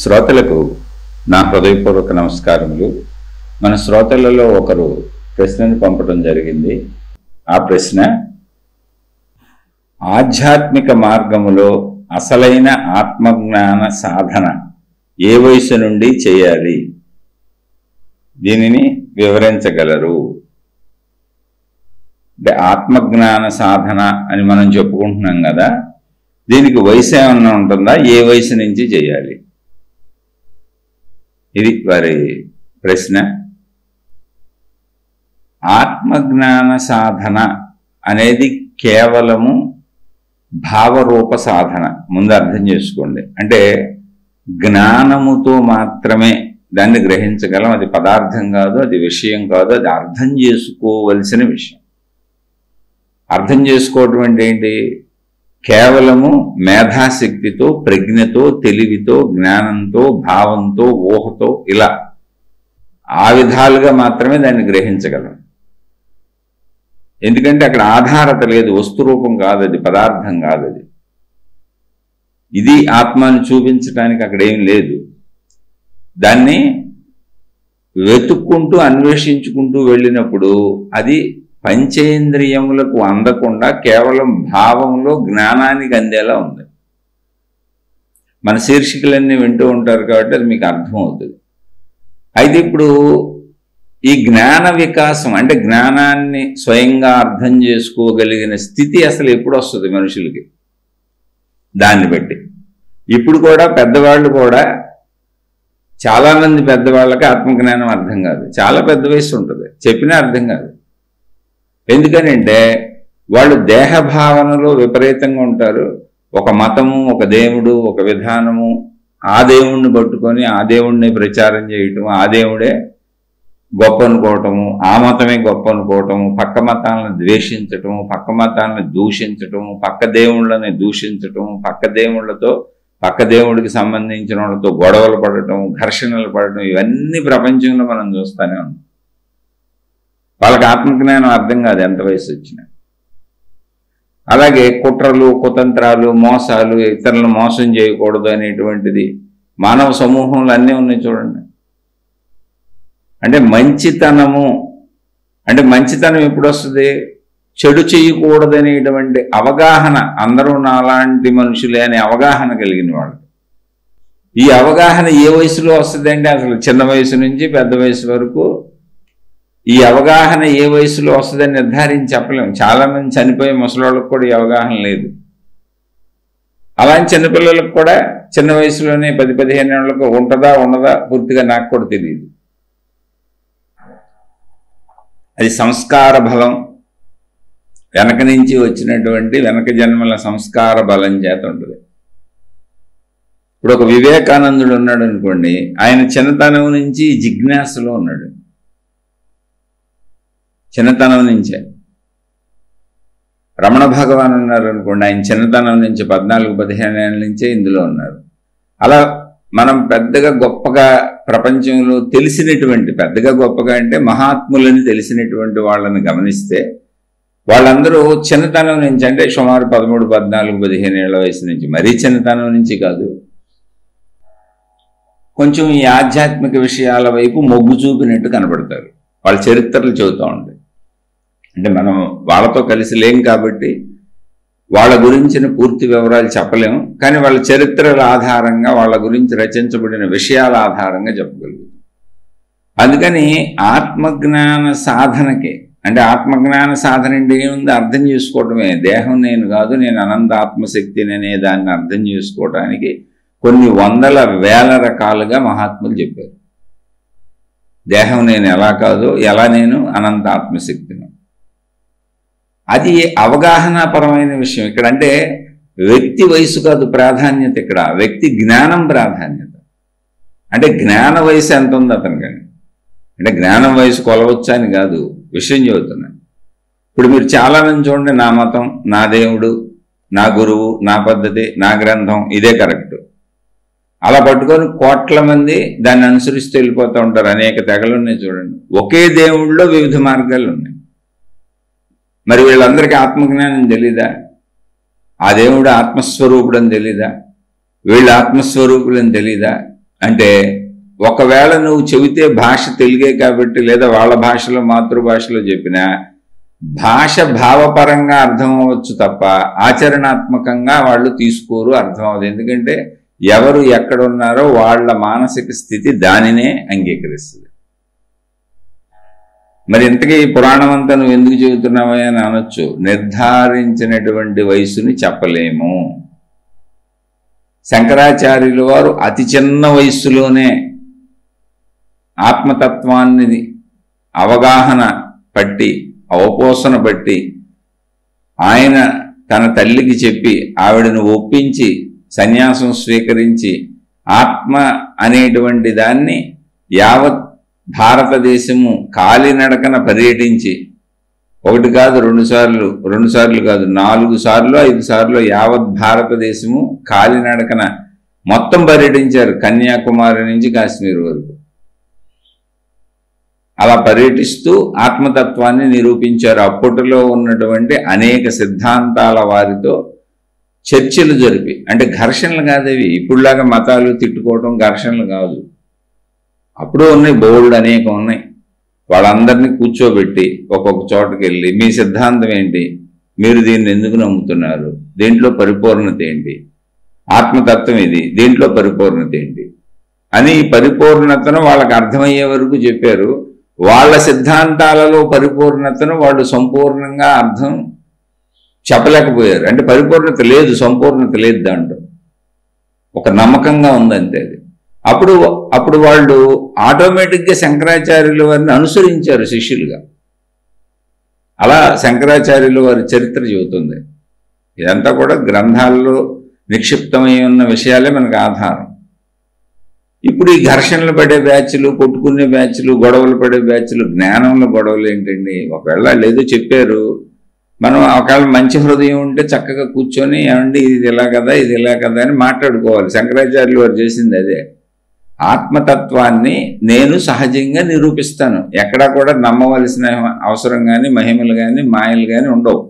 శ్రోతలకు నా హృదయపూర్వక నమస్కారములు. మన శ్రోతలలో ఒకరు ప్రశ్నను పంపడం జరిగింది. ఆ ప్రశ్న, ఆధ్యాత్మిక మార్గములో అసలైన ఆత్మజ్ఞాన సాధన ఏ వయసు నుండి చేయాలి? దీనిని వివరించగలరు? అంటే ఆత్మజ్ఞాన సాధన అని మనం చెప్పుకుంటున్నాం కదా, దీనికి వయసు ఏమన్నా ఉంటుందా? ఏ వయసు నుంచి చేయాలి? ఇది వారి ప్రశ్న. ఆత్మజ్ఞాన సాధన అనేది కేవలము భావరూప సాధన. ముందు అర్థం చేసుకోండి. అంటే జ్ఞానముతో మాత్రమే దాన్ని గ్రహించగలం. అది పదార్థం కాదు, అది విషయం కాదు, అది అర్థం చేసుకోవలసిన విషయం. అర్థం చేసుకోవటం అంటే ఏంటి? కేవలము మేధాశక్తితో, ప్రజ్ఞతో, తెలివితో, జ్ఞానంతో, భావంతో, ఊహతో, ఇలా ఆ విధాలుగా మాత్రమే దాన్ని గ్రహించగలం. ఎందుకంటే అక్కడ ఆధారత లేదు, వస్తురూపం కాదు, అది పదార్థం కాదు. అది ఇది ఆత్మను చూపించడానికి అక్కడ ఏం లేదు. దాన్ని వెతుక్కుంటూ అన్వేషించుకుంటూ వెళ్ళినప్పుడు అది పంచేంద్రియములకు అందకుండా కేవలం భావంలో జ్ఞానానికి అందేలా ఉంది. మన శీర్షికలన్నీ వింటూ ఉంటారు కాబట్టి అది మీకు అర్థమవుతుంది. అయితే ఇప్పుడు ఈ జ్ఞాన వికాసం అంటే జ్ఞానాన్ని స్వయంగా అర్థం చేసుకోగలిగిన స్థితి అసలు ఎప్పుడు వస్తుంది మనుషులకి? దాన్ని బట్టి ఇప్పుడు కూడా పెద్దవాళ్ళు కూడా, చాలామంది పెద్దవాళ్ళకి ఆత్మజ్ఞానం అర్థం కాదు. చాలా పెద్ద వయసు ఉంటుంది, చెప్పినా అర్థం కాదు. ఎందుకనంటే వాళ్ళు దేహ భావనలో విపరీతంగా ఉంటారు. ఒక మతము, ఒక దేవుడు, ఒక విధానము, ఆ దేవుణ్ణి పట్టుకొని ఆ దేవుణ్ణి ప్రచారం చేయటము, ఆ దేవుడే గొప్ప అనుకోవటము, ఆ మతమే గొప్ప అనుకోవటము, పక్క మతాలను ద్వేషించటము, పక్క మతాలను దూషించటము, పక్క దేవుళ్ళని దూషించటము, పక్క దేవుళ్ళతో, పక్క దేవుడికి సంబంధించిన వాళ్ళతో గొడవలు పడటం, ఘర్షణలు పడటం, ఇవన్నీ ప్రపంచంలో మనం చూస్తూనే ఉన్నాం. వాళ్ళకి ఆత్మజ్ఞానం అర్థం కాదు ఎంత వయసు వచ్చినా. అలాగే కుట్రలు, కుతంత్రాలు, మోసాలు, ఇతరులను మోసం చేయకూడదు అనేటువంటిది మానవ సమూహంలో అన్నీ ఉన్నాయి చూడండి. అంటే మంచితనము, అంటే మంచితనం ఎప్పుడు వస్తుంది? చెడు చేయకూడదనేటువంటి అవగాహన, అందరూ నాలాంటి మనుషులే అనే అవగాహన కలిగిన వాళ్ళు. ఈ అవగాహన ఏ వయసులో వస్తుంది అంటే అసలు చిన్న వయసు నుంచి పెద్ద వయసు వరకు ఈ అవగాహన ఏ వయసులో వస్తుందని నిర్ధారించి చెప్పలేము. చాలామంది చనిపోయే ముసలోళ్ళకు కూడా ఈ అవగాహన లేదు. అలాంటి చిన్నపిల్లలకు కూడా చిన్న వయసులోనే 10-15 ఏళ్ళకు ఉంటుందా ఉండదా పూర్తిగా నాకు కూడా తెలియదు. అది సంస్కార బలం, వెనక నుంచి వచ్చినటువంటి వెనక జన్మల సంస్కార బలం చేత ఉంటుంది. ఇప్పుడు ఒక వివేకానందుడు ఉన్నాడు అనుకోండి, ఆయన చిన్నతనం నుంచి జిజ్ఞాసలో ఉన్నాడు. చిన్నతనం నుంచే. రమణ భగవాన్ ఉన్నారు అనుకోండి, ఆయన చిన్నతనం నుంచి 14-15 ఏళ్ళ నుంచే ఇందులో ఉన్నారు. అలా మనం పెద్దగా గొప్పగా ప్రపంచంలో తెలిసినటువంటి, పెద్దగా గొప్పగా అంటే మహాత్ములని తెలిసినటువంటి వాళ్ళని గమనిస్తే వాళ్ళందరూ చిన్నతనం నుంచి, అంటే సుమారు 13-14-15 ఏళ్ల వయసు నుంచి, మరీ చిన్నతనం నుంచి కాదు, కొంచెం ఈ ఆధ్యాత్మిక విషయాల వైపు మొగ్గు చూపినట్టు కనబడతారు. వాళ్ళ చరిత్రలు చెబుతూ ఉంటాయి. అంటే మనం వాళ్ళతో కలిసి లేం కాబట్టి వాళ్ళ గురించిన పూర్తి వివరాలు చెప్పలేము, కానీ వాళ్ళ చరిత్రల ఆధారంగా, వాళ్ళ గురించి రచించబడిన విషయాల ఆధారంగా చెప్పగలుగుతాం. అందుకని ఆత్మజ్ఞాన సాధనకి, అంటే ఆత్మజ్ఞాన సాధన అంటే ఏముంది? అర్థం చేసుకోవటమే. దేహం నేను కాదు, నేను అనంత ఆత్మశక్తిని అనే దాన్ని అర్థం చేసుకోవడానికి కొన్ని వందల వేల రకాలుగా మహాత్ములు చెప్పారు. దేహం నేను ఎలా కాదు, ఎలా నేను అనంత ఆత్మశక్తిని. అది అవగాహనాపరమైన విషయం ఇక్కడ. అంటే వ్యక్తి వయసు కాదు ప్రాధాన్యత, ఇక్కడ వ్యక్తి జ్ఞానం ప్రాధాన్యత. అంటే జ్ఞాన వయసు ఎంత ఉంది అతనికి, అంటే జ్ఞానం వయసు కొలవచ్చా అని కాదు, విషయం చెబుతున్నాను. ఇప్పుడు మీరు చాలామంది చూడండి, నా మతం, నా దేవుడు, నా గురువు, నా పద్ధతి, నా గ్రంథం, ఇదే కరెక్ట్, అలా పట్టుకొని కోట్ల మంది దాన్ని అనుసరిస్తూ వెళ్ళిపోతూ ఉంటారు. అనేక తెగలు ఉన్నాయి చూడండి. ఒకే దేవుళ్ళలో వివిధ మార్గాలు ఉన్నాయి. మరి వీళ్ళందరికీ ఆత్మజ్ఞానం తెలీదా? ఆ దేవుడు ఆత్మస్వరూపుడు అని తెలీదా? వీళ్ళు ఆత్మస్వరూపులని తెలీదా? అంటే ఒకవేళ నువ్వు చెబితే భాష తెలుగే కాబట్టి, లేదా వాళ్ళ భాషలో మాతృభాషలో చెప్పినా భాష భావపరంగా అర్థం అవ్వచ్చు తప్ప ఆచరణాత్మకంగా వాళ్ళు తీసుకోరు, అర్థం అవ్వదు. ఎందుకంటే ఎవరు ఎక్కడున్నారో వాళ్ళ మానసిక స్థితి దానినే అంగీకరిస్తుంది. మరి ఇంతకీ పురాణం అంతా నువ్వు ఎందుకు చెబుతున్నావా అని అనొచ్చు. నిర్ధారించినటువంటి వయసుని చెప్పలేము. శంకరాచార్యుల వారు అతి చిన్న వయస్సులోనే ఆత్మతత్వాన్ని అవగాహన పట్టి, అవపోసన పట్టి, ఆయన తన తల్లికి చెప్పి ఆవిడను ఒప్పించి సన్యాసం స్వీకరించి ఆత్మ అనేటువంటి దాన్ని యావత్ భారతదేశము కాలినడకన పర్యటించి, ఒకటి కాదు రెండు సార్లు కాదు 4 సార్లు 5 సార్లు యావత్ భారతదేశము కాలినడకన మొత్తం పర్యటించారు, కన్యాకుమారి నుంచి కాశ్మీర్ వరకు. అలా పర్యటిస్తూ ఆత్మతత్వాన్ని నిరూపించారు. అప్పటిలో ఉన్నటువంటి అనేక సిద్ధాంతాల వారితో చర్చలు జరిపి, అంటే ఘర్షణలు కాదేవి, ఇప్పుడులాగా మతాలు తిట్టుకోవటం ఘర్షణలు కాదు. అప్పుడు ఉన్నాయి, బోల్డ్ అనేకం ఉన్నాయి. వాళ్ళందరినీ కూర్చోబెట్టి ఒక్కొక్క చోటకి వెళ్ళి, మీ సిద్ధాంతం ఏంటి, మీరు దీన్ని ఎందుకు నమ్ముతున్నారు, దీంట్లో పరిపూర్ణత ఏంటి, ఆత్మతత్వం ఇది, దీంట్లో పరిపూర్ణత ఏంటి అని ఈ పరిపూర్ణతను వాళ్ళకి అర్థమయ్యే వరకు చెప్పారు. వాళ్ళ సిద్ధాంతాలలో పరిపూర్ణతను వాళ్ళు సంపూర్ణంగా అర్థం చెప్పలేకపోయారు. అంటే పరిపూర్ణత లేదు, సంపూర్ణత లేదు, దాంట్లో ఒక నమ్మకంగా ఉందంతే అది. అప్పుడు వాళ్ళు ఆటోమేటిక్గా శంకరాచార్యుల వారిని అనుసరించారు శిష్యులుగా. అలా శంకరాచార్యుల వారి చరిత్ర చెబుతుంది. ఇదంతా కూడా గ్రంథాల్లో నిక్షిప్తమై ఉన్న విషయాలే మనకు ఆధారం. ఇప్పుడు ఈ ఘర్షణలు పడే బ్యాచ్లు, కొట్టుకునే బ్యాచ్లు, గొడవలు పడే బ్యాచ్లు, జ్ఞానంలో గొడవలు ఏంటండి? ఒకవేళ ఏదో చెప్పారు, మనం ఒకవేళ మంచి హృదయం ఉంటే చక్కగా కూర్చొని ఏమండి ఇది ఇలా కదా, ఇది ఇలా కదా అని మాట్లాడుకోవాలి. శంకరాచార్యులు వారు చేసింది అదే. ఆత్మతత్వాన్ని నేను సహజంగా నిరూపిస్తాను. ఎక్కడా కూడా నమ్మవలసిన అవసరం కానీ, మహిమలు కానీ, మాయలు కానీ ఉండవు.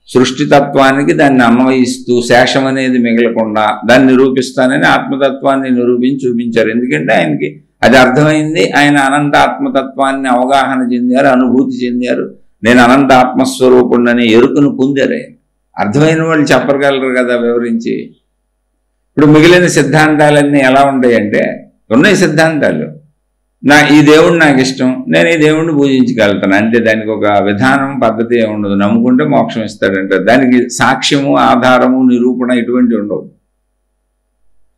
సృష్టితత్వానికి దాన్ని అన్వయిస్తూ శేషం అనేది మిగలకుండా దాన్ని నిరూపిస్తానని ఆత్మతత్వాన్ని నిరూపించి చూపించారు. ఎందుకంటే ఆయనకి అది అర్థమైంది. ఆయన అనంత ఆత్మతత్వాన్ని అవగాహన చెందారు, అనుభూతి చెందారు. నేను అనంత ఆత్మస్వరూపుణ్ణని ఎరుకను పొందారు. ఆయన అర్థమైన వాళ్ళు చెప్పగలరు కదా వివరించి. ఇప్పుడు మిగిలిన సిద్ధాంతాలన్నీ ఎలా ఉంటాయంటే, ఉన్నాయి సిద్ధాంతాలు, ఈ దేవుడు నాకు ఇష్టం, నేను ఈ దేవుడిని పూజించగలుగుతాను అంతే. దానికి ఒక విధానం, పద్ధతి ఉండదు. నమ్ముకుంటే మోక్షం ఇస్తాడంటారు. దానికి సాక్ష్యము, ఆధారము, నిరూపణ ఇటువంటి ఉండవు.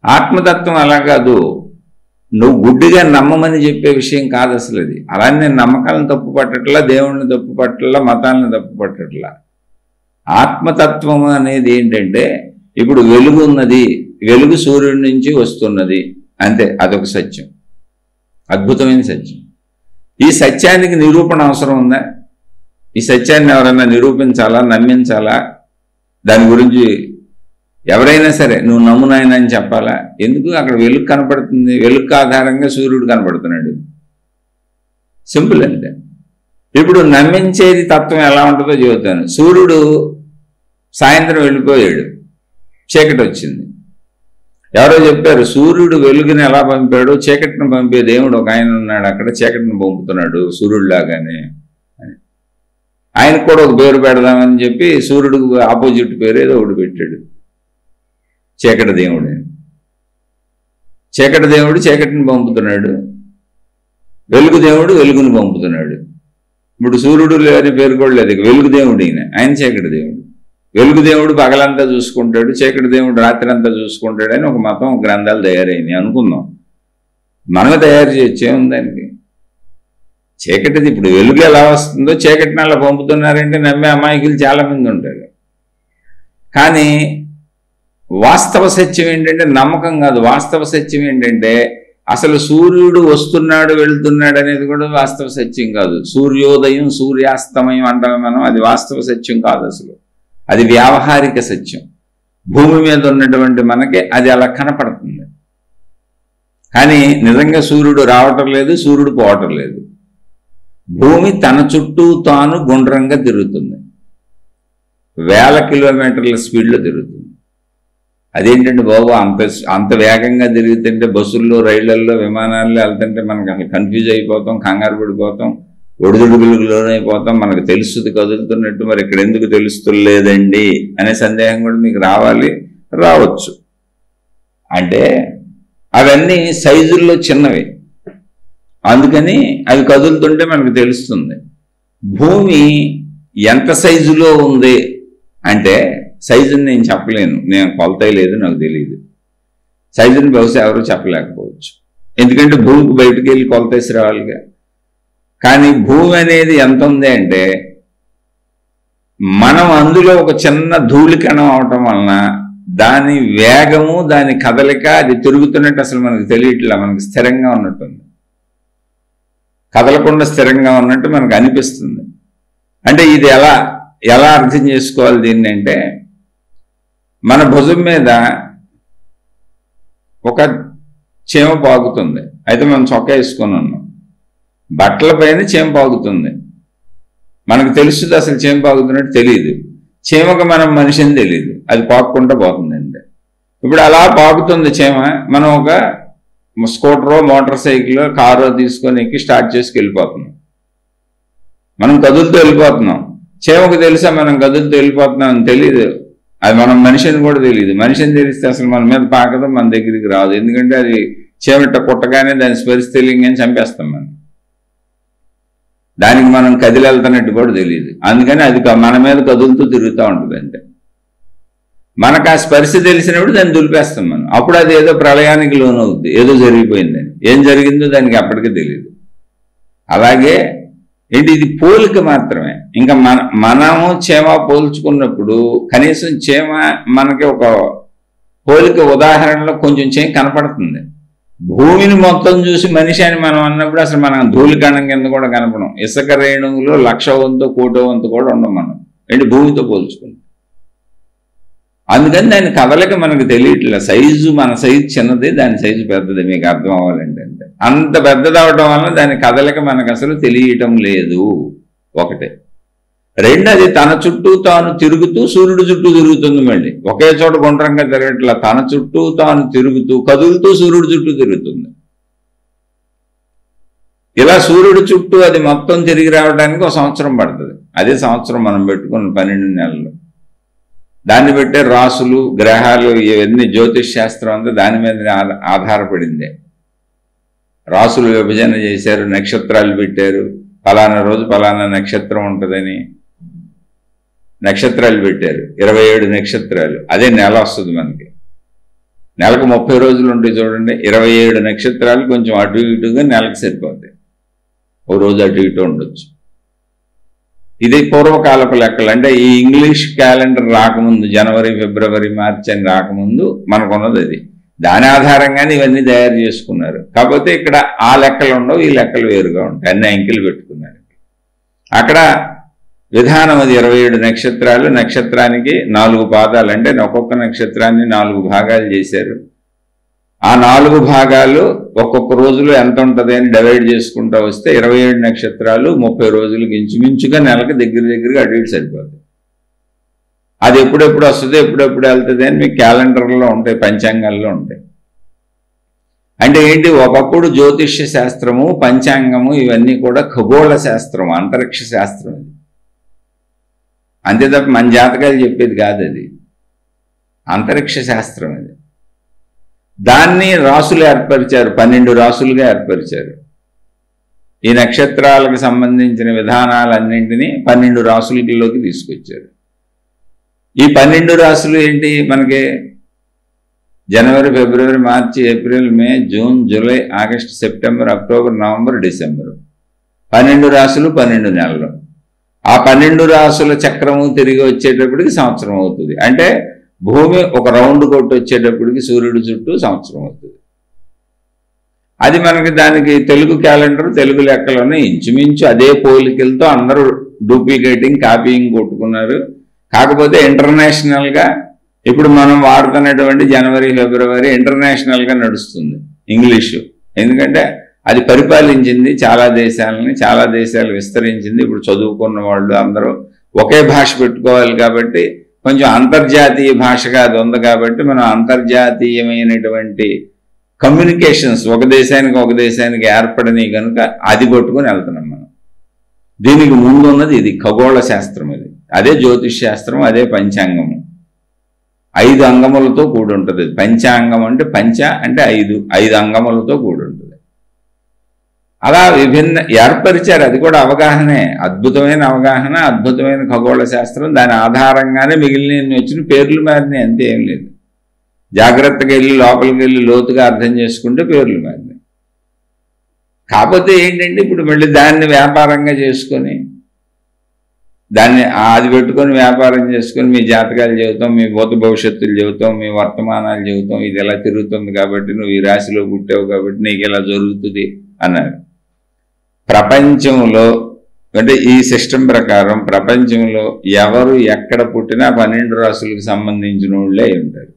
ఆత్మతత్వం అలా కాదు. నువ్వు గుడ్డిగా నమ్మమని చెప్పే విషయం కాదు అసలు అది. అలానే నేను నమ్మకాలను తప్పు పట్టట్లా, దేవుడిని తప్పు పట్టట్లా, మతాలను తప్పు పట్టట్లా. ఆత్మతత్వం అనేది ఏంటంటే, ఇప్పుడు వెలుగు ఉన్నది, వెలుగు సూర్యుడి నుంచి వస్తున్నది అంతే. అదొక సత్యం, అద్భుతమైన సత్యం. ఈ సత్యానికి నిరూపణ అవసరం ఉందా? ఈ సత్యాన్ని ఎవరైనా నిరూపించాలా, నమ్మించాలా? దాని గురించి ఎవరైనా సరే నువ్వు నమ్మునాయన అని చెప్పాలా? ఎందుకు? అక్కడ వెలుగు కనపడుతుంది, వెలుగు ఆధారంగా సూర్యుడు కనపడుతున్నాడు. సింపుల్ అంతే. ఇప్పుడు నమ్మించేది తత్వం ఎలా ఉంటుందో చెబుతాను. సూర్యుడు సాయంత్రం వెళ్ళిపోయాడు, చీకటి వచ్చింది. ఎవరో చెప్పారు సూర్యుడు వెలుగుని ఎలా పంపాడు, చీకటిని పంపే దేవుడు ఒక ఆయన ఉన్నాడు అక్కడ, చీకటిని పంపుతున్నాడు సూర్యుడిలాగానే అని. ఆయనకు కూడా ఒక పేరు పెడదామని చెప్పి సూర్యుడికి ఆపోజిట్ పేరు ఏదో ఒకటి పెట్టాడు, చీకటి దేవుడు. చీకటి దేవుడు చీకటిని పంపుతున్నాడు, వెలుగు దేవుడు వెలుగుని పంపుతున్నాడు. ఇప్పుడు సూర్యుడు లేని పేరు కూడా లేదు, వెలుగు దేవుడు ఈయన, ఆయన చీకటి దేవుడు. వెలుగు దేవుడు పగలంతా చూసుకుంటాడు, చీకటి దేవుడు రాత్రి అంతా చూసుకుంటాడని ఒక మతం, గ్రంథాలు తయారైనాయి అనుకుందాం. మనమే తయారు చేయొచ్చేముందానికి? చీకటిది ఇప్పుడు వెలుగు ఎలా వస్తుందో చీకటిని అలా పంపుతున్నారంటే నమ్మే అమాయకులు చాలామంది ఉంటారు. కానీ వాస్తవ సత్యం ఏంటంటే, నమ్మకం కాదు, వాస్తవ సత్యం ఏంటంటే అసలు సూర్యుడు వస్తున్నాడు వెళుతున్నాడు అనేది కూడా వాస్తవ సత్యం కాదు. సూర్యోదయం సూర్యాస్తమయం అంటాం మనం, అది వాస్తవ సత్యం కాదు అసలు. అది వ్యావహారిక సత్యం. భూమి మీద ఉన్నటువంటి మనకి అది అలా కనపడుతుంది. కానీ నిజంగా సూర్యుడు రావటం లేదు, సూర్యుడు పోవటం లేదు. భూమి తన చుట్టూ తాను గుండ్రంగా తిరుగుతుంది, 1000 కిలోమీటర్ల స్పీడ్లో తిరుగుతుంది. అదేంటంటే బాబు అంత వేగంగా తిరుగుతుంటే బస్సుల్లో, రైళ్లల్లో, విమానాల్లో వెళ్తుంటే మనకు అసలు కన్ఫ్యూజ్ అయిపోతాం, కంగారు పడిపోతాం, ఒడిదుడుగులకు లోనైపోతాం. మనకు తెలుస్తుంది కదులుతున్నట్టు, మరి ఇక్కడ ఎందుకు తెలుస్తులేదండి అనే సందేహం కూడా మీకు రావచ్చు. అంటే అవన్నీ సైజుల్లో చిన్నవి, అందుకని అవి కదులుతుంటే మనకు తెలుస్తుంది. భూమి ఎంత సైజులో ఉంది అంటే సైజుని నేను చెప్పలేను, నేను కొలతలేదు, నాకు తెలియదు. సైజుని బహుశా ఎవరు చెప్పలేకపోవచ్చు, ఎందుకంటే భూమికి బయటకు వెళ్ళి కొలతేసి రావాలిగా. కానీ భూమి అనేది ఎంత ఉంది అంటే మనం అందులో ఒక చిన్న ధూళికణం అవటం వలన దాని వేగము, దాని కదలిక, అది తిరుగుతున్నట్టు అసలు మనకు తెలియట్లా, మనకు స్థిరంగా ఉన్నట్టుంది, కదలకుండా స్థిరంగా ఉన్నట్టు మనకు అనిపిస్తుంది. అంటే ఇది ఎలా అర్థం చేసుకోవాలి దీన్ని అంటే, మన భుజం మీద ఒక చీమ పాకుతుంది, అయితే మనం చొక్కా వేసుకొని ఉన్నాం, బట్టల పైన చీమ పాకుతుంది, మనకు తెలుస్తుంది అసలు చీమ పాకుతున్నట్టు తెలియదు, చీమకు మనం మనిషిని తెలియదు, అది పాక్కుంటూ పోతుందండి. ఇప్పుడు అలా పాకుతుంది చీమ, మనం ఒక స్కూటరో, మోటార్ సైకిల్, కారో తీసుకొని ఎక్కి స్టార్ట్ చేసుకు వెళ్ళిపోతున్నాం, మనం కదులుతూ వెళ్ళిపోతున్నాం. చీమకు తెలుసా మనం కదులుతూ వెళ్ళిపోతున్నాం అని తెలియదు, అది మనం మనిషిని కూడా తెలియదు. మనిషిని తెలిస్తే అసలు మన మీద పాకడం మన దగ్గరికి రాదు, ఎందుకంటే అది చీమట కుట్టగానే దాని స్పర్శ తెలియగానే చంపేస్తాం మనం, దానికి మనం కదిలి వెళ్తున్నట్టు కూడా తెలియదు. అందుకని అది మన మీద కదులుతూ తిరుగుతూ ఉంటుంది. అంటే మనకు ఆ స్పర్శ తెలిసినప్పుడు దాన్ని దులిపేస్తాం మనం, అప్పుడు అది ఏదో ప్రళయానికి లోనవుద్ది, ఏదో జరిగిపోయిందని. ఏం జరిగిందో దానికి అప్పటికే తెలియదు. అలాగే ఏంటి, ఇది పోలిక మాత్రమే. ఇంకా మనము చీమ పోల్చుకున్నప్పుడు కనీసం చీమ మనకి ఒక పోలిక ఉదాహరణలో కొంచెం చీమ కనపడుతుంది. భూమిని మొత్తం చూసి మనిషి అని మనం అన్నప్పుడు అసలు మనం ధూళికణం కింద కూడా కనపడం, ఇసుక రేణువులో 1,00,000 వంతు 1,00,000 వంతు కూడా ఉండం మనం, ఏంటి భూమితో పోల్చుకుంటాం. అందుకని దాని కదలిక మనకు తెలియట్లేదు. సైజు మన సైజు చిన్నది, దాని సైజు పెద్దది, మీకు అర్థం అవ్వాలంటే. అంటే అంత పెద్దది అవడం వలన దాని కదలిక మనకు అసలు తెలియటం లేదు, ఒకటే. రెండోది తన చుట్టూ తాను తిరుగుతూ సూర్యుడు చుట్టూ తిరుగుతుంది. మళ్ళీ ఒకే చోట గుండ్రంగా తిరగట్లా, తన చుట్టూ తాను తిరుగుతూ కదులుతూ సూర్యుడు చుట్టూ తిరుగుతుంది. ఇలా సూర్యుడు చుట్టూ అది మొత్తం తిరిగి రావడానికి 1 సంవత్సరం పడుతుంది. అదే సంవత్సరం మనం పెట్టుకున్న 12 నెలలు. దాన్ని పెట్టే రాసులు, గ్రహాలు, ఇవన్నీ జ్యోతిష్ శాస్త్రం అంతా దాని మీద ఆధారపడిందే. రాసులు విభజన చేశారు, నక్షత్రాలు పెట్టారు, ఫలానా రోజు ఫలానా నక్షత్రం ఉంటుందని నక్షత్రాలు పెట్టారు. 27 నక్షత్రాలు, అదే నెల వస్తుంది మనకి. నెలకు 30 రోజులు ఉంటాయి చూడండి, 27 నక్షత్రాలు కొంచెం అటు ఇటుగా నెలకు సరిపోతాయి, ఓ రోజు అటు ఇటు ఉండొచ్చు. ఇది పూర్వకాలపు లెక్కలు. అంటే ఈ ఇంగ్లీష్ క్యాలెండర్ రాకముందు, జనవరి, ఫిబ్రవరి, మార్చి అని రాకముందు మనకున్నది అది. దాని ఆధారంగానే ఇవన్నీ తయారు చేసుకున్నారు. కాకపోతే ఇక్కడ ఆ లెక్కలు ఉండవు, ఈ లెక్కలు వేరుగా ఉంటాయి, అన్ని అంకెలు పెట్టుకున్నారు. అక్కడ విధానం అది 27 నక్షత్రాలు, నక్షత్రానికి 4 పాదాలు. అంటే ఒక్కొక్క నక్షత్రాన్ని 4 భాగాలు చేశారు. ఆ 4 భాగాలు ఒక్కొక్క రోజులో ఎంత ఉంటుంది అని డివైడ్ చేసుకుంటూ వస్తే 27 నక్షత్రాలు 30 రోజులకి ఇంచుమించుగా నెలకి దగ్గరగా అటు ఇటు సరిపోతుంది. అది ఎప్పుడెప్పుడు వస్తుంది, ఎప్పుడెప్పుడు వెళ్తుంది అని మీకు క్యాలెండర్లో ఉంటాయి, పంచాంగాల్లో ఉంటాయి. అంటే ఏంటి, ఒకప్పుడు జ్యోతిష్య శాస్త్రము, పంచాంగము ఇవన్నీ కూడా ఖగోళ శాస్త్రం, అంతరిక్ష శాస్త్రం. అది అంతే తప్ప మన జాతకాలు చెప్పేది కాదు, అది అంతరిక్ష శాస్త్రం. అది దాన్ని రాసులు ఏర్పరిచారు, 12 రాసులుగా ఏర్పరిచారు. ఈ నక్షత్రాలకు సంబంధించిన విధానాలన్నింటినీ 12 రాసులలోకి తీసుకొచ్చారు. ఈ 12 రాసులు ఏంటి మనకి, జనవరి, ఫిబ్రవరి, మార్చి, April, May, June, July, August, September, October, November, December. 12 రాసులు 12 నెలలు. ఆ 12 రాసుల చక్రము తిరిగి వచ్చేటప్పటికి సంవత్సరం అవుతుంది. అంటే భూమి ఒక రౌండ్ కొట్టి వచ్చేటప్పటికి సూర్యుడి చుట్టూ సంవత్సరం అవుతుంది. అది మనకి దానికి తెలుగు క్యాలెండర్, తెలుగు లెక్కలోనే ఇంచుమించు అదే పోలికలతో అందరూ డూప్లికేటింగ్, కాపీయింగ్ కొట్టుకున్నారు. కాకపోతే ఇంటర్నేషనల్గా ఇప్పుడు మనం వాడుతున్నటువంటి జనవరి, ఫిబ్రవరి ఇంటర్నేషనల్గా నడుస్తుంది ఇంగ్లీషు. ఎందుకంటే అది పరిపాలించింది చాలా దేశాలని, చాలా దేశాలు విస్తరించింది. ఇప్పుడు చదువుకున్న వాళ్ళు అందరూ ఒకే భాష పెట్టుకోవాలి కాబట్టి కొంచెం అంతర్జాతీయ భాషగా అది ఉంది కాబట్టి మనం అంతర్జాతీయమైనటువంటి కమ్యూనికేషన్స్ ఒక దేశానికి ఏర్పడని కనుక అది పట్టుకొని వెళ్తున్నాం మనం. దీనికి ముందు ఉన్నది ఇది ఖగోళ శాస్త్రం, ఇది అదే జ్యోతిష్ శాస్త్రం, అదే పంచాంగము. 5 అంగములతో కూడి ఉంటుంది. పంచాంగం అంటే పంచ అంటే 5 అంగములతో కూడి ఉంటుంది. అలా విభిన్న ఏర్పరిచారు, అది కూడా అవగాహనే, అద్భుతమైన అవగాహన, అద్భుతమైన ఖగోళ శాస్త్రం. దాని ఆధారంగానే మిగిలిన వచ్చిన పేర్లు మారినాయి, అంతే, ఏం లేదు. జాగ్రత్తగా వెళ్ళి లోపలికి వెళ్ళి లోతుగా అర్థం చేసుకుంటే పేర్లు మారినాయి. కాకపోతే ఏంటంటే ఇప్పుడు మళ్ళీ దాన్ని వ్యాపారంగా చేసుకొని దాన్ని అది పెట్టుకొని వ్యాపారం చేసుకొని మీ జాతకాలు చెబుతాం, మీ భూత భవిష్యత్తులు చెబుతాం, మీ వర్తమానాలు చెబుతాం. ఇది ఎలా తిరుగుతుంది కాబట్టి నువ్వు ఈ రాశిలో పుట్టావు కాబట్టి నీకు ఇలా జరుగుతుంది అన్నారు. ప్రపంచంలో అంటే ఈ సిస్టమ్ ప్రకారం ప్రపంచంలో ఎవరు ఎక్కడ పుట్టినా 12 రాశులకు సంబంధించిన వాళ్ళే ఉంటారు.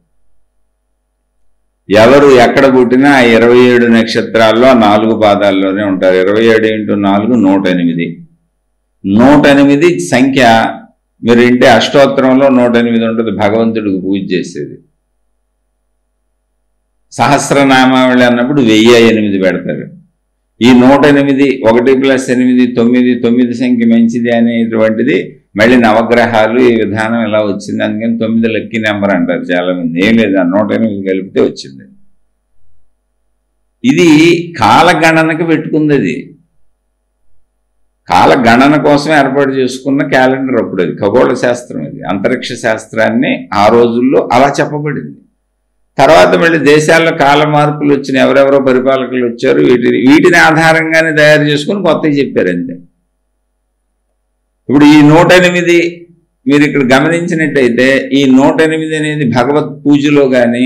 ఎవరు ఎక్కడ పుట్టినా 27 నక్షత్రాల్లో 4 పాదాల్లోనే ఉంటారు. 27 × 4 108. 108 సంఖ్య మీరు ఇంటే అష్టోత్తరంలో 108 ఉంటుంది, భగవంతుడికి పూజ చేసేది. సహస్రనామావళి అన్నప్పుడు 1008 పెడతారు. ఈ 108 1 + 8 9, 9 సంఖ్య మంచిది అనేటువంటిది మళ్ళీ నవగ్రహాలు ఈ విధానం ఎలా వచ్చింది, అందుకని 9 లక్కీ నెంబర్ అంటారు చాలామంది. ఏం లేదు, 108 కలిపితే వచ్చింది. ఇది కాలగణనకు పెట్టుకుంది, అది కాలగణన కోసం ఏర్పాటు చేసుకున్న క్యాలెండర్ అప్పుడు. అది ఖగోళ శాస్త్రం, ఇది అంతరిక్ష శాస్త్రాన్ని ఆ రోజుల్లో అలా చెప్పబడింది. తర్వాత మళ్ళీ దేశాల్లో కాల మార్పులు వచ్చిన ఎవరెవరో పరిపాలకులు వచ్చారు, వీటిని ఆధారంగానే తయారు చేసుకుని కొత్తవి చెప్పారు, అంతే. ఇప్పుడు ఈ 108 మీరు ఇక్కడ గమనించినట్టయితే ఈ 108 అనేది భగవత్ పూజలో కానీ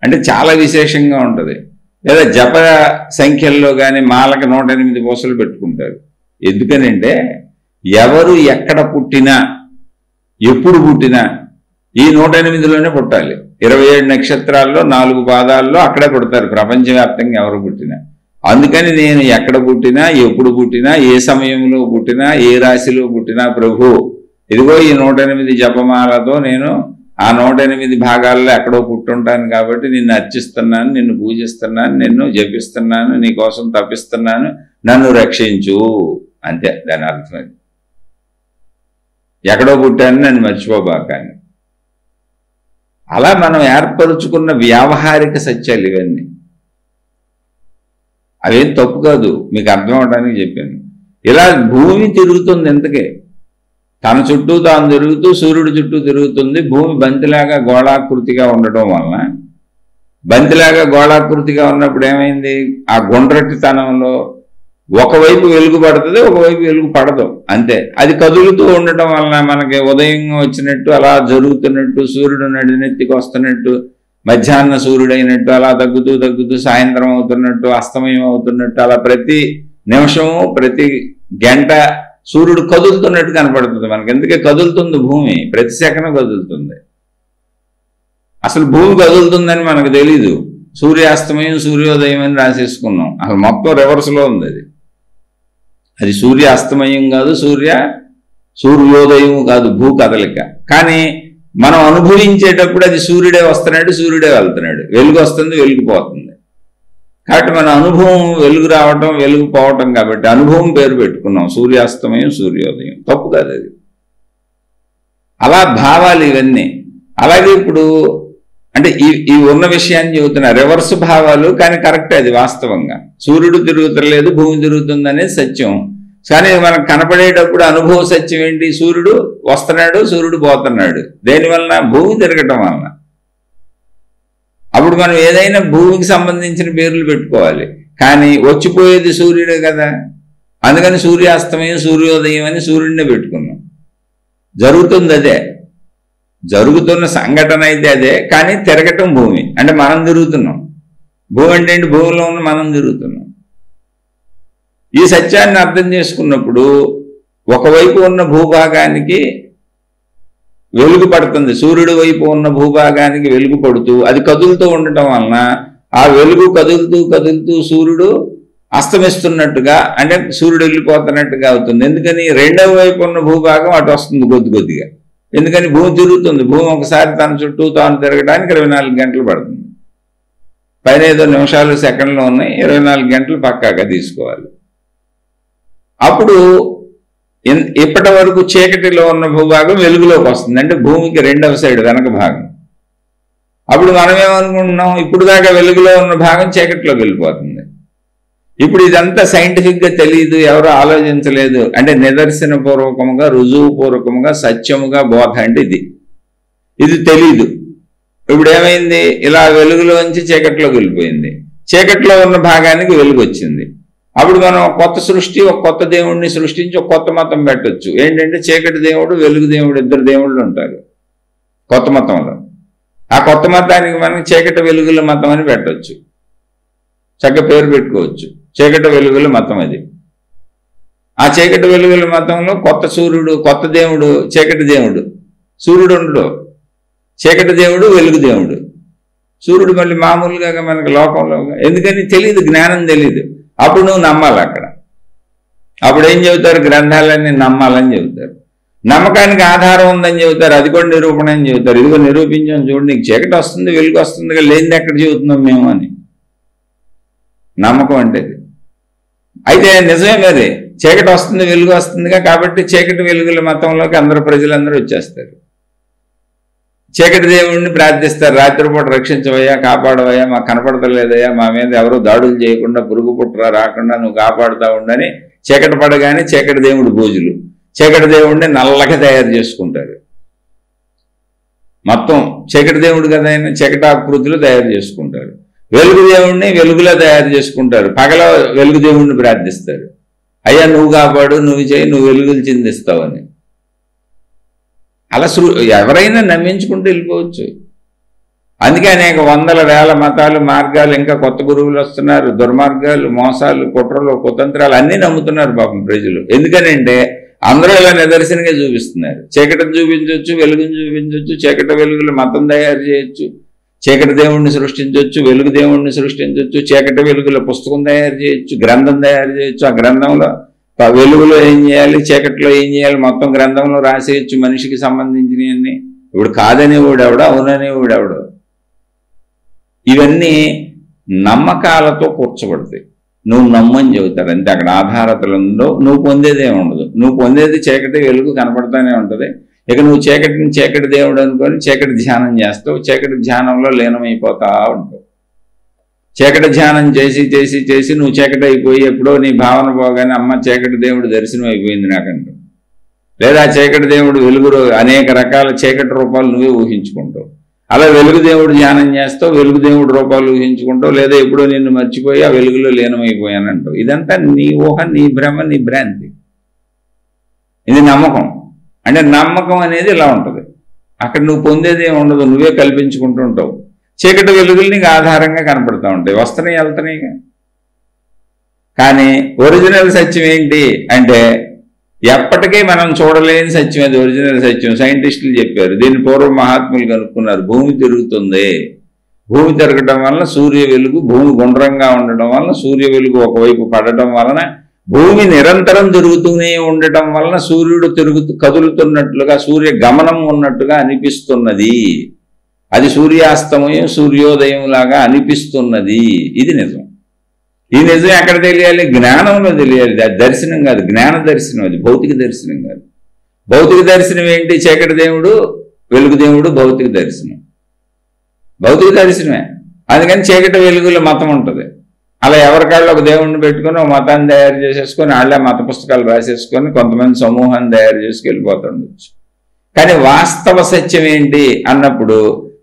అంటే చాలా విశేషంగా ఉంటుంది. లేదా జప సంఖ్యల్లో కానీ మాలకు 108 పూసలు పెట్టుకుంటారు. ఎందుకనంటే ఎవరు ఎక్కడ పుట్టినా ఎప్పుడు పుట్టినా ఈ 108లోనే పుట్టాలి. 27 నక్షత్రాల్లో 4 పాదాల్లో అక్కడే పుడతారు ప్రపంచవ్యాప్తంగా ఎవరు పుట్టినా. అందుకని నేను ఎక్కడ పుట్టినా ఎప్పుడు పుట్టినా ఏ సమయంలో పుట్టినా ఏ రాశిలో పుట్టినా ప్రభు ఇదిగో ఈ 108 జపమాలతో నేను ఆ 108 భాగాల్లో ఎక్కడో పుట్టుంటాను కాబట్టి నిన్ను అర్చిస్తున్నాను, నిన్ను పూజిస్తున్నాను, నిన్ను జపిస్తున్నాను, నీ కోసం తప్పిస్తున్నాను, నన్ను రక్షించు, అంతే దాని అర్థం. ఎక్కడో పుట్టాను నన్ను మర్చిపోబాకాని. అలా మనం ఏర్పరుచుకున్న వ్యావహారిక సత్యాలు ఇవన్నీ. అవేం తప్పు కాదు, మీకు అర్థం అవడానికి చెప్పాను. ఇలా భూమి తిరుగుతుంది ఎంతకే, తన చుట్టూ తాను తిరుగుతూ సూర్యుడి చుట్టూ తిరుగుతుంది. భూమి బంతిలాగా గోళాకృతిగా ఉండటం వలన, బంతిలాగా గోళాకృతిగా ఉన్నప్పుడు ఏమైంది, ఆ గుండ్రటితనంలో ఒకవైపు వెలుగు పడుతుంది, ఒకవైపు వెలుగు పడదు, అంతే. అది కదులుతూ ఉండటం వలన మనకి ఉదయం వచ్చినట్టు అలా జరుగుతున్నట్టు, సూర్యుడు నడినెత్తికి వస్తున్నట్టు, మధ్యాహ్న సూర్యుడైనట్టు అలా తగ్గుతూ తగ్గుతూ సాయంత్రం అవుతున్నట్టు, అస్తమయం అవుతున్నట్టు, అలా ప్రతి నిమిషము ప్రతి గంట సూర్యుడు కదులుతున్నట్టు కనపడుతుంది మనకి. ఎందుకే కదులుతుంది భూమి, ప్రతి సెకను కదులుతుంది. అసలు భూమి కదులుతుందని మనకు తెలీదు. సూర్యాస్తమయం సూర్యోదయం అని రాసేసుకున్నాం, అసలు మొత్తం రివర్స్లో ఉంది. అది సూర్యాస్తమయం కాదు, సూర్యోదయం కాదు, భూ కదలిక. కానీ మనం అనుభవించేటప్పుడు అది సూర్యుడే వస్తున్నాడు, సూర్యుడే వెళ్తున్నాడు, వెలుగు వస్తుంది, వెలుగు పోతుంది. కాబట్టి మన అనుభవం వెలుగు రావటం వెలుగు పోవటం కాబట్టి అనుభవం పేరు పెట్టుకున్నాం, సూర్యాస్తమయం సూర్యోదయం. తప్పు కాదు అది. అలా భావాలు ఇవన్నీ. అలాగే ఇప్పుడు అంటే ఈ ఉన్న విషయాన్ని చెబుతున్నా, రివర్స్ భావాలు, కానీ కరెక్ట్, అది వాస్తవంగా. సూర్యుడు తిరుగుతలేదు, భూమి తిరుగుతుంది అనేది సత్యం. కానీ మనకు కనపడేటప్పుడు అనుభవ సత్యం ఏంటి, సూర్యుడు వస్తున్నాడు, సూర్యుడు పోతున్నాడు. దేనివలన, భూమి తిరగటం వలన. అప్పుడు మనం ఏదైనా భూమికి సంబంధించిన పేర్లు పెట్టుకోవాలి, కానీ వచ్చిపోయేది సూర్యుడే కదా. అందుకని సూర్యాస్తమయం సూర్యోదయం అని సూర్యుడినే పెట్టుకున్నాం. జరుగుతుంది అదే, జరుగుతున్న సంఘటన అయితే అదే, కానీ తిరగటం భూమి. అంటే మనం తిరుగుతున్నాం. భూమి అంటే ఏంటి, భూమిలో ఉన్న మనం తిరుగుతున్నాం. ఈ సత్యాన్ని అర్థం చేసుకున్నప్పుడు ఒకవైపు ఉన్న భూభాగానికి వెలుగు పడుతుంది, సూర్యుడి వైపు ఉన్న భూభాగానికి వెలుగు పడుతూ అది కదులుతూ ఉండటం వలన ఆ వెలుగు కదులుతూ కదులుతూ సూర్యుడు అస్తమిస్తున్నట్టుగా, అంటే సూర్యుడు వెళ్ళిపోతున్నట్టుగా అవుతుంది. ఎందుకని, రెండవ వైపు ఉన్న భూభాగం అటు వస్తుంది కొద్ది కొద్దిగా. ఎందుకని భూమి తిరుగుతుంది. భూమి ఒకసారి తన చుట్టూ తాను తిరగడానికి 24 గంటలు పడుతుంది. పైన ఏదో నిమిషాలు సెకండ్లు ఉన్నాయి, 24 గంటలు పక్కాగా తీసుకోవాలి. అప్పుడు ఇప్పటి వరకు చీకటిలో ఉన్న భూభాగం వెలుగులోకి వస్తుంది. అంటే భూమికి రెండవ సైడ్ వెనక భాగం. అప్పుడు మనం ఏమనుకుంటున్నాం, ఇప్పుడు దాకా వెలుగులో ఉన్న భాగం చీకటిలోకి వెళ్ళిపోతుంది. ఇప్పుడు ఇదంతా సైంటిఫిక్గా తెలియదు, ఎవరో ఆలోచించలేదు. అంటే నిదర్శనపూర్వకముగా రుజువుపూర్వకముగా సత్యముగా బోధ అంటే ఇది తెలీదు. ఇప్పుడు ఏమైంది, ఇలా వెలుగులోంచి చీకటిలోకి వెళ్ళిపోయింది. చీకటిలో ఉన్న భాగానికి వెలుగు వచ్చింది. అప్పుడు మనం కొత్త సృష్టి, ఒక కొత్త దేవుడిని సృష్టించి ఒక కొత్త మతం పెట్టచ్చు. ఏంటంటే చీకటి దేవుడు, వెలుగు దేవుడు, ఇద్దరు దేవుళ్ళు ఉంటారు కొత్త మతంలో. ఆ కొత్త మతానికి మనం చీకటి వెలుగుల మతం అని పెట్టచ్చు, చక్కగా పేరు పెట్టుకోవచ్చు. చీకటి వెలుగుల మతం అది. ఆ చీకటి వెలుగుల మతంలో కొత్త సూర్యుడు, కొత్త దేవుడు, చీకటి దేవుడు. సూర్యుడు ఉండడు, చీకటి దేవుడు, వెలుగు దేవుడు. సూర్యుడు మళ్ళీ మామూలుగా మనకు లోకంలో, ఎందుకని తెలియదు, జ్ఞానం తెలియదు. అప్పుడు నువ్వు నమ్మాలి. అక్కడ అప్పుడు ఏం చెబుతారు, గ్రంథాలన్నీ నమ్మాలని చెబుతారు. నమ్మకానికి ఆధారం ఉందని చెబుతారు, అది కూడా నిరూపణ అని చెబుతారు. ఇదిగో నిరూపించాం చూడు, నీకు చీకటి వస్తుంది వెలుగు వస్తుంది, లేనిది ఎక్కడ చెబుతున్నాం మేము అని. నమ్మకం అంటే అయితే నిజమే, మరి చీకటి వస్తుంది వెలుగు వస్తుందిగా, కాబట్టి చీకటి వెలుగుల మతంలోకి అందరూ ప్రజలందరూ వచ్చేస్తారు. చీకటి దేవుడిని ప్రార్థిస్తారు, రాత్రిపూట రక్షించవయ్యా, కాపాడవయ్యా, మాకు కనపడతలేదయ్యా, మా మీద ఎవరు దాడులు చేయకుండా, పురుగు పుట్ర రాకుండా నువ్వు కాపాడుతూ ఉండని. చీకటి పడగానే చీకటి దేవుడు పూజలు, చీకటి దేవుడిని నల్లగా తయారు చేసుకుంటారు. మొత్తం చీకటి దేవుడు కదా ఆయన, చీకటి ఆకృతిలో తయారు చేసుకుంటారు. వెలుగు దేవుడిని వెలుగులో తయారు చేసుకుంటారు. పగల వెలుగు దేవుడిని ప్రార్థిస్తారు, అయ్యా నువ్వు కాపాడు, నువ్వు చేయి, నువ్వు వెలుగులు చిందిస్తావని. అలా ఎవరైనా నమ్మించుకుంటూ వెళ్ళిపోవచ్చు. అందుకే అనేక వందల వేల మతాలు, మార్గాలు, ఇంకా కొత్త గురువులు వస్తున్నారు. దుర్మార్గాలు, మోసాలు, కుట్రలు, కుతంత్రాలు అన్నీ నమ్ముతున్నారు పాపం ప్రజలు. ఎందుకనంటే అందరూ ఇలా నిదర్శనంగా చూపిస్తున్నారు. చీకటిని చూపించవచ్చు, వెలుగుని చూపించవచ్చు, చీకటి వెలుగులు మతం తయారు చేయొచ్చు, చీకటి దేవుణ్ణి సృష్టించవచ్చు, వెలుగు దేవుణ్ణి సృష్టించవచ్చు, చీకటి వెలుగుల పుస్తకం తయారు చేయొచ్చు, గ్రంథం తయారు చేయొచ్చు. ఆ గ్రంథంలో వెలుగులో ఏం చేయాలి, చీకటిలో ఏం చేయాలి, మొత్తం గ్రంథంలో రాసేయచ్చు మనిషికి సంబంధించినవన్నీ. ఇప్పుడు కాదనేవాడు ఎవడో, అవుననేవాడు ఎవడో. ఇవన్నీ నమ్మకాలతో కూర్చబడతాయి. నువ్వు నమ్మని చెబుతారు అంతే. అక్కడ ఆధారతలు ఉండవు, నువ్వు పొందేది ఏమి ఉండదు. నువ్వు పొందేది చీకటి వెలుగు కనపడతానే ఉంటుంది. ఇక నువ్వు చీకటిని చీకటి దేవుడు అనుకొని చీకటి ధ్యానం చేస్తావు, చీకటి ధ్యానంలో లీనమైపోతా ఉంటావు. చీకటి ధ్యానం చేసి చేసి చేసి నువ్వు చీకటి అయిపోయి ఎప్పుడో నీ భావన పోగానే అమ్మ చీకటి దేవుడు దర్శనం అయిపోయింది నాకంటూ, లేదా చీకటి దేవుడు వెలుగు, అనేక రకాల చీకటి రూపాలు నువ్వే ఊహించుకుంటావు. అలా వెలుగు దేవుడు ధ్యానం చేస్తావు, వెలుగు దేవుడు రూపాలు ఊహించుకుంటావు, లేదా ఎప్పుడో నిన్ను మర్చిపోయి ఆ వెలుగులో లీనమైపోయానంటావు. ఇదంతా నీ ఊహ, నీ భ్రమ, నీ భ్రాంతి. ఇది నమ్మకం. అంటే నమ్మకం అనేది ఇలా ఉంటుంది. అక్కడ నువ్వు పొందేది ఏమి ఉండదు, నువ్వే కల్పించుకుంటూ ఉంటావు. చీకటి వెలుగులు నీకు ఆధారంగా కనపడుతూ ఉంటాయి, వస్తున్నాయి వెళ్తున్నాయిగా. కానీ ఒరిజినల్ సత్యం ఏంటి అంటే ఎప్పటికీ మనం చూడలేని సత్యం అది. ఒరిజినల్ సత్యం సైంటిస్టులు చెప్పారు, దీన్ని పూర్వ మహాత్ములు కనుక్కున్నారు. భూమి తిరుగుతుంది, భూమి తిరగడం వలన సూర్య వెలుగు, భూమి గుండ్రంగా ఉండడం వలన సూర్య వెలుగు ఒకవైపు పడటం వలన, భూమి నిరంతరం తిరుగుతూనే ఉండటం వలన సూర్యుడు కదులుతున్నట్లుగా, సూర్య గమనం ఉన్నట్టుగా అనిపిస్తున్నది. అది సూర్యాస్తమయం, సూర్యోదయం లాగా అనిపిస్తున్నది. ఇది నిజం. ఈ నిజం ఎక్కడ తెలియాలి? జ్ఞానంలో తెలియాలి. అది దర్శనం కాదు, జ్ఞాన దర్శనం. అది భౌతిక దర్శనం కాదు. భౌతిక దర్శనం ఏంటి? చీకటి దేవుడు, వెలుగు దేవుడు భౌతిక దర్శనం, భౌతిక దర్శనమే. అందుకని చీకటి వెలుగుల మతం ఉంటుంది. అలా ఎవరికాళ్ళు ఒక దేవుడిని పెట్టుకుని ఒక మతాన్ని తయారు చేసేసుకొని వాళ్ళే మత పుస్తకాలు రాసేసుకొని కొంతమంది సమూహాన్ని తయారు చేసుకెళ్ళిపోతుండొచ్చు. కానీ వాస్తవ సత్యం ఏంటి అన్నప్పుడు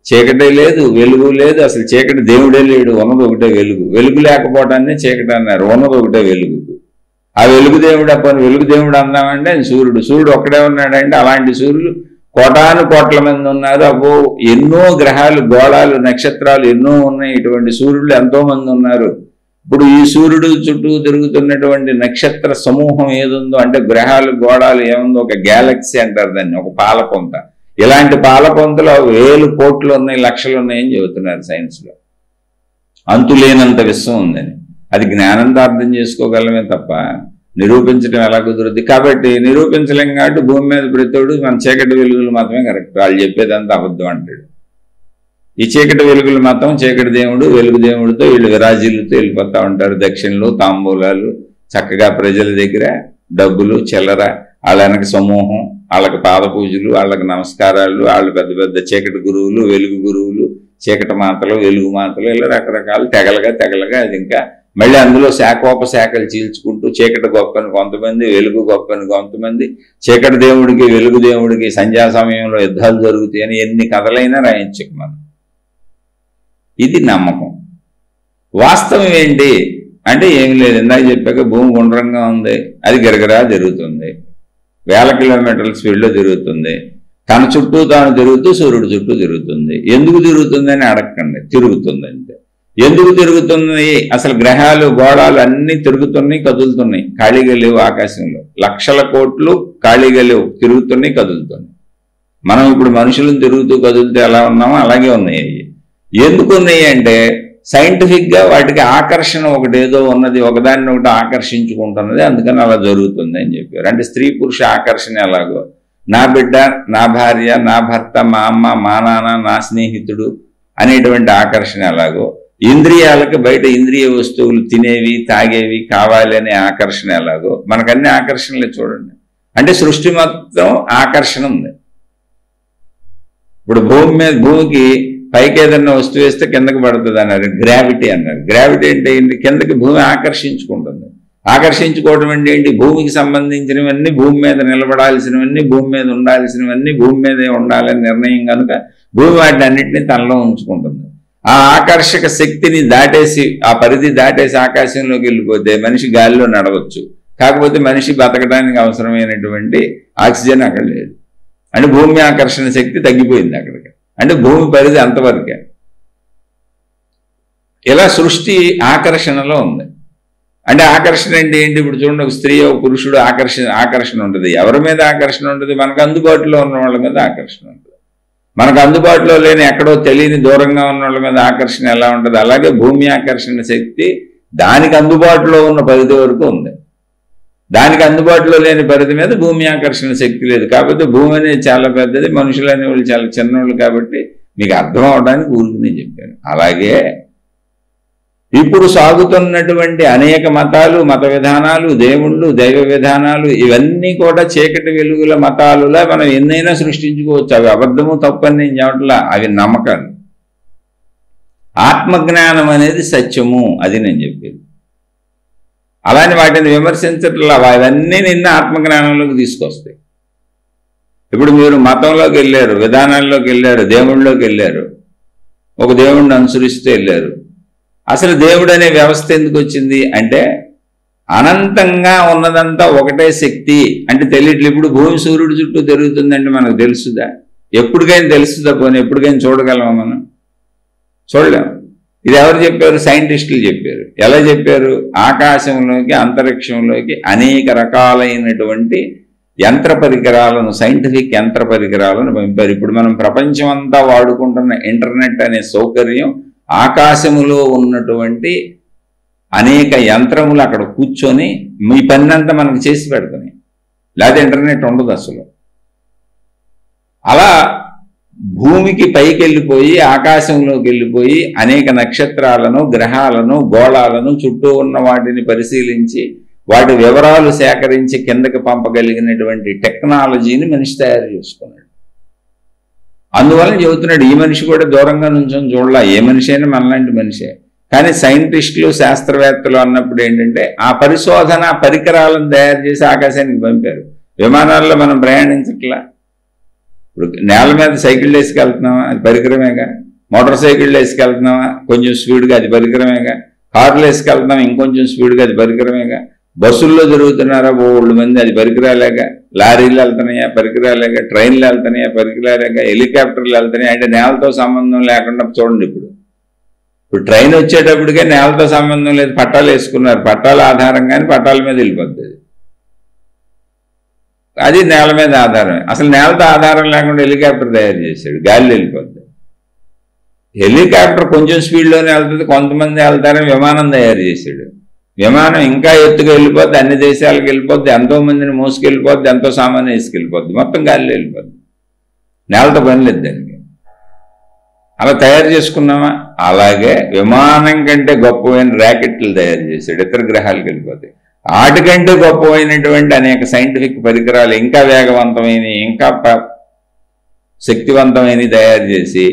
చీకటి లేదు, వెలుగు లేదు, అసలు చీకటి దేవుడే లేడు, ఉన్నది ఒకటే వెలుగు. వెలుగు లేకపోవడాన్ని చీకటి అన్నారు, ఉన్నది ఒకటే వెలుగు. ఆ వెలుగు దేవుడు అప్పుడు వెలుగు దేవుడు అందామంటే సూర్యుడు. సూర్యుడు ఒక్కడే ఉన్నాడంటే అలాంటి సూర్యులు కోటాను కోట్ల మంది ఉన్నారు. అబ్బో ఎన్నో గ్రహాలు, గోళాలు, నక్షత్రాలు ఎన్నో ఉన్నాయి. ఇటువంటి సూర్యులు ఎంతో మంది ఉన్నారు. ఇప్పుడు ఈ సూర్యుడు చుట్టూ తిరుగుతున్నటువంటి నక్షత్ర సమూహం ఏదుందో అంటే గ్రహాలు, గోళాలు ఏముందో ఒక గ్యాలక్సీ అంటారు దాన్ని, ఒక పాలపొంత. ఇలాంటి పాలపొంతలో 1000 కోట్లు ఉన్నాయి, లక్షలు ఉన్నాయని చెబుతున్నారు సైన్స్లో. అంతులేనంత విశ్వం ఉందని. అది జ్ఞానంతో అర్థం చేసుకోగలమే తప్ప నిరూపించడం ఎలా కుదురుద్ది? కాబట్టి నిరూపించలేం కాబట్టి భూమి మీద ప్రతివాడు మన చీకటి వెలుగులు మాత్రమే కరెక్ట్, వాళ్ళు చెప్పేదంతా అబద్ధం అంటాడు. ఈ చీకటి వెలుగుల మతం, చీకటి దేవుడు వెలుగు దేవుడితో వీళ్ళు విరాజీలతో వెళ్ళిపోతూ ఉంటారు. దక్షిణలు, తాంబూలాలు, చక్కగా ప్రజల దగ్గర డబ్బులు, చిల్లర, వాళ్ళ వెనక సమూహం, వాళ్ళకి పాద పూజలు, వాళ్ళకి నమస్కారాలు, వాళ్ళు పెద్ద పెద్ద చీకటి గురువులు, వెలుగు గురువులు, చీకటి మాతలు, వెలుగు మాతలు, ఇలా రకరకాలు తెగలగా అది ఇంకా మళ్ళీ అందులో శాఖోపశాఖలు చీల్చుకుంటూ చీకటి గొప్పని కొంతమంది, వెలుగు గొప్పని కొంతమంది, చీకటి దేవుడికి వెలుగు దేవుడికి సంధ్యా సమయంలో యుద్ధాలు జరుగుతాయని ఎన్ని కథలైనా రాయించక మనం. ఇది నమ్మకం. వాస్తవం ఏంటి అంటే ఏమి లేదు. ఇందాక చెప్పాక భూమి గుండ్రంగా ఉంది, అది గిరగిరా తిరుగుతుంది, 1000 కిలోమీటర్ల స్పీడ్లో తిరుగుతుంది, తన చుట్టూ తాను తిరుగుతూ సూర్యుడి చుట్టూ తిరుగుతుంది. ఎందుకు తిరుగుతుంది అని అడగకండి, తిరుగుతుంది అంతే. ఎందుకు తిరుగుతుంది? అసలు గ్రహాలు, గోళాలు అన్నీ తిరుగుతున్నాయి, కదులుతున్నాయి, ఖాళీగా లేవు. ఆకాశంలో లక్షల కోట్లు ఖాళీగా లేవు, తిరుగుతున్నాయి, కదులుతున్నాయి. మనం ఇప్పుడు మనుషులను తిరుగుతూ కదులుతూ ఎలా ఉన్నామో అలాగే ఉన్నాయి. అవి ఎందుకు ఉన్నాయి అంటే సైంటిఫిక్గా వాటికి ఆకర్షణ ఒకటి ఏదో ఉన్నది, ఒకదాన్ని ఒకటి ఆకర్షించుకుంటున్నది, అందుకని అలా జరుగుతుంది అని చెప్పారు. అంటే స్త్రీ పురుష ఆకర్షణ ఎలాగో నా బిడ్డ, నా భార్య, నా భర్త, మా అమ్మ, మా నాన్న, నా స్నేహితుడు అనేటువంటి ఆకర్షణ ఎలాగో ఇంద్రియాలకు బయట ఇంద్రియ వస్తువులు తినేవి, తాగేవి కావాలి అనే ఆకర్షణ ఎలాగో మనకన్నీ ఆకర్షణలే. చూడండి, అంటే సృష్టి మొత్తం ఆకర్షణ ఉంది. ఇప్పుడు భూమికి పైకి ఏదన్నా వస్తువు వేస్తే కిందకి పడుతుంది అన్నారు, గ్రావిటీ అన్నారు. గ్రావిటీ అంటే ఏంటి? కిందకి భూమి ఆకర్షించుకుంటుంది. ఆకర్షించుకోవడం అంటే ఏంటి? భూమికి సంబంధించినవన్నీ భూమి మీద నిలబడాల్సినవన్నీ, భూమి మీద ఉండాల్సినవన్నీ భూమి మీదే ఉండాలని నిర్ణయం కనుక భూమి వాటిని అన్నింటినీ తనలో ఉంచుకుంటుంది. ఆ ఆకర్షక శక్తిని దాటేసి, ఆ పరిధి దాటేసి ఆకాశంలోకి వెళ్ళిపోతే మనిషి గాలిలో నడవచ్చు. కాకపోతే మనిషి బతకడానికి అవసరమైనటువంటి ఆక్సిజన్ అక్కడ లేదు. అంటే భూమి ఆకర్షణ శక్తి తగ్గిపోయింది అక్కడికి. అంటే భూమి పరిధి అంతవరకే. ఇలా సృష్టి ఆకర్షణలో ఉంది. అంటే ఆకర్షణ అంటే ఏంటి? ఇప్పుడు చూడండి, ఒక స్త్రీ, ఒక పురుషుడు ఆకర్షణ ఉంటుంది. ఎవరి మీద ఆకర్షణ ఉంటుంది? మనకు అందుబాటులో ఉన్న వాళ్ళ మీద ఆకర్షణ ఉంటుంది. మనకు అందుబాటులో లేని, ఎక్కడో తెలియని దూరంగా ఉన్న వాళ్ళ మీద ఆకర్షణ ఎలా ఉంటుంది? అలాగే భూమి ఆకర్షణ శక్తి దానికి అందుబాటులో ఉన్న పరిధి వరకు ఉంది. దానికి అందుబాటులో లేని పరిధి మీద భూమి ఆకర్షణ శక్తి లేదు. కాకపోతే భూమి అనేది చాలా పెద్దది, మనుషులు అనేవాళ్ళు చాలా చిన్నవాళ్ళు. కాబట్టి మీకు అర్థం అవడానికి ఊరికి నేను చెప్పాను. అలాగే ఇప్పుడు సాగుతున్నటువంటి అనేక మతాలు, మత విధానాలు, దేవుళ్ళు, దైవ విధానాలు, ఇవన్నీ కూడా చీకటి వెలుగుల మతాలులా మనం ఎన్నైనా సృష్టించుకోవచ్చు. అవి అబద్ధము, తప్పని నేను చెప్పట్లా, అవి నమ్మకాలు. ఆత్మజ్ఞానం అనేది సత్యము, అది నేను చెప్పేది. అలానే వాటిని విమర్శించట్లా, అవన్నీ నిన్న ఆత్మజ్ఞానంలోకి తీసుకొస్తాయి. ఇప్పుడు మీరు మతంలోకి వెళ్ళారు, విధానాల్లోకి వెళ్ళారు, దేవుళ్ళలోకి వెళ్ళారు, ఒక దేవుడిని అనుసరిస్తూ వెళ్ళారు. అసలు దేవుడు అనే వ్యవస్థ ఎందుకు వచ్చింది అంటే అనంతంగా ఉన్నదంతా ఒకటే శక్తి అంటే తెలియట్లేదు. ఇప్పుడు భూమి సూర్యుడి చుట్టూ తిరుగుతుందంటే మనకు తెలుసుదా? ఎప్పటికైనా తెలుస్తుందా? పోనీ ఎప్పటికైనా చూడగలమా? మనం చూడలేము. ఇది ఎవరు చెప్పారు? సైంటిస్టులు చెప్పారు. ఎలా చెప్పారు? ఆకాశంలోకి, అంతరిక్షంలోకి అనేక రకాలైనటువంటి యంత్ర పరికరాలను, సైంటిఫిక్ యంత్ర పరికరాలను పంపారు. ఇప్పుడు మనం ప్రపంచం అంతా వాడుకుంటున్న ఇంటర్నెట్ అనే సౌకర్యం ఆకాశములో ఉన్నటువంటి అనేక యంత్రములు అక్కడ కూర్చొని మీ పని అంతా మనకు చేసి పెడుతున్నాయి. లేదా ఇంటర్నెట్ ఉండదు అసలు. అలా భూమికి పైకి వెళ్ళిపోయి, ఆకాశంలోకి వెళ్ళిపోయి అనేక నక్షత్రాలను, గ్రహాలను, గోళాలను, చుట్టూ ఉన్న వాటిని పరిశీలించి వాటి వివరాలు సేకరించి కిందకి పంపగలిగినటువంటి టెక్నాలజీని మనిషి తయారు చేసుకున్నాడు. అందువల్ల చెబుతున్నాడు, ఈ మనిషి కూడా దూరంగా నుంచొని చూడాల. ఏ మనిషి అయినా మనలాంటి మనిషే. కానీ సైంటిస్టులు, శాస్త్రవేత్తలు అన్నప్పుడు ఏంటంటే ఆ పరిశోధన పరికరాలను తయారు చేసి ఆకాశానికి పంపారు. విమానాల్లో మనం ప్రయాణించట్లా. ఇప్పుడు నేల మీద సైకిల్ వేసుకెళ్తున్నామా? అది పరికరమేగా. మోటార్ సైకిళ్ళు వేసుకెళ్తున్నామా? కొంచెం స్పీడ్గా, అది పరికరమేగా. కార్లు వేసుకెళ్తున్నాం ఇంకొంచెం స్పీడ్గా, అది పరికరమేగా. బస్సుల్లో తిరుగుతున్నారా బోళ్ళు మంది, అది పరికరాలేగా. లారీలు వెళ్తున్నాయా? పరికరాలేగా. ట్రైన్లు వెళ్తున్నాయా? పరికరాలేగా. హెలికాప్టర్లు వెళ్తున్నాయా? అంటే నేలతో సంబంధం లేకుండా చూడండి. ఇప్పుడు ట్రైన్ వచ్చేటప్పటికే నేలతో సంబంధం లేదు, పట్టాలు వేసుకున్నారు. పట్టాల ఆధారంగానే పట్టాల మీద వెళ్ళిపోతుంది. అది నేల మీద ఆధారమే. అసలు నేలతో ఆధారం లేకుండా హెలికాప్టర్ తయారు చేశాడు, గాలిలో వెళ్ళిపోద్ది. హెలికాప్టర్ కొంచెం స్పీడ్లోనే వెళ్తుంది, కొంతమంది వెళ్తారని విమానం తయారు చేశాడు. విమానం ఇంకా ఎత్తుకు వెళ్ళిపోద్ది, అన్ని దేశాలకు వెళ్ళిపోద్ది, ఎంతో మందిని మోసుకెళ్ళిపోద్ది, ఎంతో సామాన్యం వేసుకెళ్ళిపోద్ది, మొత్తం గాలిలో వెళ్ళిపోద్ది. నేలతో పని లేదు దానికి. అలా తయారు చేసుకున్నామా? అలాగే విమానం కంటే గొప్పమైన ర్యాకెట్లు తయారు చేశాడు, ఇతర గ్రహాలకు వెళ్ళిపోతాయి. వాటికంటే గొప్పమైనటువంటి అనేక సైంటిఫిక్ పరికరాలు, ఇంకా వేగవంతమైన, ఇంకా శక్తివంతమైన తయారు చేసి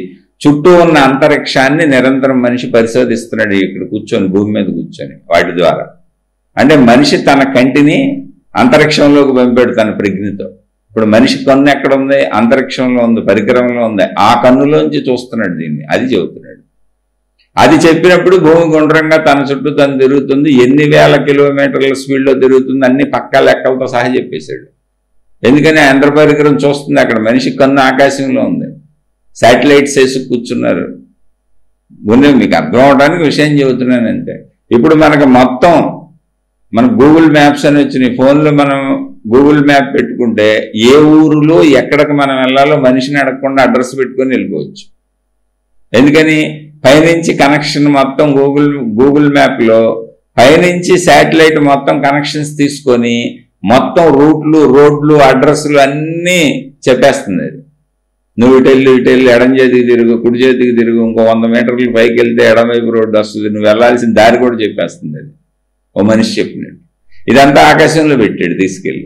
చుట్టూ ఉన్న అంతరిక్షాన్ని నిరంతరం మనిషి పరిశోధిస్తున్నాడు ఇక్కడ కూర్చొని, భూమి మీద కూర్చొని. వాటి ద్వారా అంటే మనిషి తన కంటిని అంతరిక్షంలోకి పంపాడు తన ప్రజ్ఞతో. ఇప్పుడు మనిషి కన్ను ఎక్కడ ఉంది? అంతరిక్షంలో ఉంది, పరికరంలో ఉంది. ఆ కన్నులోంచి చూస్తున్నాడు దీన్ని, అది చెబుతున్నాడు. అది చెప్పినప్పుడు భూమి గుండ్రంగా తన చుట్టూ తను తిరుగుతుంది, ఎన్ని వేల కిలోమీటర్ల స్పీడ్లో తిరుగుతుంది, అన్ని పక్కా లెక్కలతో సహా చెప్పేశాడు. ఎందుకని యంత్ర పరికరం చూస్తుంది అక్కడ, మనిషి కన్ను ఆకాశంలో ఉంది, శాటిలైట్స్ వేసి కూర్చున్నారు. మీకు అర్థం అవడానికి విషయం చెబుతున్నాను అంతే. ఇప్పుడు మనకు మొత్తం మన గూగుల్ మ్యాప్స్ అని వచ్చినాయి ఫోన్లో. మనం గూగుల్ మ్యాప్ పెట్టుకుంటే ఏ ఊరిలో ఎక్కడికి మనం వెళ్ళాలో మనిషిని అడగకుండా అడ్రస్ పెట్టుకొని వెళ్ళిపోవచ్చు. ఎందుకని? పైనుంచి కనెక్షన్ మొత్తం గూగుల్ మ్యాప్లో పైనుంచి శాటిలైట్ మొత్తం కనెక్షన్స్ తీసుకొని మొత్తం రూట్లు, రోడ్లు, అడ్రస్లు అన్నీ చెప్పేస్తుంది. అది నువ్వు ఇటెళ్ళి ఎడం చేతికి తిరుగు, కుడి చేతికి తిరుగు, ఇంకో 100 మీటర్లు పైకి వెళ్తే ఎడమవైపు రోడ్డు వస్తుంది, నువ్వు వెళ్లాల్సిన దారి కూడా చెప్పేస్తుంది. అది ఓ మనిషి చెప్పినట్టు. ఇదంతా ఆకాశంలో పెట్టాడు తీసుకెళ్ళి.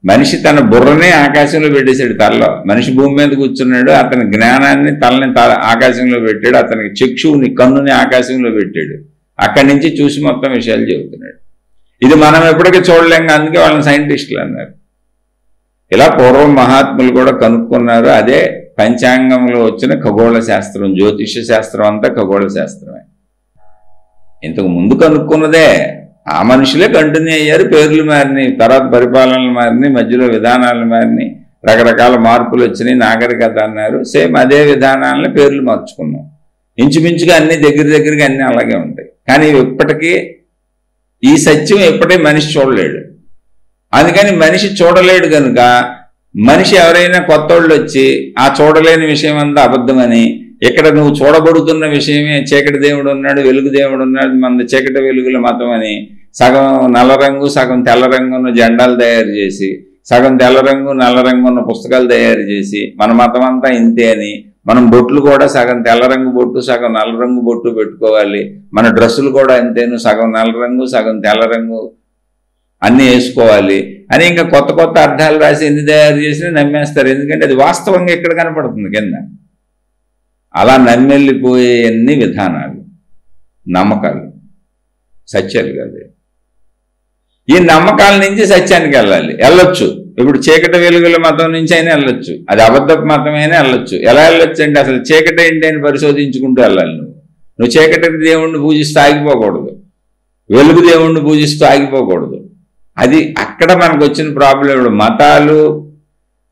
మనిషి తన బుర్రనే ఆకాశంలో పెట్టేశాడు తలలో. మనిషి భూమి మీద కూర్చున్నాడు, అతని జ్ఞానాన్ని తలని ఆకాశంలో పెట్టాడు, అతనికి చక్షువుని, కన్నుని ఆకాశంలో పెట్టాడు. అక్కడి నుంచి చూసి మొత్తం విషయాలు చెబుతున్నాడు. ఇది మనం ఎప్పటికీ చూడలేం, అందుకే వాళ్ళని సైంటిస్టులు అన్నారు. ఇలా పూర్వం మహాత్ములు కూడా కనుక్కున్నారు. అదే పంచాంగంలో వచ్చిన ఖగోళ శాస్త్రం, జ్యోతిష శాస్త్రం అంతా ఖగోళ శాస్త్రమే. ఇంతకు ముందు కనుక్కున్నదే, ఆ మనుషులే కంటిన్యూ అయ్యారు, పేర్లు మారినాయి, తర్వాత పరిపాలనలు మారినాయి, మధ్యలో విధానాలు మారినాయి, రకరకాల మార్పులు వచ్చినాయి, నాగరికత అన్నారు. సేమ్ అదే విధానాలను పేర్లు మార్చుకున్నాం. ఇంచుమించుగా అన్ని దగ్గరగా అన్నీ అలాగే ఉంటాయి. కానీ ఇప్పటికీ ఈ సత్యం ఎప్పటికీ మనిషి చూడలేడు. అందుకని మనిషి చూడలేడు కనుక మనిషి ఎవరైనా కొత్త వాళ్ళు వచ్చి ఆ చూడలేని విషయం అంతా అబద్ధమని, ఇక్కడ నువ్వు చూడబడుతున్న విషయమే చీకటి దేవుడు ఉన్నాడు, వెలుగు దేవుడు ఉన్నాడు, మన చీకటి వెలుగుల మతం అని సగం నల్ల రంగు సగం తెల్ల రంగు ఉన్న జెండాలు తయారు చేసి, సగం తెల్ల రంగు నల్ల రంగు ఉన్న పుస్తకాలు తయారు చేసి, మన మతం అంతా ఇంతే అని, మనం బొట్లు కూడా సగం తెల్ల రంగు బొట్టు సగం నల్ల రంగు బొట్టు పెట్టుకోవాలి, మన డ్రెస్సులు కూడా అంతేను, సగం నల్ల రంగు సగం తెల్ల రంగు అన్నీ వేసుకోవాలి అని ఇంకా కొత్త కొత్త అర్థాలు రాసి ఎన్ని తయారు చేసినా నమ్మేస్తారు. ఎందుకంటే అది వాస్తవంగా ఎక్కడ కనపడుతుంది కింద. అలా నమ్మెళ్ళిపోయే అన్ని విధానాలు, నమ్మకాలు, సత్యాలు కాదు. ఈ నమ్మకాల నుంచి సత్యానికి వెళ్ళొచ్చు. ఇప్పుడు చీకటి వెలుగుల మతం నుంచి అయినా వెళ్ళొచ్చు, అది అబద్ధపు మతమైనా వెళ్ళొచ్చు. ఎలా వెళ్ళొచ్చు అంటే అసలు చీకటి ఏంటి అని పరిశోధించుకుంటూ వెళ్ళాలి. నువ్వు చీకటి దేవుణ్ణి పూజిస్తూ ఆగిపోకూడదు, వెలుగు దేవుణ్ణి పూజిస్తూ ఆగిపోకూడదు. అది అక్కడ మనకు వచ్చిన ప్రాబ్లం. ఇప్పుడు మతాలు,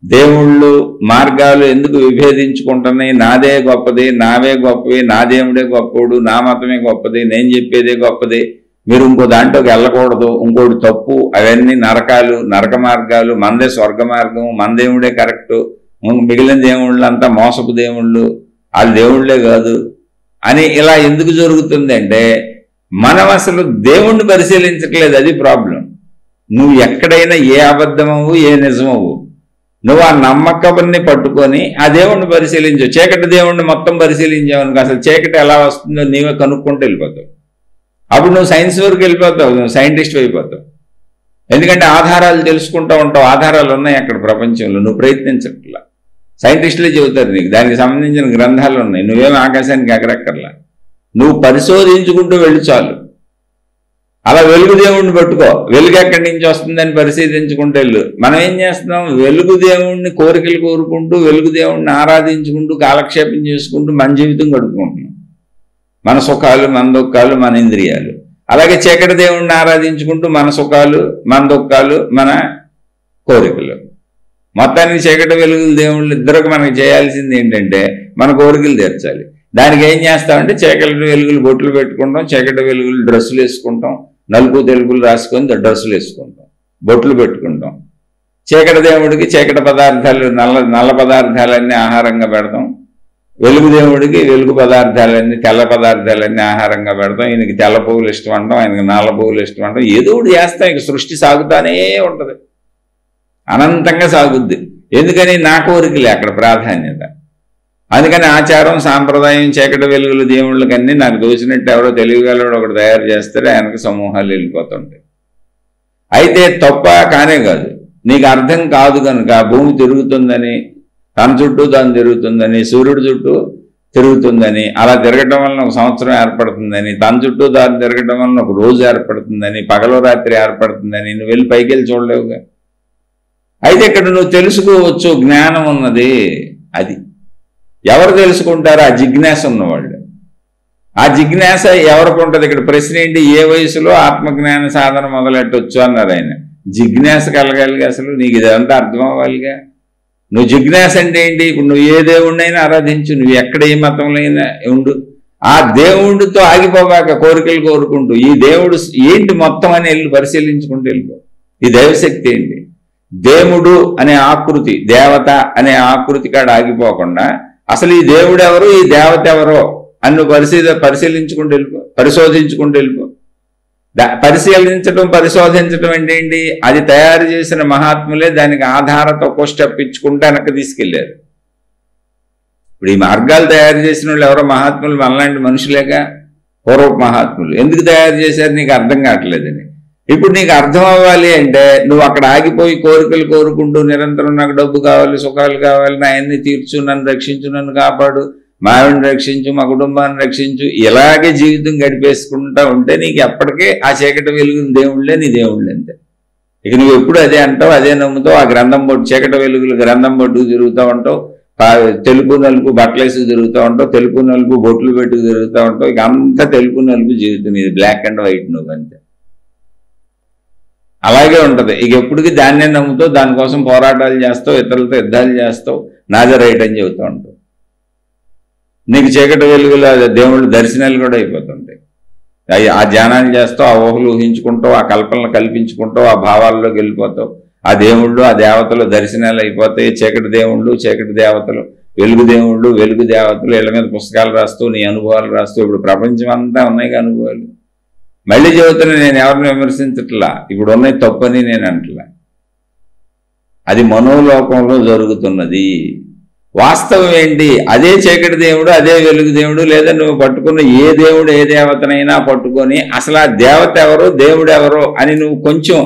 దేవుళ్ళు, మార్గాలు ఎందుకు విభేదించుకుంటున్నాయి? నాదే గొప్పది, నావే గొప్పవి, నా దేవుడే గొప్పవాడు, నా మతమే గొప్పది, నేను చెప్పేదే గొప్పది, మీరు ఇంకో దాంట్లోకి వెళ్ళకూడదు, ఇంకోటి తప్పు, అవన్నీ నరకాలు, నరక మార్గాలు, మనదే స్వర్గ మార్గం, మన దేవుడే కరెక్టు, మిగిలిన దేవుళ్ళు అంతా మోసపు దేవుళ్ళు, వాళ్ళు దేవుళ్లే కాదు అని ఇలా ఎందుకు జరుగుతుంది అంటే మనం అసలు దేవుణ్ణి పరిశీలించట్లేదు. అది ప్రాబ్లం. నువ్వు ఎక్కడైనా ఏ అబద్ధమవు ఏ నిజమవు, నువ్వు ఆ నమ్మకాన్ని పట్టుకొని ఆ దేవుణ్ణి పరిశీలించవు. చీకటి దేవుణ్ణి మొత్తం పరిశీలించావు, అసలు చీకటి ఎలా వస్తుందో నీవే కనుక్కుంటూ వెళ్ళిపోతావు. అప్పుడు నువ్వు సైన్స్ వరకు వెళ్ళిపోతావు, నువ్వు సైంటిస్ట్ అయిపోతావు. ఎందుకంటే ఆధారాలు తెలుసుకుంటూ ఉంటావు, ఆధారాలు ఉన్నాయి అక్కడ ప్రపంచంలో, నువ్వు ప్రయత్నించట్లా. సైంటిస్టులే చెబుతారు నీకు, దానికి సంబంధించిన గ్రంథాలు ఉన్నాయి, నువ్వేమో ఆకాశానికి ఎగరక్కర్లా, నువ్వు పరిశోధించుకుంటూ వెళ్ళి చాలు. అలా వెలుగు దేవుణ్ణి పట్టుకో, వెలుగు ఎక్కడి నుంచి వస్తుందని పరిశీలించుకుంటూ వెళ్ళు. మనం ఏం చేస్తున్నాం? వెలుగు దేవుణ్ణి కోరికలు కోరుకుంటూ, వెలుగు దేవుణ్ణి ఆరాధించుకుంటూ, కాలక్షేపం చేసుకుంటూ మన జీవితం గడుపుకుంటున్నాం. మన సుఖాలు, మన దుఃఖాలు, మన ఇంద్రియాలు. అలాగే చీకటి దేవుణ్ణి ఆరాధించుకుంటూ మన సుఖాలు, మన దుఃఖాలు, మన కోరికలు. మొత్తానికి చీకటి వెలుగుల దేవుళ్ళు ఇద్దరికి మనకి చేయాల్సింది ఏంటంటే మన కోరికలు తీర్చాలి. దానికి ఏం చేస్తామంటే చీకటి వెలుగులు బొట్లు పెట్టుకుంటాం, చీకటి వెలుగులు డ్రెస్సులు వేసుకుంటాం, నలుపు తెలుగులు రాసుకొని డ్రెస్సులు వేసుకుంటాం, బొట్లు పెట్టుకుంటాం. చీకటి దేవుడికి చీకటి పదార్థాలు, నల్ల పదార్థాలన్నీ ఆహారంగా పెడతాం. వెలుగు దేవుడికి వెలుగు పదార్థాలన్నీ తెల్ల పదార్థాలన్నీ ఆహారంగా పెడతాం, ఈయనకి తెల్ల పువ్వులు ఇష్టం అంటాం, ఆయనకి నల్ల పువ్వులు ఇష్టం అంటాం, ఏదో ఒకటి చేస్తాం. ఇక సృష్టి సాగుతానే ఉంటుంది, అనంతంగా సాగుద్ది. ఎందుకని నా కోరికలే అక్కడ ప్రాధాన్యత. అందుకని ఆచారం సాంప్రదాయం చీకటి వెలుగుల దేవుళ్ళకన్నీ నాకు దోచినట్టు ఎవరో తెలివిగలవాడు ఒకటి తయారు చేస్తాడు, ఆయనకు సమూహాలు వెళ్ళిపోతుంటాయి. అయితే తప్ప కానే కాదు, నీకు అర్థం కాదు కనుక భూమి తిరుగుతుందని, తన చుట్టూ తాను తిరుగుతుందని, సూర్యుడి చుట్టూ తిరుగుతుందని, అలా తిరగటం వలన ఒక సంవత్సరం ఏర్పడుతుందని, తన చుట్టూ తాను తిరగటం వలన ఒక రోజు ఏర్పడుతుందని, పగలు రాత్రి ఏర్పడుతుందని నువ్వు వెళ్ళి పైకి వెళ్ళి చూడలేవుగా. అయితే ఇక్కడ నువ్వు తెలుసుకోవచ్చు, జ్ఞానం ఉన్నది. అది ఎవరు తెలుసుకుంటారో ఆ జిజ్ఞాస ఉన్నవాళ్ళు. ఆ జిజ్ఞాస ఎవరికి ఉంటుంది? ఇక్కడ ప్రశ్న ఏంటి, ఏ వయసులో ఆత్మజ్ఞాన సాధన మొదలెట్టవచ్చు అన్నారు ఆయన. జిజ్ఞాస కలగాలిగా, అసలు నీకు ఇదంతా అర్థం అవ్వాలిగా. నువ్వు జిజ్ఞాస అంటే ఏంటి? ఇప్పుడు నువ్వు ఏ దేవుడినైనా ఆరాధించు, నువ్వు ఎక్కడ ఏ మతంలో అయినా ఉండు, ఆ దేవుడితో ఆగిపోగాక కోరికలు కోరుకుంటూ ఈ దేవుడు ఏంటి మొత్తం అని వెళ్ళి పరిశీలించుకుంటూ వెళ్ళిపో. ఈ దైవశక్తి ఏంటి, దేవుడు అనే ఆకృతి, దేవత అనే ఆకృతి కాడ ఆగిపోకుండా అసలు ఈ దేవుడు ఎవరు, ఈ దేవత ఎవరో అని నువ్వు పరిశీలించుకుంటూ వెళ్ళిపో, పరిశోధించుకుంటూ వెళ్ళిపో. పరిశీలించడం పరిశోధించడం అంటే ఏంటి? అది తయారు చేసిన మహాత్ములే దానికి ఆధారతో ఒక స్టెప్ ఇచ్చుకుంటూ వెనక్కి తీసుకెళ్లారు. ఇప్పుడు ఈ మార్గాలు తయారు చేసిన వాళ్ళు ఎవరో మహాత్ములు మనలాంటి మనుషులేగా, పూర్వపు మహాత్ములు. ఎందుకు తయారు చేశారు నీకు అర్థం కావట్లేదని. ఇప్పుడు నీకు అర్థం అవ్వాలి అంటే నువ్వు అక్కడ ఆగిపోయి కోరికలు కోరుకుంటూ నిరంతరం నాకు డబ్బు కావాలి, సుఖాలు కావాలి, నా అన్ని తీర్చు, నన్ను రక్షించు, నన్ను కాపాడు, మా ఆవిడని రక్షించు, మా కుటుంబాన్ని రక్షించు, ఇలాగే జీవితం గడిపేసుకుంటా ఉంటే నీకు ఎప్పటికీ ఆ చీకటి వెలుగుని దేవుళ్ళే నీ దేవుళ్ళే అంతే. ఇక నువ్వు ఎప్పుడు అదే అంటావు, అదే నమ్ముతావు. ఆ గ్రంథం బొట్టు, చీకటి వెలుగులు గ్రంథం బొట్టుకు తిరుగుతూ ఉంటావు, తెలుపు నలుపు బట్టలేసి తిరుగుతూ ఉంటావు, తెలుపు నలుపు బొట్లు పెట్టుకు తిరుగుతూ ఉంటావు. ఇక అంతా తెలుపు నలుపు జీవితం, ఇది బ్లాక్ అండ్ వైట్ నువ్వు అంతే. అలాగే ఉంటుంది. ఇక ఎప్పటికీ దాన్నే నమ్ముతావు, దానికోసం పోరాటాలు చేస్తావు, ఇతరులతో యుద్ధాలు చేస్తావు, నాదే రైట్ అని చెబుతూ ఉంటావు. నీకు చీకటి వెలుగుల దేవుళ్ళ దర్శనాలు కూడా అయిపోతుంటాయి. ఆ ధ్యానాలు చేస్తావు, ఆ ఊహలు ఊహించుకుంటావు, ఆ కల్పనలు కల్పించుకుంటావు, ఆ భావాల్లోకి వెళ్ళిపోతావు. ఆ దేవుళ్ళు ఆ దేవతలు దర్శనాలు అయిపోతాయి. చీకటి దేవుళ్ళు చీకటి దేవతలు, వెలుగు దేవుళ్ళు వెలుగు దేవతలు, ఇళ్ల మీద పుస్తకాలు రాస్తూ నీ అనుభవాలు రాస్తూ. ఇప్పుడు ప్రపంచం అంతా ఉన్నాయి అనుభవాలు. మళ్ళీ చెబుతున్నా, నేను ఎవరిని విమర్శించట్లా, ఇప్పుడు ఉన్నాయి తప్పని నేను అంటలా. అది మనోలోకంలో జరుగుతున్నది. వాస్తవం ఏంటి? అదే చీకటి దేవుడు, అదే వెలుగు దేవుడు, లేదా నువ్వు పట్టుకున్న ఏ దేవుడు ఏ దేవతనైనా పట్టుకొని అసలు ఆ దేవత ఎవరో దేవుడు ఎవరో అని నువ్వు కొంచెం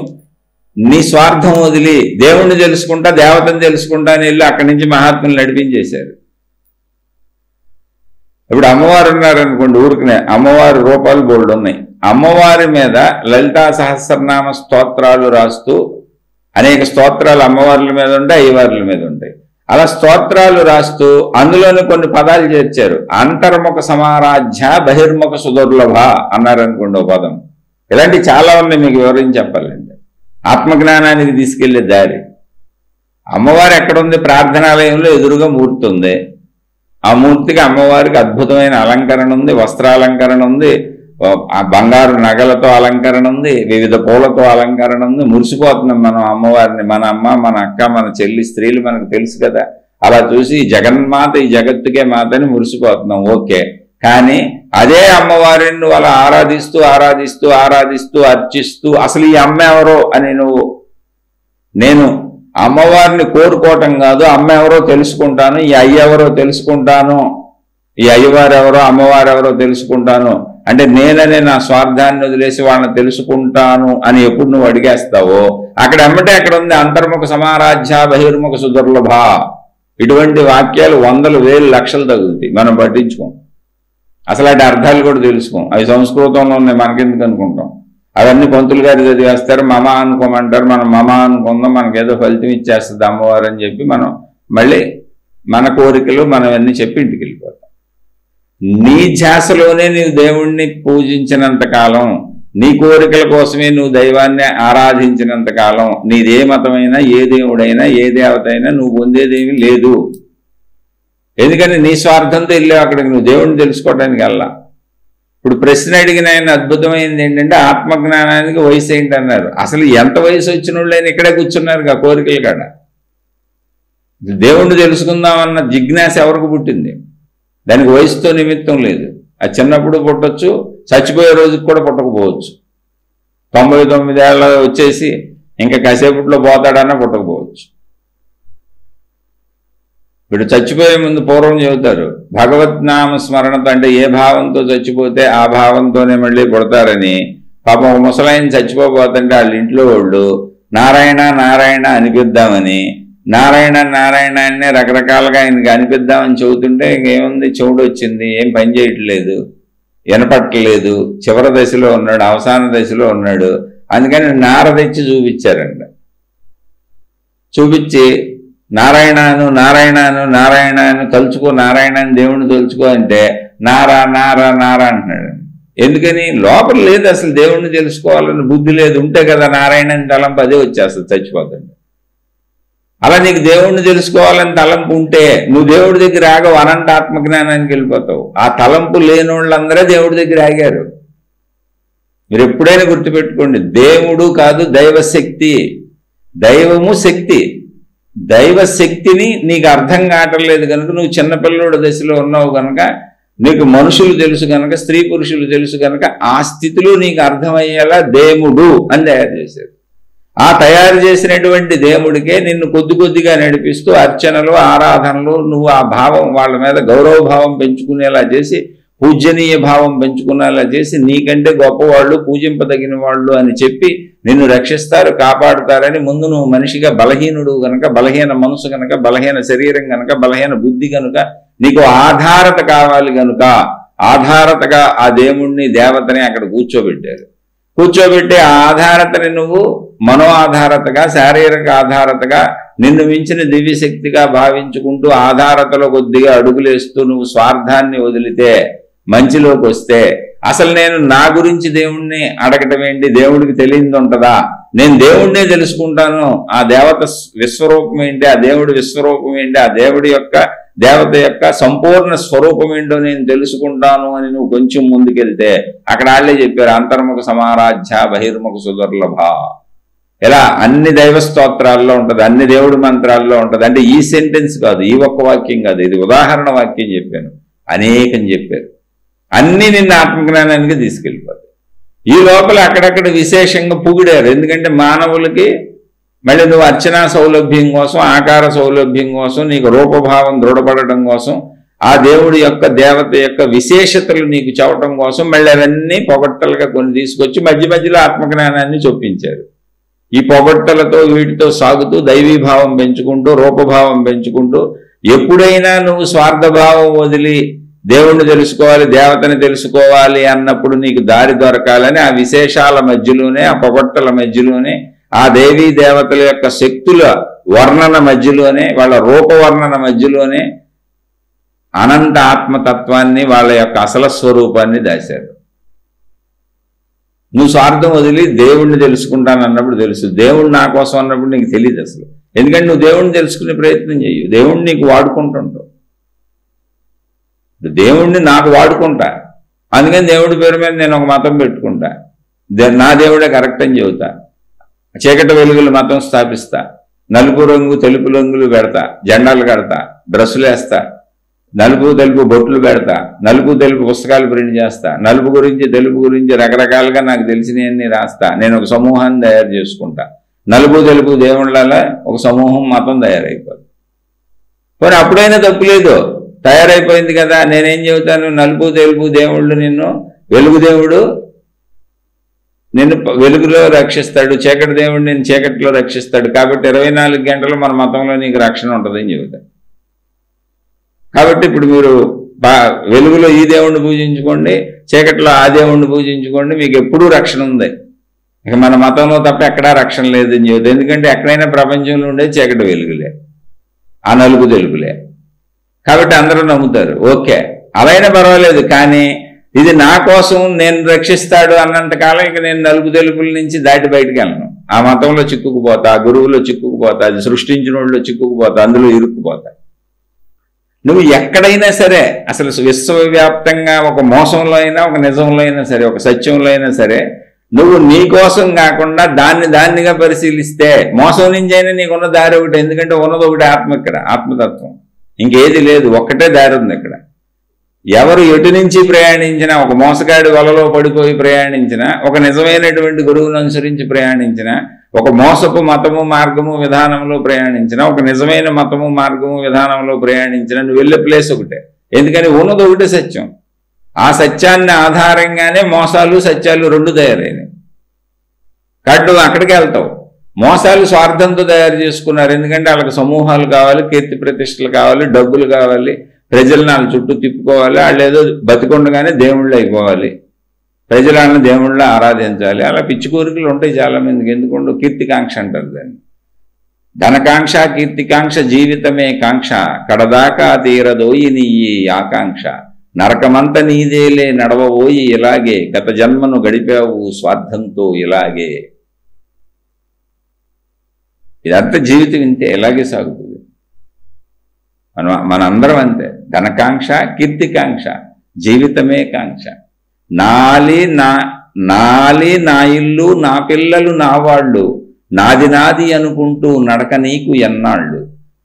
నీ స్వార్థం వదిలి దేవుణ్ణి తెలుసుకుంటా, దేవతను తెలుసుకుంటా అని వెళ్ళి అక్కడి నుంచి మహాత్ములు నడిపించేశారు. ఇప్పుడు అమ్మవారు ఉన్నారనుకోండి, ఊరికనే అమ్మవారి రూపాలు బోల్డ్ ఉన్నాయి. అమ్మవారి మీద లలితా సహస్రనామ స్తోత్రాలు రాస్తూ అనేక స్తోత్రాలు అమ్మవార్ల మీద ఉంటాయి, అయ్యవార్ల మీద ఉంటాయి. అలా స్తోత్రాలు రాస్తూ అందులోనే కొన్ని పదాలు చేర్చారు. అంతర్ముఖ సమారాధ్య బహిర్ముఖ సుదుర్లభ అన్నారనుకోండి ఓ పదం. ఇలాంటివి చాలా ఉన్నాయి, మీకు వివరించి చెప్పాలంటే. ఆత్మజ్ఞానానికి తీసుకెళ్లే దారి. అమ్మవారు ఎక్కడుంది? ప్రార్థనాలయంలో ఎదురుగా మూర్తి ఉంది. ఆ మూర్తికి అమ్మవారికి అద్భుతమైన అలంకరణ ఉంది, వస్త్రాలంకరణ ఉంది, బంగారు నగలతో అలంకరణ ఉంది, వివిధ పూలతో అలంకరణ ఉంది. మురిసిపోతున్నాం మనం అమ్మవారిని. మన అమ్మ, మన అక్క, మన చెల్లి, స్త్రీలు మనకు తెలుసు కదా. అలా చూసి జగన్మాత, ఈ జగత్తుకే మాతని మురిసిపోతున్నాం. ఓకే, కానీ అదే అమ్మవారిని నువ్వు అలా ఆరాధిస్తూ ఆరాధిస్తూ ఆరాధిస్తూ అర్చిస్తూ అసలు ఈ అమ్మ ఎవరో అని నేను అమ్మవారిని కోరుకోవటం కాదు, అమ్మ ఎవరో తెలుసుకుంటాను, ఈ అయ్య ఎవరో తెలుసుకుంటాను, ఈ అయ్యవారు ఎవరో అమ్మవారు ఎవరో తెలుసుకుంటాను అంటే నేననే నా స్వార్థాన్ని వదిలేసి వాళ్ళని తెలుసుకుంటాను అని ఎప్పుడు నువ్వు అడిగేస్తావో అక్కడ ఎమ్మటే అక్కడ ఉంది అంతర్ముఖ సమారాధ్య బహిర్ముఖ సుదుర్లభ. ఇటువంటి వాక్యాలు వందలు వేలు లక్షలు తగులుతాయి, మనం పట్టించుకోం. అసలు అటు అర్థాలు కూడా తెలుసుకోం. అవి సంస్కృతంలో ఉన్నాయి, మనకెందుకు అనుకుంటాం. అవన్నీ పంతులు గారు చదివేస్తారు, మమ అనుకోమంటారు. మనం మమ అనుకుందాం, మనకేదో ఫలితం ఇచ్చేస్తుంది అమ్మవారు అని చెప్పి మనం మళ్ళీ మన కోరికలు మనం అన్నీ చెప్పి ఇంటికి వెళ్ళిపోతాం. నీ ధ్యాసలోనే నీవు దేవుణ్ణి పూజించినంత కాలం, నీ కోరికల కోసమే నువ్వు దైవాన్ని ఆరాధించినంత కాలం, నీదే మతమైనా ఏ దేవుడైనా ఏ దేవత అయినా నువ్వు పొందేదేమీ లేదు. ఎందుకని నీ స్వార్థంతో వెళ్ళావు అక్కడికి, నువ్వు దేవుణ్ణి తెలుసుకోవడానికి వెళ్ళా. ఇప్పుడు ప్రశ్న అడిగిన ఆయన అద్భుతమైంది ఏంటంటే ఆత్మజ్ఞానానికి వయసు ఏంటన్నారు. అసలు ఎంత వయసు వచ్చిన వాళ్ళైనా ఇక్కడే కూర్చున్నారు కోరికలు కాడ. దేవుణ్ణి తెలుసుకుందామన్న జిజ్ఞాస ఎవరికి పుట్టింది? దానికి వయసుతో నిమిత్తం లేదు. అది చిన్నప్పుడు పుట్టొచ్చు, చచ్చిపోయే రోజుకి కూడా పుట్టకపోవచ్చు. 99 ఏళ్ళ వచ్చేసి ఇంకా కాసేపట్లో పోతాడన్నా పుట్టకపోవచ్చు. వీడు చచ్చిపోయే ముందు పూర్వం చెబుతారు, భగవత్ నామ స్మరణతో, అంటే ఏ భావంతో చచ్చిపోతే ఆ భావంతోనే మళ్ళీ పుడతారని. పాపం ముసలాయన చచ్చిపోతుంటే వాళ్ళ ఇంట్లో వాళ్ళు నారాయణ నారాయణ అనిపిద్దామని నారాయణ నారాయణ అనే రకరకాలుగా ఆయనకి అనిపిద్దామని చెబుతుంటే ఇంకేముంది, చెవుడు వచ్చింది, ఏం పని చేయట్లేదు, వినపట్టలేదు, చివరి దశలో ఉన్నాడు, అవసాన దశలో ఉన్నాడు. అందుకని నార తెచ్చి చూపించారంట. చూపించి నారాయణను నారాయణను నారాయణను తలుచుకో, నారాయణని దేవుణ్ణి తలుచుకో అంటే నారా నారా నారా అంటున్నాడు. ఎందుకని? లోపల లేదు అసలు, దేవుణ్ణి తెలుసుకోవాలని బుద్ధి లేదు. ఉంటే కదా నారాయణని తలంపు అదే వచ్చేస్తుంది చచ్చిపోతుంది. అలా నీకు దేవుణ్ణి తెలుసుకోవాలని తలంపు ఉంటే నువ్వు దేవుడి దగ్గర ఆగవు, అనంత ఆత్మజ్ఞానానికి వెళ్ళిపోతావు. ఆ తలంపు లేని వాళ్ళందరూ దేవుడి దగ్గర ఆగారు. మీరు ఎప్పుడైనా గుర్తుపెట్టుకోండి, దేవుడు కాదు దైవశక్తి. దైవము శక్తి. దైవశక్తిని నీకు అర్థం కావట్లేదు కనుక, నువ్వు చిన్నపిల్లడి దశలో ఉన్నావు కనుక, నీకు మనుషులు తెలుసు కనుక, స్త్రీ పురుషులు తెలుసు కనుక, ఆ స్థితిలో నీకు అర్థమయ్యేలా దేవుడు అని తయారు చేశారు. ఆ తయారు చేసినటువంటి దేవుడికే నిన్ను కొద్ది కొద్దిగా నడిపిస్తూ అర్చనలు, ఆరాధనలు, నువ్వు ఆ భావం వాళ్ళ మీద గౌరవ భావం పెంచుకునేలా చేసి, పూజనీయ భావం పెంచుకునేలా చేసి, నీకంటే గొప్పవాళ్ళు, పూజింపదగిన వాళ్ళు అని చెప్పి నిన్ను రక్షిస్తారు, కాపాడుతారని. ముందు నువ్వు మనిషిగా బలహీనుడు గనక, బలహీన మనసు గనక, బలహీన శరీరం గనక, బలహీన బుద్ధి గనుక, నీకు ఆధారత కావాలి గనుక ఆధారతగా ఆ దేవుణ్ణి, దేవతని అక్కడ కూర్చోబెట్టారు. కూర్చోబెట్టి ఆ ఆధారతని నువ్వు మనో ఆధారతగా, శారీరక ఆధారతగా, నిన్ను మించిన దివ్యశక్తిగా భావించుకుంటూ ఆధారతలో కొద్దిగా అడుగులేస్తూ నువ్వు స్వార్థాన్ని వదిలితే, మంచిలోకి వస్తే, అసలు నేను నా గురించి దేవుణ్ణి అడగటం ఏంటి, దేవుడికి తెలియదు ఉంటుందా, నేను దేవుణ్ణే తెలుసుకుంటాను, ఆ దేవత విశ్వరూపం ఏంటి, ఆ దేవుడి విశ్వరూపం ఏంటి, ఆ దేవుడి యొక్క దేవత యొక్క సంపూర్ణ స్వరూపం ఏంటో నేను తెలుసుకుంటాను అని నువ్వు కొంచెం ముందుకెళ్తే, అక్కడ వాళ్ళే చెప్పారు, అంతర్ముఖ సమారాధ్య బహిర్ముఖ సుదుర్లభ. ఇలా అన్ని దైవ స్తోత్రాల్లో ఉంటుంది, అన్ని దేవుడి మంత్రాల్లో ఉంటుంది. అంటే ఈ సెంటెన్స్ కాదు, ఈ ఒక్క వాక్యం కాదు, ఇది ఉదాహరణ వాక్యం చెప్పాను, అనేకం చెప్పారు. అన్నీ నిన్న ఆత్మజ్ఞానానికి తీసుకెళ్ళిపోతాయి. ఈ లోపల అక్కడక్కడ విశేషంగా పొగిడారు. ఎందుకంటే మానవులకి మళ్ళీ నువ్వు అర్చనా సౌలభ్యం కోసం, ఆకార సౌలభ్యం కోసం, నీకు రూపభావం దృఢపడటం కోసం, ఆ దేవుడి యొక్క దేవత యొక్క విశేషతలు నీకు చెప్పటం కోసం మళ్ళీ అవన్నీ పొగట్టలుగా కొన్ని తీసుకొచ్చి మధ్య మధ్యలో ఆత్మజ్ఞానాన్ని చొప్పించారు. ఈ పొగట్టలతో వీటితో సాగుతూ దైవీభావం పెంచుకుంటూ, రూపభావం పెంచుకుంటూ, ఎప్పుడైనా నువ్వు స్వార్థభావం వదిలి దేవుణ్ణి తెలుసుకోవాలి, దేవతని తెలుసుకోవాలి అన్నప్పుడు నీకు దారి దొరకాలని ఆ విశేషాల మధ్యలోనే, ఆ పొగట్టల మధ్యలోనే, ఆ దేవీ దేవతల యొక్క శక్తుల వర్ణన మధ్యలోనే, వాళ్ళ రూపవర్ణన మధ్యలోనే అనంత ఆత్మతత్వాన్ని, వాళ్ళ యొక్క అసలు స్వరూపాన్ని దాశారు. నువ్వు స్వార్థం వదిలి దేవుణ్ణి తెలుసుకుంటానన్నప్పుడు తెలుసు, దేవుడు నా కోసం అన్నప్పుడు నీకు తెలియదు అసలు. ఎందుకంటే నువ్వు దేవుణ్ణి తెలుసుకునే ప్రయత్నం చేయు, దేవుణ్ణి నీకు వాడుకుంటుంటావు. దేవుణ్ణి నాకు వాడుకుంటా, అందుకని దేవుడి పేరు మీద నేను ఒక మతం పెట్టుకుంటా, నా దేవుడే కరెక్ట్ అని చెబుతా, చీకటి వెలుగులు మతం స్థాపిస్తా, నలుపు రంగు తెలుపు రంగులు పెడతా, జెండాలు కడతా, డ్రెస్సులు వేస్తా, నలుపు తెలుపు బొట్లు పెడతా, నలుపు తెలుపు పుస్తకాలు ప్రింట్ చేస్తా, నలుపు గురించి తెలుపు గురించి రకరకాలుగా నాకు తెలిసినవన్నీ రాస్తా, నేను ఒక సమూహాన్ని తయారు చేసుకుంటా, నలుపు తెలుపు దేవుళ్ళ ఒక సమూహం మతం తయారైపోతుంది. మరి అప్పుడైనా తప్పులేదు, తయారైపోయింది కదా. నేనేం చెబుతాను, నలుపు తెలుపు దేవుళ్ళు నిన్ను, వెలుగు దేవుడు నిన్ను వెలుగులో రక్షిస్తాడు, చీకటి దేవుడు నిన్ను చీకటిలో రక్షిస్తాడు. కాబట్టి 24 గంటలు మన మతంలో నీకు రక్షణ ఉంటుందని చెబుతాను. కాబట్టి ఇప్పుడు మీరు వెలుగులో ఈ దేవుణ్ణి పూజించుకోండి, చీకటిలో ఆ దేవుణ్ణి పూజించుకోండి, మీకు ఎప్పుడూ రక్షణ ఉంది. ఇక మన మతంలో తప్ప ఎక్కడా రక్షణ లేదని చెబుతాం. ఎందుకంటే ఎక్కడైనా ప్రపంచంలో ఉండేది చీకటి వెలుగులే, ఆ నలుగు తెలుగులే. కాబట్టి అందరూ నమ్ముతారు, ఓకే అలాగైనా పర్వాలేదు. కానీ ఇది నా కోసం నేను రక్షిస్తాడు అన్నంతకాలం ఇక నేను నలుగు తెలుపుల నుంచి దాటి బయటకు వెళ్ళను. ఆ మతంలో చిక్కుకుపోతా, ఆ గురువులో చిక్కుకుపోతా, అది సృష్టించిన వాళ్ళు చిక్కుకుపోతా, అందులో ఇరుక్కుపోతా. నువ్వు ఎక్కడైనా సరే, అసలు విశ్వవ్యాప్తంగా ఒక మోసంలో అయినా, ఒక నిజంలో అయినా సరే, ఒక సత్యంలో అయినా సరే, నువ్వు నీ కోసం కాకుండా దాన్నిగా పరిశీలిస్తే మోసం నుంచి అయినా నీకున్న దారి ఒకటి. ఎందుకంటే ఉన్నది ఒకటి ఆత్మ, ఇక్కడ ఆత్మతత్వం, ఇంకేది లేదు, ఒక్కటే దారి ఉంది ఇక్కడ. ఎవరు ఎటు నుంచి ప్రయాణించినా, ఒక మోసగాడి వలలో పడిపోయి ప్రయాణించినా, ఒక నిజమైనటువంటి గురువును అనుసరించి ప్రయాణించినా, ఒక మోసపు మతము మార్గము విధానంలో ప్రయాణించినా, ఒక నిజమైన మతము మార్గము విధానంలో ప్రయాణించినా నువ్వు వెళ్ళే ప్లేస్ ఒకటే. ఎందుకని ఉన్నది ఒకటే సత్యం. ఆ సత్యాన్ని ఆధారంగానే మోసాలు సత్యాలు రెండు తయారైనాయి. కాబట్టి నువ్వు అక్కడికి వెళ్తావు. మోసాలు స్వార్థంతో తయారు చేసుకున్నారు. ఎందుకంటే వాళ్ళకి సమూహాలు కావాలి, కీర్తి ప్రతిష్టలు కావాలి, డబ్బులు కావాలి, ప్రజలను వాళ్ళ చుట్టూ తిప్పుకోవాలి, వాళ్ళు ఏదో బతికొండగానే దేవుళ్ళు అయిపోవాలి, ప్రజలను దేవుళ్ళ ఆరాధించాలి. అలా పిచ్చి కోరికలు ఉంటాయి చాలామందికి. ఎందుకంటే కీర్తికాంక్ష అంటారు దాన్ని. ధనకాంక్ష కీర్తికాంక్ష జీవితమే కాంక్ష, కడదాకా తీరదోయి నీ ఆకాంక్ష, నరకమంత నీదేలే నడవబోయి ఇలాగే, గత జన్మను గడిపావు స్వార్థంతో ఇలాగే. ఇదంతా జీవితం ఇంతే, ఇలాగే సాగుతుంది. మనందరం అంతే. ధనకాంక్ష కీర్తికాంక్ష జీవితమే కాంక్ష, నాలి నా ఇల్లు నా పిల్లలు నా వాళ్ళు, నాది నాది అనుకుంటూ నడక నీకు ఎన్నాళ్ళు.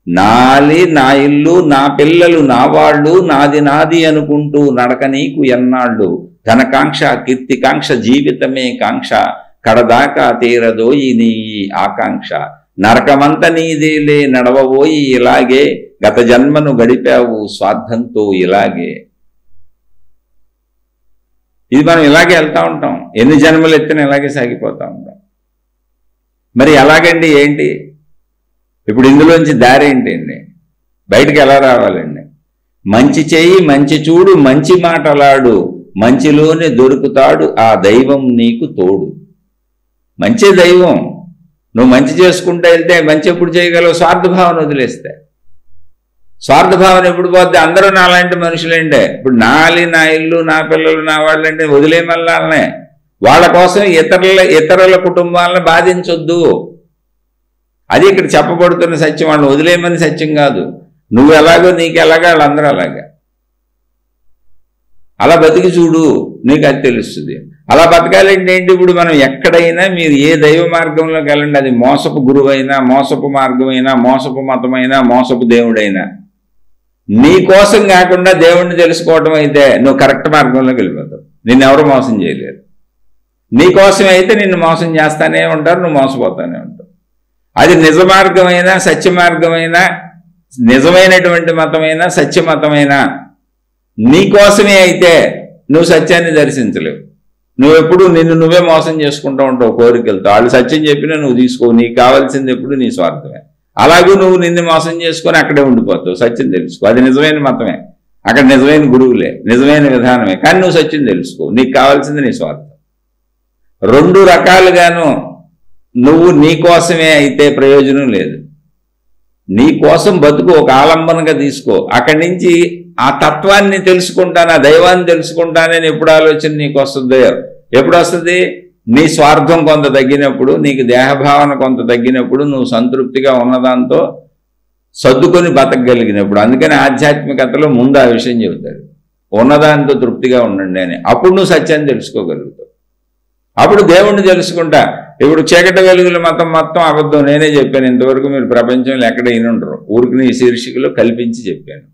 నాలి నా ఇల్లు నా పిల్లలు నా వాళ్ళు, నాది నాది అనుకుంటూ నడక నీకు ఎన్నాళ్ళు. ధనకాంక్ష కీర్తికాంక్ష జీవితమే కాంక్ష, కడదాకా తీరదోయి నీ ఆకాంక్ష, నరకమంత నీదేలే నడవబోయి ఇలాగే, గత జన్మను గడిపావు స్వార్థంతో ఇలాగే. ఇది మనం ఇలాగే వెళ్తూ ఉంటాం. ఎన్ని జన్మలు ఎత్తిన ఇలాగే సాగిపోతూ ఉంటాం. మరి ఎలాగండి ఏంటి? ఇప్పుడు ఇందులోంచి దారి ఏంటండి? బయటికి ఎలా రావాలండి? మంచి చేయి మంచి చూడు మంచి మాటలాడు, మంచిలోనే దొరుకుతాడు ఆ దైవం నీకు తోడు. మంచి దైవం. నువ్వు మంచి చేసుకుంటూ వెళ్తే మంచి ఎప్పుడు చేయగలవు? స్వార్థభావన వదిలేస్తే. స్వార్థభావన ఎప్పుడు పోతే? అందరూ నాలాంటి మనుషులేంటే. ఇప్పుడు నాలి నా ఇల్లు నా పిల్లలు నా వాళ్ళంటే వదిలేమల్లానే. వాళ్ళ కోసం ఇతరుల కుటుంబాలను బాధించొద్దు. అది ఇక్కడ చెప్పబడుతున్న సత్యం. వాళ్ళని వదిలేయమని సత్యం కాదు. నువ్వు ఎలాగో నీకు ఎలాగా వాళ్ళందరూ అలాగా. అలా బతికి చూడు, నీకు అది తెలుస్తుంది. అలా బతకాలంటే ఏంటి? ఇప్పుడు మనం ఎక్కడైనా మీరు ఏ దైవ మార్గంలోకి వెళ్ళండి, అది మోసపు గురువైనా, మోసపు మార్గమైనా, మోసపు మతమైనా, మోసపు దేవుడైనా, నీ కోసం కాకుండా దేవుణ్ణి తెలుసుకోవటం అయితే నువ్వు కరెక్ట్ మార్గంలోకి వెళ్ళిపోతావు. నిన్నెవరు మోసం చేయలేరు. నీ కోసమే అయితే నిన్ను మోసం చేస్తానే ఉంటారు, నువ్వు మోసపోతానే ఉంటావు. అది నిజ మార్గమైనా, సత్య మార్గమైనా, నిజమైనటువంటి మతమైనా, సత్య మతమైనా, నీ కోసమే అయితే నువ్వు సత్యాన్ని దర్శించలేవు. నువ్వెప్పుడు నిన్ను నువ్వే మోసం చేసుకుంటూ ఉంటావు కోరికలతో. వాళ్ళు సత్యం చెప్పినా నువ్వు తీసుకో. నీకు కావాల్సింది ఎప్పుడు నీ స్వార్థమే. అలాగే నువ్వు నిన్ను మోసం చేసుకొని అక్కడే ఉండిపోతావు. సత్యం తెలుసుకో. అది నిజమైన మతమే, అక్కడ నిజమైన గురువులే, నిజమైన విధానమే. కానీ నువ్వు సత్యం తెలుసుకో. నీకు కావాల్సింది నీ స్వార్థం. రెండు రకాలుగాను నువ్వు నీ కోసమే అయితే ప్రయోజనం లేదు. నీ కోసం బతుకు, ఒక ఆలంబనగా తీసుకో. అక్కడి నుంచి ఆ తత్వాన్ని తెలుసుకుంటాను, ఆ దైవాన్ని తెలుసుకుంటానని ఎప్పుడు ఆలోచన నీకు వస్తుందో? ఎప్పుడు వస్తుంది? నీ స్వార్థం కొంత తగ్గినప్పుడు, నీకు దేహభావన కొంత తగ్గినప్పుడు, నువ్వు సంతృప్తిగా ఉన్నదాంతో సర్దుకొని బతకగలిగినప్పుడు. అందుకని ఆధ్యాత్మికతలో ముందు ఆ విషయం చెబుతాడు, ఉన్నదాంతో తృప్తిగా ఉండండి అని. అప్పుడు నువ్వు సత్యాన్ని తెలుసుకోగలుగుతావు. అప్పుడు దేవుణ్ణి తెలుసుకుంటా. ఇప్పుడు చీకటి వెలుగుల మతం మొత్తం అబద్ధం. నేనే చెప్పాను. ఇంతవరకు మీరు ప్రపంచంలో ఎక్కడ వినుండరు. ఊరికి ఈ శీర్షికలో కల్పించి చెప్పాను.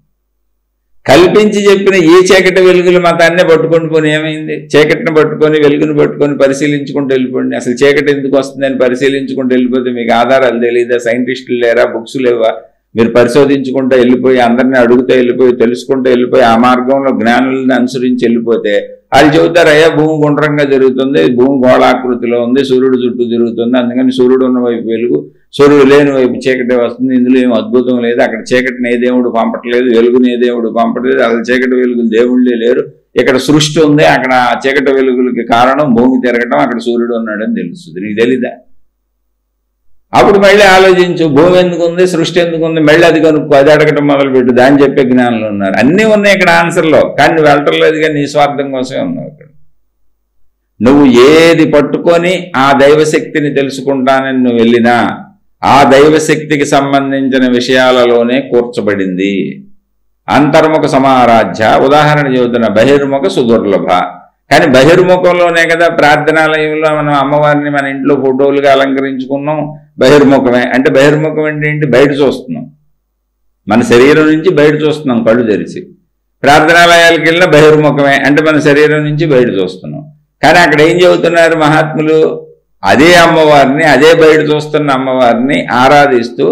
కల్పించి చెప్పిన ఈ చీకటి వెలుగుల మతాన్నే పట్టుకొని పోని ఏమైంది? చీకటిని పట్టుకొని వెలుగుని పట్టుకొని పరిశీలించుకుంటూ వెళ్ళిపోండి. అసలు చీకటి ఎందుకు వస్తుందని పరిశీలించుకుంటూ వెళ్ళిపోతే మీకు ఆధారాలు తెలియదా? సైంటిస్టులు లేరా? బుక్స్ లేవా? మీరు పరిశోధించుకుంటూ వెళ్ళిపోయి, అందరినీ అడుగుతూ వెళ్ళిపోయి, తెలుసుకుంటూ వెళ్ళిపోయి, ఆ మార్గంలో జ్ఞానులను అనుసరించి వెళ్ళిపోతే వాళ్ళు చెబుతారు, అయ్యా భూమి గుండ్రంగా జరుగుతుంది, భూమి గోళాకృతిలో ఉంది, సూర్యుడు చుట్టూ తిరుగుతుంది, అందుకని సూర్యుడు ఉన్న వైపు వెలుగు, సూర్యుడు లేని వైపు చీకటి వస్తుంది. ఇందులో ఏం అద్భుతం లేదు. అక్కడ చీకటిని ఏ దేవుడు పంపట్లేదు, వెలుగుని ఏ దేవుడు పంపట్లేదు. అసలు చీకటి వెలుగులు దేవుళ్ళే లేరు. ఇక్కడ సృష్టి ఉంది, అక్కడ చీకటి వెలుగులకి కారణం భూమి తిరగటం, అక్కడ సూర్యుడు ఉన్నాడని తెలుస్తుంది. నీకు తెలీదా? అప్పుడు మళ్ళీ ఆలోచించు, భూమి ఎందుకు ఉంది, సృష్టి ఎందుకు ఉంది, మళ్ళీ అది కనుక్కో, అది అడగటం మొదలుపెట్టు. దాన్ని చెప్పే జ్ఞానులు ఉన్నారు. అన్నీ ఉన్నాయి ఇక్కడ ఆన్సర్లో. కానీ నువ్వు వెళ్ళటం లేదు, కానీ నీ స్వార్థం కోసమే ఉన్నావు ఇక్కడ. నువ్వు ఏది పట్టుకొని ఆ దైవశక్తిని తెలుసుకుంటానని నువ్వు వెళ్ళినా ఆ దైవశక్తికి సంబంధించిన విషయాలలోనే కూర్చబడింది. అంతర్ముఖ సమారాధ్య. ఉదాహరణ చెబుతున్న బహిర్ముఖ సుదుర్లభ. కానీ బహిర్ముఖంలోనే కదా ప్రార్థనాలయంలో మనం అమ్మవారిని మన ఇంట్లో ఫోటోలుగా అలంకరించుకున్నాం. బహిర్ముఖమే అంటే బహిర్ముఖం అంటే ఏంటి? బయట చూస్తున్నాం, మన శరీరం నుంచి బయట చూస్తున్నాం కళ్ళు తెరిచి. ప్రార్థనాలయాలకు వెళ్ళిన బహిర్ముఖమే, అంటే మన శరీరం నుంచి బయట చూస్తున్నాం. కానీ అక్కడ ఏం చెబుతున్నారు మహాత్ములు? అదే అమ్మవారిని, అదే బయట చూస్తున్న అమ్మవారిని ఆరాధిస్తూ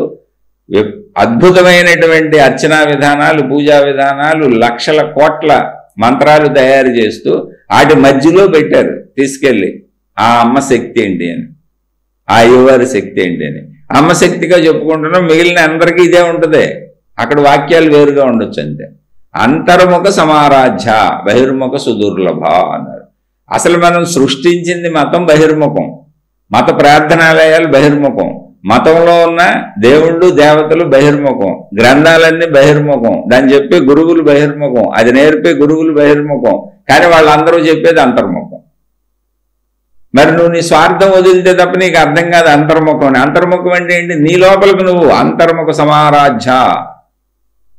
అద్భుతమైనటువంటి అర్చనా విధానాలు, పూజా విధానాలు, లక్షల కోట్ల మంత్రాలు తయారు చేస్తూ వాటి మధ్యలో పెట్టారు తీసుకెళ్ళి. ఆ అమ్మ శక్తి ఏంటి అని, ఆ అయ్యవారి శక్తి ఏంటి అని అమ్మ శక్తిగా చెప్పుకుంటున్నాం. మిగిలిన అందరికీ ఇదే ఉంటుంది. అక్కడ వాక్యాలు వేరుగా ఉండొచ్చు అంతే. అంతర్ముఖ సమారాధ్య బహిర్ముఖ సుదుర్లభ అన్నారు. అసలు మనం సృష్టించింది మతం బహిర్ముఖం, మత ప్రార్థనాలయాలు బహిర్ముఖం, మతంలో ఉన్న దేవుళ్ళు దేవతలు బహిర్ముఖం, గ్రంథాలన్నీ బహిర్ముఖం, దాన్ని చెప్పే గురువులు బహిర్ముఖం, అది నేర్పే గురువులు బహిర్ముఖం. కానీ వాళ్ళందరూ చెప్పేది అంతర్ముఖం. మరి నువ్వు నీ స్వార్థం వదిలితే తప్ప నీకు అర్థం కాదు అంతర్ముఖం. అంతర్ముఖం అంటే ఏంటి? నీ లోపలికి నువ్వు అంతర్ముఖ సమారాధ్య,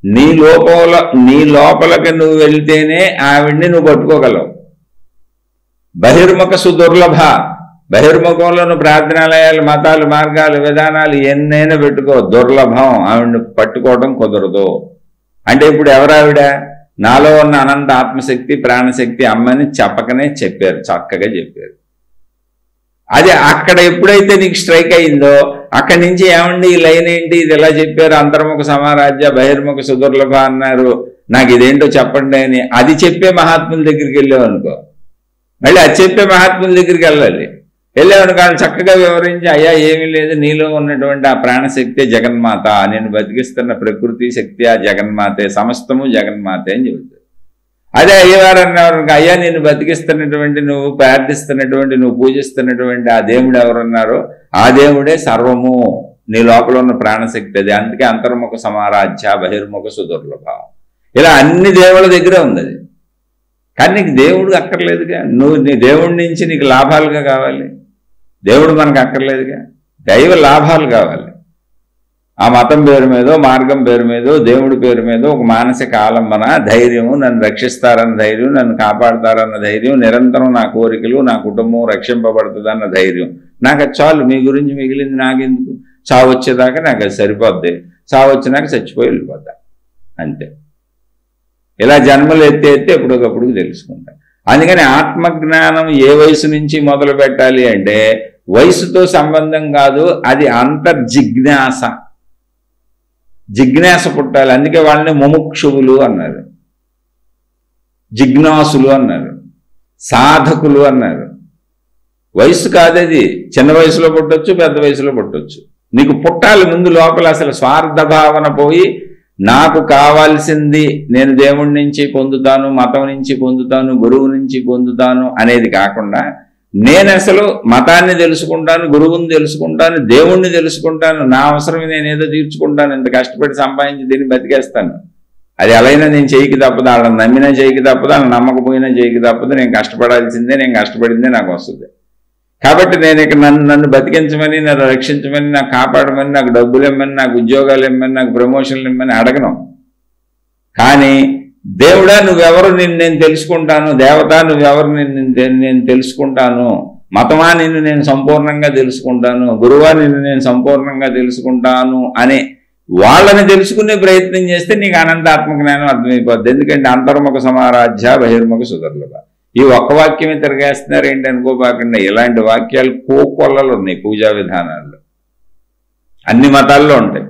నీ లోపలికి నువ్వు వెళ్తేనే ఆవిడ్ని నువ్వు పట్టుకోగలవు. బహిర్ముఖ సుదుర్లభ, బహిర్ముఖంలో నువ్వు ప్రార్థనాలయాలు, మతాలు, మార్గాలు, విధానాలు ఎన్నైనా పెట్టుకో, దుర్లభం. ఆవిడ్ని పట్టుకోవడం కుదరదు. అంటే ఇప్పుడు ఎవరావిడ? నాలో ఉన్న అనంత ఆత్మశక్తి, ప్రాణశక్తి అమ్మని చెప్పకనే చెప్పారు, చక్కగా చెప్పారు. అదే అక్కడ ఎప్పుడైతే నీకు స్ట్రైక్ అయిందో అక్కడి నుంచి ఏమండి ఈ లైన్ ఏంటి, ఇది ఎలా చెప్పారు, అంతర్ముఖ సమారాధ్య బహిర్ముఖ సుదుర్లభ అన్నారు, నాకు ఇదేంటో చెప్పండి అని అది చెప్పే మహాత్ముల దగ్గరికి వెళ్ళావనుకో, మళ్ళీ అది చెప్పే మహాత్ముల దగ్గరికి వెళ్ళాలి. వెళ్ళావనుకో వాళ్ళు చక్కగా వివరించి, అయ్యా ఏమీ లేదు, నీలో ఉన్నటువంటి ఆ ప్రాణశక్తి జగన్మాత, నేను బతికిస్తున్న ప్రకృతి శక్తి ఆ జగన్మాతే, సమస్తము జగన్మాతే అని చెబుతారు. అదే అయ్యవారు అన్నారు, అయ్యా నేను బతికిస్తున్నటువంటి, నువ్వు ప్రార్థిస్తున్నటువంటి, నువ్వు పూజిస్తున్నటువంటి ఆ దేవుడు ఎవరున్నారో ఆ దేవుడే సర్వము, నీ లోపల ఉన్న ప్రాణశక్తి అది. అందుకే అంతర్ముఖ సమారాధ్య బహిర్ముఖ సుదుర్లభ. ఇలా అన్ని దేవుళ్ళ దగ్గరే ఉంది అది. కానీ నీకు దేవుడు అక్కర్లేదుగా, నీ దేవుడి నుంచి నీకు లాభాలుగా కావాలి. దేవుడు మనకు అక్కర్లేదుగా, దైవ లాభాలు కావాలి. ఆ మతం పేరు మీదో, మార్గం పేరు మీదో, దేవుడి పేరు మీదో ఒక మానసిక ఆలంబన, ధైర్యము, నన్ను రక్షిస్తారన్న ధైర్యం, నన్ను కాపాడతారన్న ధైర్యం, నిరంతరం నా కోరికలు, నా కుటుంబం రక్షింపబడుతుందన్న ధైర్యం, నాకు అది చాలు. మీ గురించి మిగిలింది నాకెందుకు? చావు వచ్చేదాకా నాకు అది సరిపోద్ది, చావు వచ్చినాక చచ్చిపోయి వెళ్ళిపోతా అంతే. ఇలా జన్మలు ఎత్తి ఎప్పటికప్పుడు తెలుసుకుంటా. అందుకని ఆత్మజ్ఞానం ఏ వయసు నుంచి మొదలు పెట్టాలి అంటే వయసుతో సంబంధం కాదు, అది అంతర్జిజ్ఞాస, జిజ్ఞాస పుట్టాలి. అందుకే వాళ్ళని ముముక్షువులు అన్నారు, జిజ్ఞాసులు అన్నారు, సాధకులు అన్నారు. వయసు కాదది, చిన్న వయసులో పుట్టొచ్చు, పెద్ద వయసులో పుట్టొచ్చు. నీకు పుట్టాలి ముందు లోపల అసలు స్వార్థ భావన పోయి, నాకు కావాల్సింది నేను దేవుడి నుంచి పొందుతాను, మతం నుంచి పొందుతాను, గురువు నుంచి పొందుతాను అనేది కాకుండా, నేను అసలు మతాన్ని తెలుసుకుంటాను, గురువుని తెలుసుకుంటాను, దేవుణ్ణి తెలుసుకుంటాను, నా అవసరం నేనేదో తీర్చుకుంటాను, ఇంత కష్టపడి సంపాదించి దీన్ని బతికేస్తాను. అది ఎలాగైనా నేను చేయకి తప్పదు, వాళ్ళని నమ్మినా చేయకి తప్పదు, వాళ్ళని నమ్మకపోయినా చేయకి తప్పదు, నేను కష్టపడాల్సిందే, నేను కష్టపడిందే నాకు వస్తుంది. కాబట్టి నేను ఇక్కడ నన్ను బతికించమని, నన్ను రక్షించమని, నాకు కాపాడమని, నాకు డబ్బులు ఇమ్మని, నాకు ఉద్యోగాలు ఇమ్మని, నాకు ప్రమోషన్లు ఇమ్మని అడగను. కానీ దేవుడా నువ్వెవరు నేను తెలుసుకుంటాను, దేవత నువ్వెవరు నేను తెలుసుకుంటాను, మతమా నిన్ను నేను సంపూర్ణంగా తెలుసుకుంటాను, గురువా నిన్ను నేను సంపూర్ణంగా తెలుసుకుంటాను అనే వాళ్ళని తెలుసుకునే ప్రయత్నం చేస్తే నీకు అనంత ఆత్మజ్ఞానం అర్థమైపోద్ది. ఎందుకంటే అంతర్ముఖ సమారాధ్య బహిర్ముఖ సుదుర్లభ. ఈ ఒక్క వాక్యమే తిరగేస్తున్నారు ఏంటి అనుకోపాకుండా, ఇలాంటి వాక్యాలు కోకొల్లలు ఉన్నాయి పూజా విధానాల్లో, అన్ని మతాల్లో ఉంటాయి.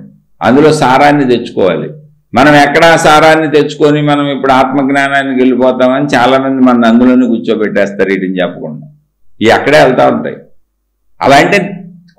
అందులో సారాన్ని తెచ్చుకోవాలి. మనం ఎక్కడ సారాన్ని తెచ్చుకొని మనం ఇప్పుడు ఆత్మజ్ఞానానికి వెళ్ళిపోతామని చాలామంది మన అందులోనే కూర్చోబెట్టేస్తారు, వీటిని చెప్పకుండా. ఇవి అక్కడే వెళ్తూ ఉంటాయి. అలా అంటే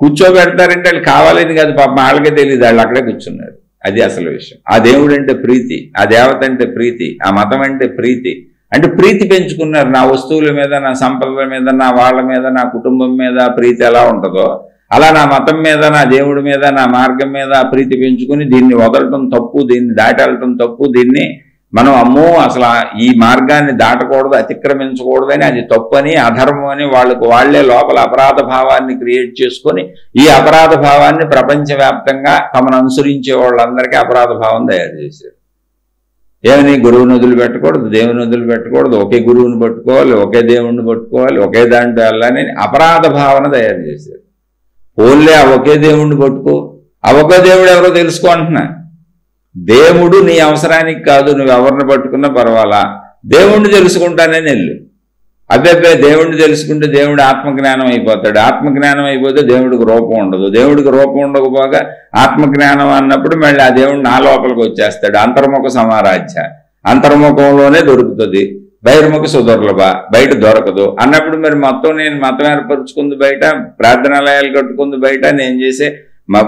కూర్చోబెడతారంటే వాళ్ళు కావాలని కాదు, పాప వాళ్ళకే తెలియదు, వాళ్ళు అక్కడే కూర్చున్నారు. అది అసలు విషయం. ఆ దేవుడు అంటే ప్రీతి, ఆ దేవత అంటే ప్రీతి, ఆ మతం అంటే ప్రీతి. అంటే ప్రీతి పెంచుకున్నారు. నా వస్తువుల మీద, నా సంపదల మీద, నా వాళ్ళ మీద, నా కుటుంబం మీద ప్రీతి ఎలా ఉంటుందో అలా నా మతం మీద, నా దేవుడి మీద, నా మార్గం మీద ప్రీతి పెంచుకుని దీన్ని వదలటం తప్పు, దీన్ని దాటెళ్ళటం తప్పు, దీన్ని మనం అమ్మో అసలు ఈ మార్గాన్ని దాటకూడదు, అతిక్రమించకూడదు అని, అది తప్పు అని, అధర్మం అని వాళ్లే లోపల అపరాధ భావాన్ని క్రియేట్ చేసుకొని ఈ అపరాధ భావాన్ని ప్రపంచవ్యాప్తంగా తమను అనుసరించే వాళ్ళందరికీ అపరాధ భావం తయారు చేశారు. ఏమని? గురువుని వదిలిపెట్టకూడదు, దేవుని వదిలిపెట్టకూడదు, ఒకే గురువుని పట్టుకోవాలి, ఒకే దేవుణ్ణి పట్టుకోవాలి, ఒకే దాంట్లో వెళ్ళాలని అపరాధ భావన తయారు చేశారు. ఓన్లీ ఆ ఒకే దేవుణ్ణి పట్టుకో, ఆ ఒకే దేవుడు ఎవరో తెలుసుకో అంటున్నా. దేవుడు నీ అవసరానికి కాదు, నువ్వు ఎవరిని పట్టుకున్నా పర్వాలా, దేవుణ్ణి తెలుసుకుంటానే వెళ్ళు. అబ్బే దేవుణ్ణి తెలుసుకుంటే దేవుడు ఆత్మజ్ఞానం అయిపోతాడు, ఆత్మజ్ఞానం అయిపోతే దేవుడికి రూపం ఉండదు, దేవుడికి రూపం ఉండకపోగా ఆత్మజ్ఞానం అన్నప్పుడు మళ్ళీ ఆ దేవుడు నా లోపలికి వచ్చేస్తాడు. అంతర్ముఖ సమారాధ్య, అంతర్ముఖంలోనే దొరుకుతుంది, బహిర్ముఖ సుదుర్లభ, బయట దొరకదు అన్నప్పుడు మరి మొత్తం నేను మతం ఏర్పరుచుకుంది బయట, ప్రార్థనాలయాలు కట్టుకుంది బయట, నేను చేసే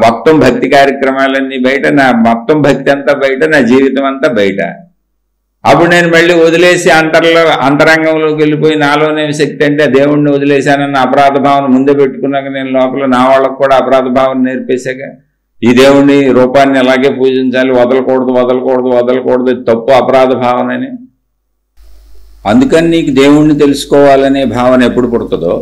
మొత్తం భక్తి కార్యక్రమాలన్నీ బయట, నా మొత్తం భక్తి అంతా బయట, నా జీవితం అంతా బయట. అప్పుడు నేను మళ్ళీ వదిలేసి అంతరంగంలోకి వెళ్ళిపోయి నాలోనే శక్తి అంటే దేవుణ్ణి వదిలేశానన్న అపరాధ భావన ముందే పెట్టుకున్నాక నేను లోపల నా వాళ్ళకు కూడా అపరాధ భావన నేర్పేశాక ఈ దేవుణ్ణి రూపాన్ని అలాగే పూజించాలి, వదలకూడదు వదలకూడదు వదలకూడదు, తప్పు అపరాధ భావనని. అందుకని నీకు దేవుణ్ణి తెలుసుకోవాలనే భావన ఎప్పుడు పుడుతుందో,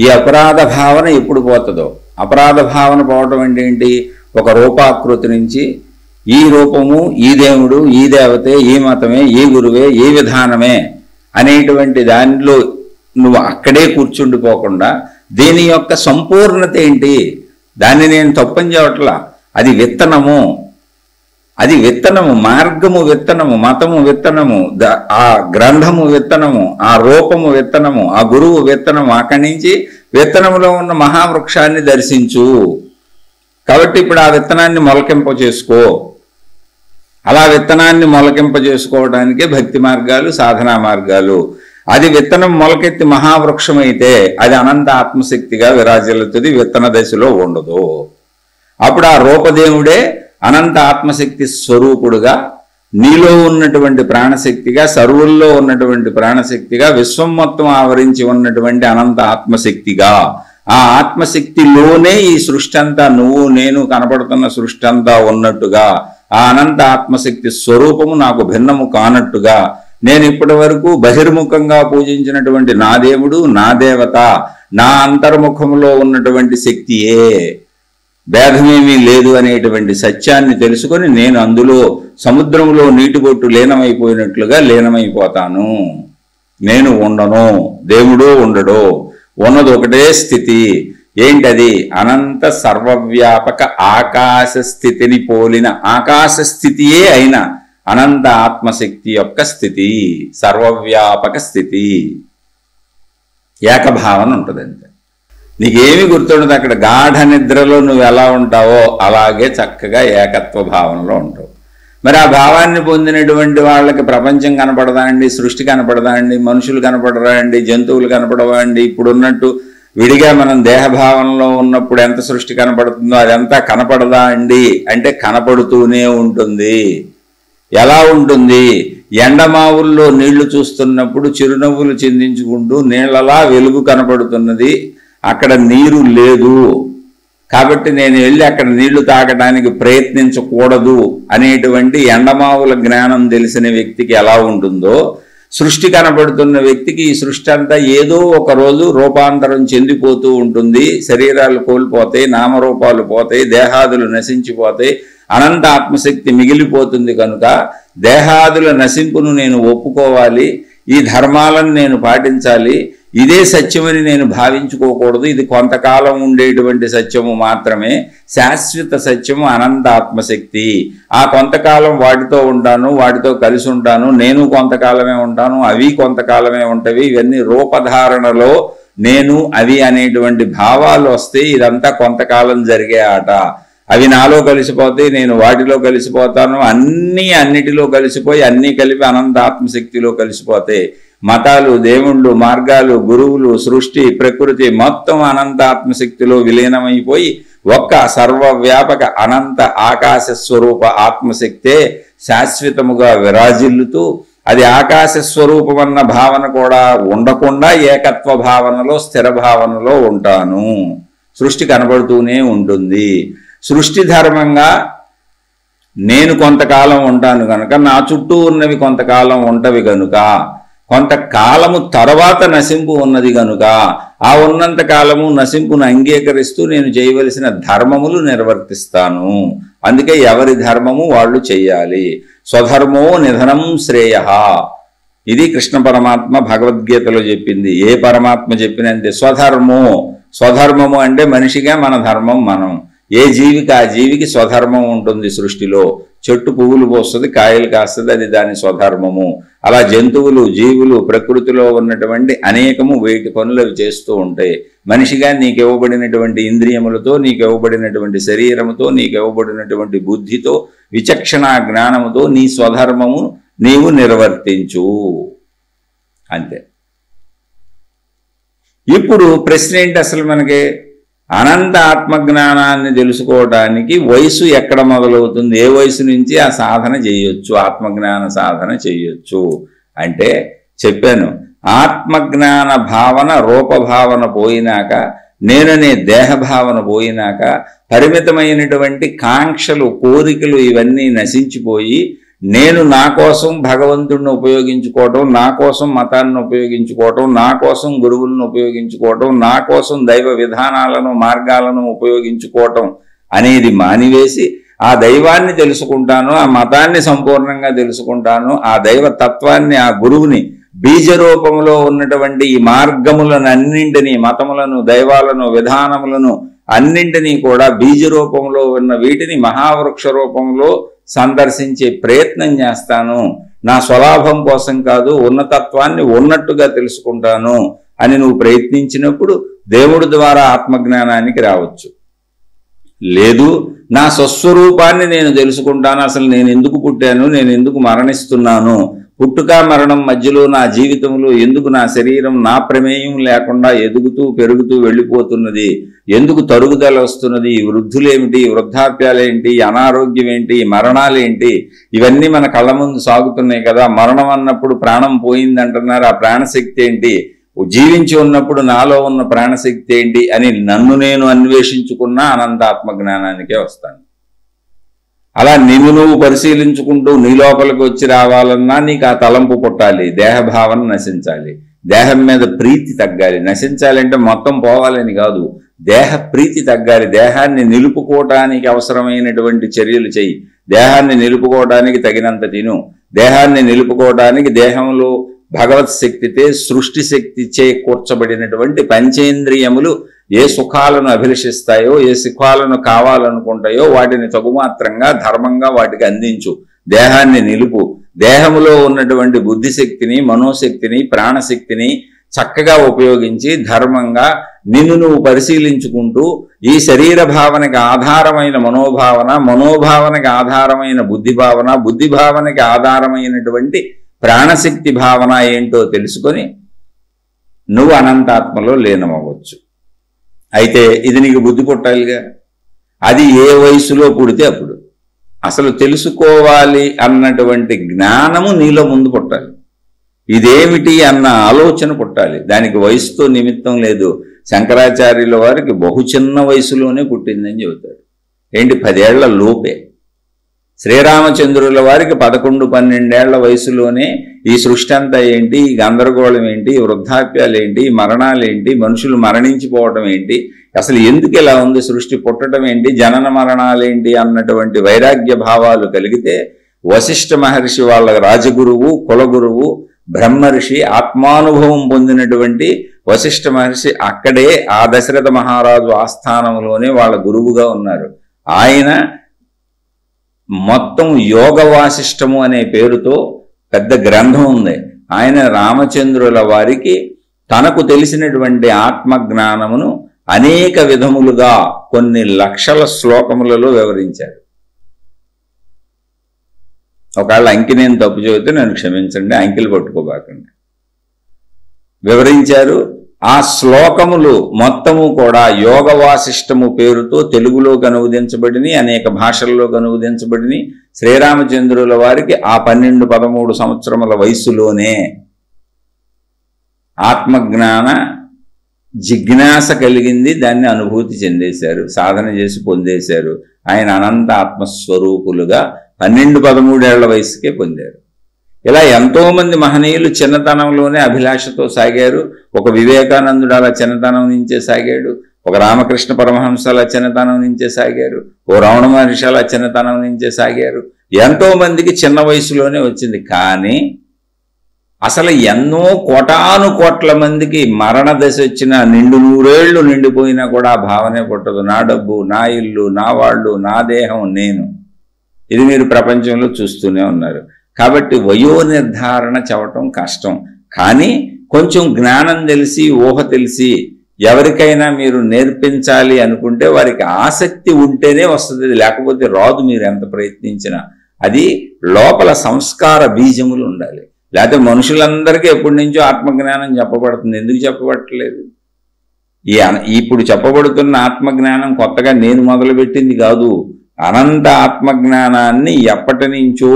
ఈ అపరాధ భావన ఎప్పుడు పోతుందో. అపరాధ భావన పోవటం అంటే ఏంటి? ఒక రూపాకృతి నుంచి ఈ రూపము, ఈ దేవుడు, ఈ దేవతే, ఈ మతమే, ఈ గురువే, ఈ విధానమే అనేటువంటి దానిలో నువ్వు అక్కడే కూర్చుండిపోకుండా దీని యొక్క సంపూర్ణత ఏంటి, దాన్ని నేను తప్పని చెప్పట్లా, అది విత్తనము, అది విత్తనము, మార్గము విత్తనము, మతము విత్తనము, ఆ గ్రంథము విత్తనము, ఆ రూపము విత్తనము, ఆ గురువు విత్తనము. అక్కడి నుంచి విత్తనములో ఉన్న మహావృక్షాన్ని దర్శించు. కాబట్టి ఇప్పుడు ఆ విత్తనాన్ని మొలకింప చేసుకో. అలా విత్తనాన్ని మొలకింప చేసుకోవడానికే భక్తి మార్గాలు, సాధనా మార్గాలు. అది విత్తనం మొలకెత్తి మహావృక్షం అయితే అది అనంత ఆత్మశక్తిగా విరాజిల్లుతుంది, విత్తన దశలో ఉండదు. అప్పుడు ఆ రూపదేవుడే అనంత ఆత్మశక్తి స్వరూపుడుగా, నీలో ఉన్నటువంటి ప్రాణశక్తిగా, సర్వుల్లో ఉన్నటువంటి ప్రాణశక్తిగా, విశ్వం మొత్తం ఆవరించి ఉన్నటువంటి అనంత ఆత్మశక్తిగా, ఆ ఆత్మశక్తిలోనే ఈ సృష్టి అంతా, నువ్వు నేను కనపడుతున్న సృష్టి అంతా ఉన్నట్టుగా, ఆ అనంత ఆత్మశక్తి స్వరూపము నాకు భిన్నము కానట్టుగా, నేను ఇప్పటి వరకు బహిర్ముఖంగా పూజించినటువంటి నా దేవుడు, నా దేవత, నా అంతర్ముఖంలో ఉన్నటువంటి శక్తియే, భేదమేమీ లేదు అనేటువంటి సత్యాన్ని తెలుసుకొని నేను అందులో సముద్రంలో నీటిబొట్టు లీనమైపోయినట్లుగా లీనమైపోతాను. నేను ఉండను, దేవుడు ఉండడు, ఉన్నది ఒకటే స్థితి. ఏంటది? అనంత సర్వవ్యాపక ఆకాశ స్థితిని పోలిన ఆకాశ స్థితియే అయిన అనంత ఆత్మశక్తి యొక్క స్థితి, సర్వవ్యాపక స్థితి. ఏకభావన ఉంటుంది అంతే. నీకేమి గుర్తుండదు. అక్కడ గాఢ నిద్రలో నువ్వు ఎలా ఉంటావో అలాగే చక్కగా ఏకత్వ భావనలో ఉంటావు. మరి ఆ భావాన్ని పొందినటువంటి వాళ్ళకి ప్రపంచం కనపడదా అండి, సృష్టి కనపడదా అండి, మనుషులు కనపడరా అండి, జంతువులు కనపడవా అండి? ఇప్పుడున్నట్టు విడిగా మనం దేహభావనలో ఉన్నప్పుడు ఎంత సృష్టి కనపడుతుందో అదంతా కనపడదా అండి అంటే కనపడుతూనే ఉంటుంది. ఎలా ఉంటుంది? ఎండమావుల్లో నీళ్లు చూస్తున్నప్పుడు చిరునవ్వులు చిందించుకుంటూ నీళ్ళలా వెలుగు కనపడుతున్నది, అక్కడ నీరు లేదు కాబట్టి నేను వెళ్ళి అక్కడ నీళ్లు తాగడానికి ప్రయత్నించకూడదు అనేటువంటి ఎండమావుల జ్ఞానం తెలిసిన వ్యక్తికి ఎలా ఉంటుందో, సృష్టి కనబడుతున్న వ్యక్తికి ఈ సృష్టి అంతా ఏదో ఒక రోజు రూపాంతరం చెందిపోతూ ఉంటుంది. శరీరాలు కోల్పోతాయి, నామరూపాలు పోతాయి, దేహాదులు నశించిపోతాయి, అనంత ఆత్మశక్తి మిగిలిపోతుంది. కనుక దేహాదుల నశింపును నేను ఒప్పుకోవాలి, ఈ ధర్మాలను నేను పాటించాలి, ఇదే సత్యమని నేను భావించుకోకూడదు. ఇది కొంతకాలం ఉండేటువంటి సత్యము మాత్రమే, శాశ్వత సత్యము అనంత ఆత్మశక్తి. ఆ కొంతకాలం వాటితో ఉంటాను, వాటితో కలిసి ఉంటాను, నేను కొంతకాలమే ఉంటాను, అవి కొంతకాలమే ఉంటవి. ఇవన్నీ రూపధారణలో నేను అవి అనేటువంటి భావాలు వస్తే ఇదంతా కొంతకాలం జరిగే ఆట. అవి నాలో కలిసిపోతాయి, నేను వాటిలో కలిసిపోతాను, అన్నిటిలో కలిసిపోయి అన్నీ కలిపి అనంత ఆత్మశక్తిలో కలిసిపోతాయి. మతాలు, దేవుళ్ళు, మార్గాలు, గురువులు, సృష్టి, ప్రకృతి మొత్తం అనంత ఆత్మశక్తిలో విలీనమైపోయి ఒక్క సర్వవ్యాపక అనంత ఆకాశ స్వరూప ఆత్మశక్తే శాశ్వతముగా విరాజిల్లుతూ, అది ఆకాశ స్వరూపమన్న భావన కూడా ఉండకుండా ఏకత్వ భావనలో, స్థిర భావనలో ఉంటాను. సృష్టి కనబడుతూనే ఉంటుంది. సృష్టి ధర్మంగా నేను కొంతకాలం ఉంటాను కనుక, నా చుట్టూ ఉన్నవి కొంతకాలం ఉంటవి కనుక, కొంతకాలము తర్వాత నశింపు ఉన్నది కనుక, ఆ ఉన్నంత కాలము నశింపును అంగీకరిస్తూ నేను చేయవలసిన ధర్మములు నిర్వర్తిస్తాను. అందుకే ఎవరి ధర్మము వాళ్ళు చెయ్యాలి. స్వధర్మో నిధనం శ్రేయ. ఇది కృష్ణ పరమాత్మ భగవద్గీతలో చెప్పింది. ఏ పరమాత్మ చెప్పినంతే. స్వధర్మము అంటే మనిషిగా మన ధర్మం మనం. ఏ జీవికి ఆ జీవికి స్వధర్మం ఉంటుంది సృష్టిలో. చెట్టు పువ్వులు పోస్తుంది, కాయలు కాస్తుంది, అది దాని స్వధర్మము. అలా జంతువులు, జీవులు, ప్రకృతిలో ఉన్నటువంటి అనేకము వేటి పనులు అవి చేస్తూ ఉంటాయి. మనిషిగా నీకు ఇవ్వబడినటువంటి ఇంద్రియములతో, నీకు ఇవ్వబడినటువంటి శరీరముతో, నీకు ఇవ్వబడినటువంటి బుద్ధితో, విచక్షణ జ్ఞానముతో నీ స్వధర్మము నీవు నిర్వర్తించు అంతే. ఇప్పుడు ప్రశ్న ఏంటి అసలు మనకి? అనంత ఆత్మజ్ఞానాన్ని తెలుసుకోవడానికి వయసు ఎక్కడ మొదలవుతుంది? ఏ వయసు నుంచి ఆ సాధన చేయొచ్చు, ఆత్మజ్ఞాన సాధన చేయొచ్చు అంటే చెప్పాను. ఆత్మజ్ఞాన భావన, రూపభావన పోయినాక, నేననే దేహభావన పోయినాక, పరిమితమైనటువంటి కాంక్షలు, కోరికలు ఇవన్నీ నశించిపోయి, నేను నా కోసం భగవంతుడిని ఉపయోగించుకోవటం, నా కోసం మతాన్ని ఉపయోగించుకోవటం, నా కోసం గురువులను ఉపయోగించుకోవటం, నా కోసం దైవ విధానాలను, మార్గాలను ఉపయోగించుకోవటం అనేది మానివేసి, ఆ దైవాన్ని తెలుసుకుంటాను, ఆ మతాన్ని సంపూర్ణంగా తెలుసుకుంటాను, ఆ దైవ తత్వాన్ని, ఆ గురువుని బీజ రూపంలో ఉన్నటువంటి ఈ మార్గములను అన్నింటినీ, మతములను, దైవాలను, విధానములను అన్నింటినీ కూడా బీజ రూపంలో ఉన్న వీటిని మహావృక్ష రూపంలో సందర్శించే ప్రయత్నం చేస్తాను. నా స్వలాభం కోసం కాదు, ఉన్నతత్వాన్ని ఉన్నట్టుగా తెలుసుకుంటాను అని నువ్వు ప్రయత్నించినప్పుడు దేవుడి ద్వారా ఆత్మజ్ఞానానికి రావచ్చు. లేదు, నా స్వస్వరూపాన్ని నేను తెలుసుకుంటాను, అసలు నేను ఎందుకు పుట్టాను, నేను ఎందుకు మరణిస్తున్నాను, పుట్టుక మరణం మధ్యలో నా జీవితంలో ఎందుకు నా శరీరం నా ప్రమేయం లేకుండా ఎదుగుతూ పెరుగుతూ వెళ్ళిపోతున్నది, ఎందుకు తరుగుదల వస్తున్నది, వృద్ధులేమిటి, వృద్ధాప్యాలేంటి, అనారోగ్యం ఏంటి, మరణాలేంటి, ఇవన్నీ మన కళ్ళ ముందు సాగుతున్నాయి కదా. మరణం అన్నప్పుడు ప్రాణం పోయిందంటున్నారు, ఆ ప్రాణశక్తి ఏంటి, జీవించి ఉన్నప్పుడు నాలో ఉన్న ప్రాణశక్తి ఏంటి అని నన్ను నేను అన్వేషించుకున్న అనంతాత్మజ్ఞానానికే వస్తాను. అలా నిన్ను నువ్వు పరిశీలించుకుంటూ నీ లోపలికి వచ్చి రావాలన్నా నీకు ఆ తలంపు పుట్టాలి, దేహభావన నశించాలి, దేహం మీద ప్రీతి తగ్గాలి. నశించాలంటే మొత్తం పోవాలని కాదు, దేహ ప్రీతి తగ్గాలి. దేహాన్ని నిలుపుకోవటానికి అవసరమైనటువంటి చర్యలు చెయ్యి, దేహాన్ని నిలుపుకోవడానికి తగినంత తిను, దేహాన్ని నిలుపుకోవడానికి దేహంలో భగవత్ శక్తితే, సృష్టి శక్తి చే కూర్చబడినటువంటి పంచేంద్రియములు ఏ సుఖాలను అభిలషిస్తాయో, ఏ సుఖాలను కావాలనుకుంటాయో వాటిని తగుమాత్రంగా ధర్మంగా వాటికి అందించు. దేహాన్ని నిలుపు. దేహములో ఉన్నటువంటి బుద్ధిశక్తిని, మనోశక్తిని, ప్రాణశక్తిని చక్కగా ఉపయోగించి ధర్మంగా నిన్ను నువ్వు పరిశీలించుకుంటూ, ఈ శరీర భావనకి ఆధారమైన మనోభావన, మనోభావనకి ఆధారమైన బుద్ధిభావన, బుద్ధిభావనకి ఆధారమైనటువంటి ప్రాణశక్తి భావన ఏంటో తెలుసుకొని నువ్వు అనంతాత్మలో లీనమవ్వచ్చు. అయితే ఇది నీకు బుద్ధి పుట్టాలిగా. అది ఏ వయసులో పుడితే అప్పుడు. అసలు తెలుసుకోవాలి అన్నటువంటి జ్ఞానము నీలో ముందు పుట్టాలి. ఇదేమిటి అన్న ఆలోచన పుట్టాలి. దానికి వయసుతో నిమిత్తం లేదు. శంకరాచార్యుల వారికి బహు చిన్న వయసులోనే పుట్టిందని చెబుతారు. ఏంటి, 10 ఏళ్ల లోపే. శ్రీరామచంద్రుల వారికి 11-12 ఏళ్ల వయసులోనే ఈ సృష్టి అంతా ఏంటి, ఈ గందరగోళం ఏంటి, ఈ వృద్ధాప్యాలు ఏంటి, ఈ మరణాలేంటి, మనుషులు మరణించిపోవటం ఏంటి, అసలు ఎందుకు ఇలా ఉంది, సృష్టి పుట్టడం ఏంటి, జనన మరణాలేంటి అన్నటువంటి వైరాగ్య భావాలు కలిగితే వశిష్ఠ మహర్షి వాళ్ళ రాజగురువు, కులగురువు, బ్రహ్మర్షి, ఆత్మానుభవం పొందినటువంటి వశిష్ఠ మహర్షి అక్కడే ఆ దశరథ మహారాజు ఆస్థానంలోనే వాళ్ళ గురువుగా ఉన్నారు. ఆయన మొత్తం యోగ వాసిష్టము అనే పేరుతో పెద్ద గ్రంథం ఉంది. ఆయన రామచంద్రుల వారికి తనకు తెలిసినటువంటి ఆత్మజ్ఞానమును అనేక విధములుగా కొన్ని లక్షల శ్లోకములలో వివరించారు. ఒకవేళ అంకి నేను తప్పు చెబితే నన్ను క్షమించండి, అంకిలు పట్టుకోబాకండి. వివరించారు. ఆ శ్లోకములు మొత్తము కూడా యోగ వాసిష్టము పేరుతో తెలుగులోకి అనువదించబడిని, అనేక భాషల్లోకి అనువదించబడిని. శ్రీరామచంద్రుల వారికి ఆ 12-13 సంవత్సరముల వయసులోనే ఆత్మజ్ఞాన జిజ్ఞాస కలిగింది. దాన్ని అనుభూతి చెందేశారు, సాధన చేసి పొందేశారు. ఆయన అనంత ఆత్మస్వరూపులుగా 12-13 ఏళ్ల వయసుకే పొందారు. ఇలా ఎంతోమంది మహనీయులు చిన్నతనంలోనే అభిలాషతో సాగారు. ఒక వివేకానందుడు అలా చిన్నతనం నుంచే సాగాడు, ఒక రామకృష్ణ పరమహంస అలా చిన్నతనం నుంచే సాగారు, ఓ రమణ మహర్షి అలా చిన్నతనం నుంచే సాగారు. ఎంతోమందికి చిన్న వయసులోనే వచ్చింది. కానీ అసలు ఎన్నో కోటాను కోట్ల మందికి మరణ దశ వచ్చిన నిండు 100 ఏళ్ళు నిండిపోయినా కూడా ఆ భావనే పుట్టదు. నా డబ్బు, నా ఇల్లు, నా వాళ్ళు, నా దేహం, నేను. ఇది మీరు ప్రపంచంలో చూస్తూనే ఉన్నారు. కాబట్టి వయో నిర్ధారణ చెప్పటం కష్టం. కానీ కొంచెం జ్ఞానం తెలిసి ఊహ తెలిసి ఎవరికైనా మీరు నేర్పించాలి అనుకుంటే వారికి ఆసక్తి ఉంటేనే వస్తుంది, లేకపోతే రాదు. మీరు ఎంత ప్రయత్నించినా అది లోపల సంస్కార బీజములు ఉండాలి. లేకపోతే మనుషులందరికీ ఎప్పటి నుంచో ఆత్మజ్ఞానం చెప్పబడుతుంది, ఎందుకు చెప్పబడట్లేదు? ఇప్పుడు చెప్పబడుతున్న ఆత్మజ్ఞానం కొత్తగా నేను మొదలుపెట్టింది కాదు. అనంత ఆత్మజ్ఞానాన్ని ఎప్పటి నుంచో,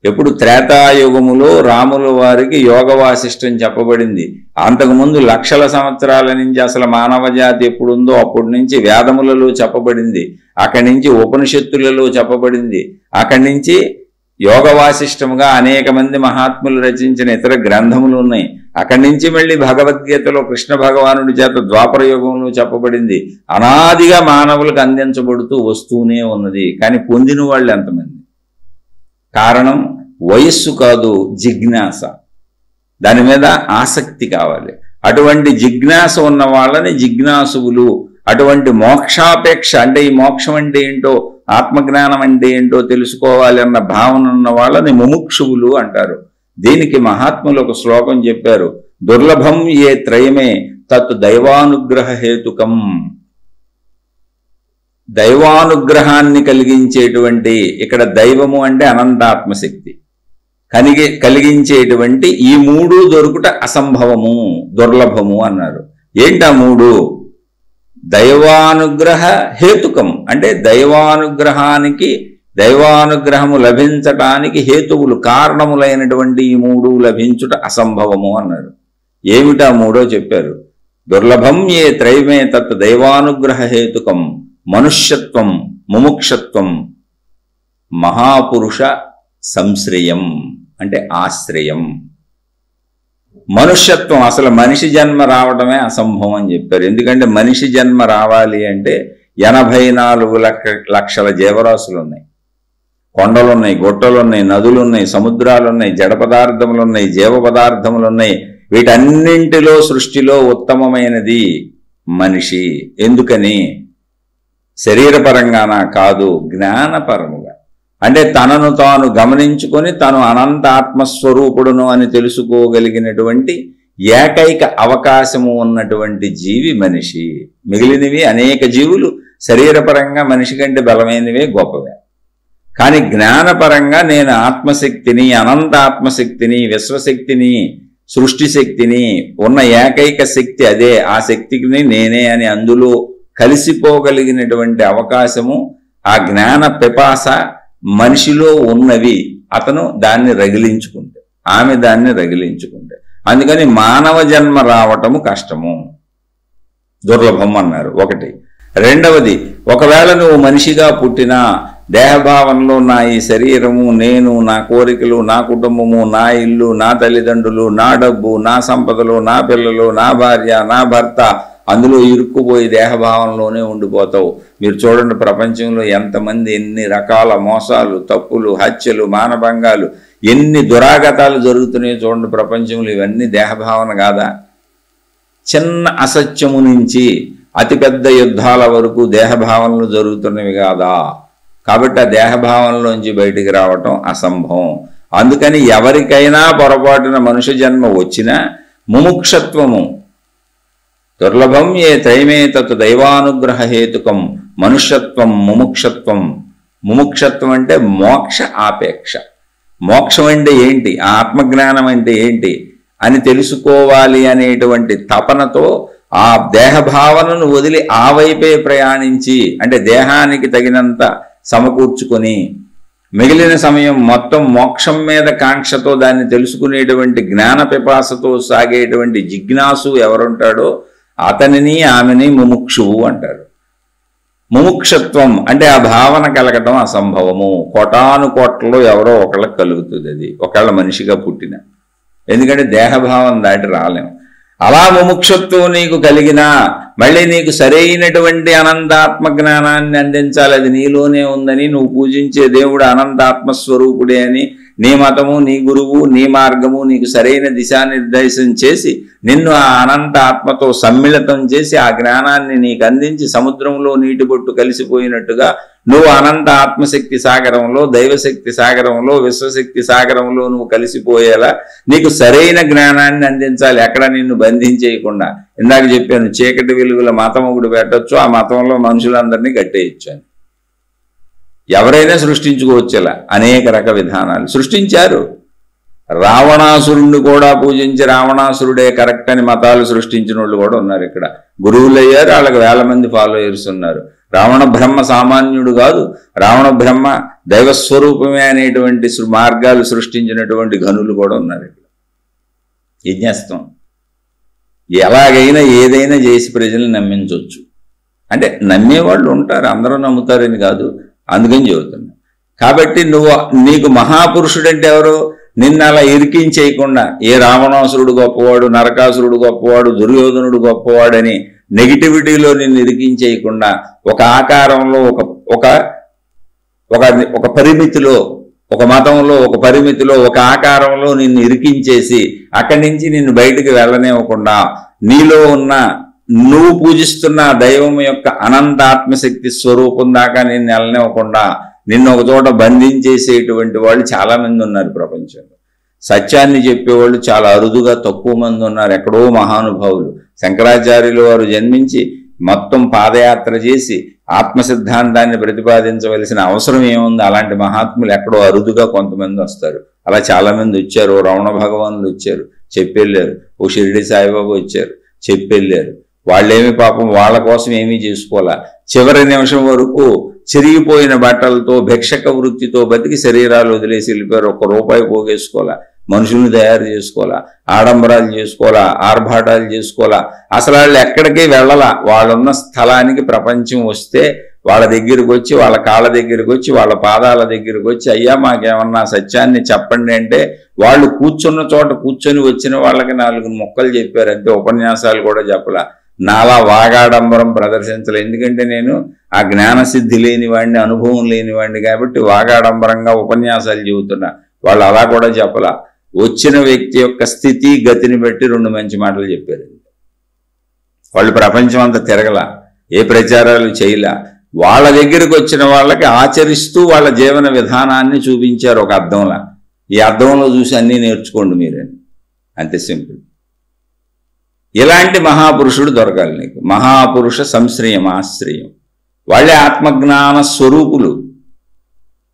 ఎప్పుడు త్రేతాయుగములో రాముల వారికి యోగ వాసిష్టం చెప్పబడింది. అంతకుముందు లక్షల సంవత్సరాల నుంచి అసలు మానవ జాతి ఎప్పుడుందో అప్పటి నుంచి వేదములలో చెప్పబడింది, అక్కడి నుంచి ఉపనిషత్తులలో చెప్పబడింది, అక్కడి నుంచి యోగ వాసిష్టముగా అనేక మంది మహాత్ములు రచించిన ఇతర గ్రంథములు ఉన్నాయి. అక్కడి నుంచి మళ్ళీ భగవద్గీతలో కృష్ణ భగవానుడి చేత ద్వాపర యుగంలో చెప్పబడింది. అనాదిగా మానవులకు అందించబడుతూ వస్తూనే ఉన్నది. కానీ పొందిన వాళ్ళు ఎంతమంది? కారణం వయస్సు కాదు, జిజ్ఞాస. దాని మీద ఆసక్తి కావాలి. అటువంటి జిజ్ఞాస ఉన్న వాళ్ళని జిజ్ఞాసువులు, అటువంటి మోక్షాపేక్ష, అంటే ఈ మోక్షం అంటే ఏంటో, ఆత్మజ్ఞానం అంటే ఏంటో తెలుసుకోవాలి అన్న భావన ఉన్న వాళ్ళని ముముక్షువులు అంటారు. దీనికి మహాత్ములు ఒక శ్లోకం చెప్పారు, దుర్లభం ఏ త్రయమే తత్ దైవానుగ్రహ హేతుకం. దైవానుగ్రహాన్ని కలిగించేటువంటి, ఇక్కడ దైవము అంటే అనంతాత్మశక్తి, కలిగించేటువంటి ఈ మూడు దొరుకుట అసంభవము, దుర్లభము అన్నారు. ఏంటా మూడు? దైవానుగ్రహ హేతుకం అంటే దైవానుగ్రహము లభించటానికి హేతువులు, కారణములైనటువంటి ఈ మూడు లభించుట అసంభవము అన్నారు. ఏమిటా మూడో చెప్పారు. దుర్లభం ఏ త్రైమే తత్ దైవానుగ్రహ హేతుకం మనుష్యత్వం ముముక్షత్వం మహాపురుష సంశ్రయం అంటే ఆశ్రయం. మనుష్యత్వం, అసలు మనిషి జన్మ రావడమే అసంభవం అని చెప్పారు. ఎందుకంటే మనిషి జన్మ రావాలి అంటే 84 లక్షల జీవరాశులు ఉన్నాయి, కొండలున్నాయి, గుట్టలున్నాయి, నదులున్నాయి, సముద్రాలున్నాయి, జడ పదార్థములున్నాయి, జీవ పదార్థములున్నాయి. వీటన్నింటిలో సృష్టిలో ఉత్తమమైనది మనిషి. ఎందుకని? శరీరపరంగానా? కాదు, జ్ఞానపరముగా. అంటే తనను తాను గమనించుకొని తను అనంత ఆత్మస్వరూపుడును అని తెలుసుకోగలిగినటువంటి ఏకైక అవకాశము ఉన్నటువంటి జీవి మనిషి. మిగిలినవి అనేక జీవులు శరీరపరంగా మనిషి కంటే బలమైనవే, గొప్పవే. కానీ జ్ఞానపరంగా నేను ఆత్మశక్తిని, అనంత ఆత్మశక్తిని, విశ్వశక్తిని, సృష్టి శక్తిని, ఉన్న ఏకైక శక్తి అదే, ఆ శక్తిని నేనే అని అందులో కలిసిపోగలిగినటువంటి అవకాశము, ఆ జ్ఞాన పిపాస మనిషిలో ఉన్నవి. అతను దాన్ని రగిలించుకుంటే, ఆమె దాన్ని రగిలించుకుంటే. అందుకని మానవ జన్మ రావటము కష్టము, దుర్లభం అన్నారు. ఒకటి. రెండవది, ఒకవేళ నువ్వు మనిషిగా పుట్టినా దేహభావంలో నా ఈ శరీరము, నేను, నా కోరికలు, నా కుటుంబము, నా ఇల్లు, నా తల్లిదండ్రులు, నా డబ్బు, నా సంపదలు, నా పిల్లలు, నా భార్య, నా భర్త, అందులో ఇరుక్కుపోయి దేహభావంలోనే ఉండిపోతావు. మీరు చూడండి, ప్రపంచంలో ఎంతమంది ఎన్ని రకాల మోసాలు, తప్పులు, హత్యలు, మానభంగాలు, ఎన్ని దురాగతాలు జరుగుతున్నాయో చూడండి ప్రపంచంలో. ఇవన్నీ దేహభావన కాదా? చిన్న అసత్యము నుంచి అతిపెద్ద యుద్ధాల వరకు దేహభావనలు జరుగుతున్నవి కాదా? కాబట్టి ఆ దేహభావనలోంచి బయటికి రావటం అసంభవం. అందుకని ఎవరికైనా పొరపాటున మనుష్య జన్మ వచ్చినా ముముక్షత్వము, దుర్లభం ఏ త్రైమే తత్ దైవానుగ్రహ హేతుకం మనుష్యత్వం ముముక్షత్వం. ముముక్షత్వం అంటే మోక్ష ఆపేక్ష. మోక్షం అంటే ఏంటి, ఆత్మజ్ఞానం అంటే ఏంటి అని తెలుసుకోవాలి అనేటువంటి తపనతో ఆ దేహభావనను వదిలి ఆ వైపే ప్రయాణించి, అంటే దేహానికి తగినంత సమకూర్చుకొని మిగిలిన సమయం మొత్తం మోక్షం మీద కాంక్షతో దాన్ని తెలుసుకునేటువంటి జ్ఞాన పిపాసతో సాగేటువంటి జిజ్ఞాసు ఎవరుంటాడో అతనిని ఆమెని ముముక్షువు అంటారు. ముముక్షత్వం అంటే ఆ భావన కలగటం అసంభవము. కోటాను కోట్లలో ఎవరో ఒకళ్ళకి కలుగుతుంది అది, ఒకళ్ళ మనిషిగా పుట్టిన. ఎందుకంటే దేహభావం దాటి రాలేం. అలా ముముక్షత్వం నీకు కలిగినా మళ్ళీ నీకు సరైనటువంటి అనంతాత్మ జ్ఞానాన్ని అందించాలి. అది నీలోనే ఉందని, నువ్వు పూజించే దేవుడు అనంతాత్మస్వరూపుడే అని నీ మతము, నీ గురువు, నీ మార్గము నీకు సరైన దిశానిర్దేశం చేసి నిన్ను ఆ అనంత ఆత్మతో సమ్మిళితం చేసి ఆ జ్ఞానాన్ని నీకు అందించి సముద్రంలో నీటి బొట్టు కలిసిపోయినట్టుగా నువ్వు అనంత ఆత్మశక్తి సాగరంలో, దైవశక్తి సాగరంలో, విశ్వశక్తి సాగరంలో నువ్వు కలిసిపోయేలా నీకు సరైన జ్ఞానాన్ని అందించాలి, ఎక్కడ నిన్ను బంధించేయకుండా. ఇందాక చెప్పాను, చీకటి వెలుగుల మతం ఒకటి పెట్టచ్చు, ఆ మతంలో మనుషులందరినీ కట్టేయచ్చు అని. ఎవరైనా సృష్టించుకోవచ్చు ఇలా అనేక రక విధానాలు సృష్టించారు. రావణాసురుణ్ణి కూడా పూజించి రావణాసురుడే కరెక్ట్ అని మతాలు సృష్టించిన వాళ్ళు కూడా ఉన్నారు. ఇక్కడ గురువులు అయ్యారు, వాళ్ళకి 1000 మంది ఫాలోయర్స్ ఉన్నారు. రావణ బ్రహ్మ సామాన్యుడు కాదు, రావణ బ్రహ్మ దైవస్వరూపమే అనేటువంటి మార్గాలు సృష్టించినటువంటి ఘనులు కూడా ఉన్నారు. ఇక్కడ ఏం చేస్తాం? ఎలాగైనా ఏదైనా చేసి ప్రజల్ని నమ్మించవచ్చు. అంటే నమ్మేవాళ్ళు ఉంటారు, అందరూ నమ్ముతారని కాదు, అందుకని చెబుతున్నా. కాబట్టి నీకు మహాపురుషుడంటే ఎవరు? నిన్ను అలా ఇరికించేయకుండా ఏ రావణాసురుడు గొప్పవాడు, నరకాసురుడు గొప్పవాడు, దుర్యోధనుడు గొప్పవాడని నెగిటివిటీలో నిన్ను ఇరికించేయకుండా ఒక ఆకారంలో ఒక పరిమితిలో, ఒక మతంలో ఒక పరిమితిలో, ఒక ఆకారంలో నిన్ను ఇరికించేసి అక్కడి నుంచి నిన్ను బయటికి వెళ్ళనివ్వకుండా నీలో ఉన్న నువ్వు పూజిస్తున్న దైవం యొక్క అనంత ఆత్మశక్తి స్వరూపం దాకా నిన్ను వెళ్ళనివ్వకుండా నిన్ను ఒక చోట బంధించేసేటువంటి వాళ్ళు చాలా మంది ఉన్నారు ప్రపంచంలో. సత్యాన్ని చెప్పేవాళ్ళు చాలా అరుదుగా తక్కువ మంది ఉన్నారు. ఎక్కడో మహానుభావులు. శంకరాచార్యులు వారు జన్మించి మొత్తం పాదయాత్ర చేసి ఆత్మ సిద్ధాంతాన్ని ప్రతిపాదించవలసిన అవసరం ఏముంది? అలాంటి మహాత్ములు ఎక్కడో అరుదుగా కొంతమంది వస్తారు. అలా చాలా మంది వచ్చారు. ఓ రమణ భగవానులు వచ్చారు, చెప్పెళ్ళారు. ఓ షిరిడి సాయిబాబా వచ్చారు, చెప్పెళ్ళారు. వాళ్ళేమి పాపం వాళ్ళ కోసం ఏమీ చేసుకోవాలా. చివరి నిమిషం వరకు చిరిగిపోయిన బట్టలతో భిక్షక వృత్తితో బతికి శరీరాలు వదిలేసి వెళ్ళిపోయారు. ₹1 పోగేసుకోవాలా, మనుషుల్ని తయారు చేసుకోవాలా, ఆడంబరాలు చేసుకోవాలా, ఆర్భాటాలు చేసుకోవాలా. అసలు వాళ్ళు ఎక్కడికి వెళ్ళాలా. వాళ్ళున్న స్థలానికి ప్రపంచం వస్తే వాళ్ళ దగ్గరికి వచ్చి, వాళ్ళ కాళ్ళ దగ్గరికి వచ్చి, వాళ్ళ పాదాల దగ్గరికి వచ్చి, అయ్యా మాకేమన్నా సత్యాన్ని చెప్పండి అంటే వాళ్ళు కూర్చున్న చోట కూర్చొని వచ్చిన వాళ్ళకి 4 ముక్కలు చెప్పారు అంతే. ఉపన్యాసాలు కూడా చెప్పలా. నాలా వాగాడంబరం ప్రదర్శించలే. ఎందుకంటే నేను ఆ జ్ఞానసిద్ధి లేనివాడిని, అనుభవం లేనివాడిని కాబట్టి వాగాడంబరంగా ఉపన్యాసాలు చెబుతున్నా. వాళ్ళు అలా కూడా చెప్పలా. వచ్చిన వ్యక్తి యొక్క స్థితి గతిని బట్టి 2 మంచి మాటలు చెప్పారు. వాళ్ళు ప్రపంచం అంతా తిరగలా, ఏ ప్రచారాలు చేయలా. వాళ్ళ దగ్గరికి వచ్చిన వాళ్ళకి ఆచరిస్తూ వాళ్ళ జీవన విధానాన్ని చూపించారు ఒక అద్దంలా. ఈ అద్దంలో చూసి అన్నీ నేర్చుకోండి మీరని. అంతే సింపుల్. ఇలాంటి మహాపురుషుడు దొరకాలి నీకు. మహాపురుష సంశ్రయం, ఆశ్రయం. వాళ్ళే ఆత్మజ్ఞాన స్వరూపులు.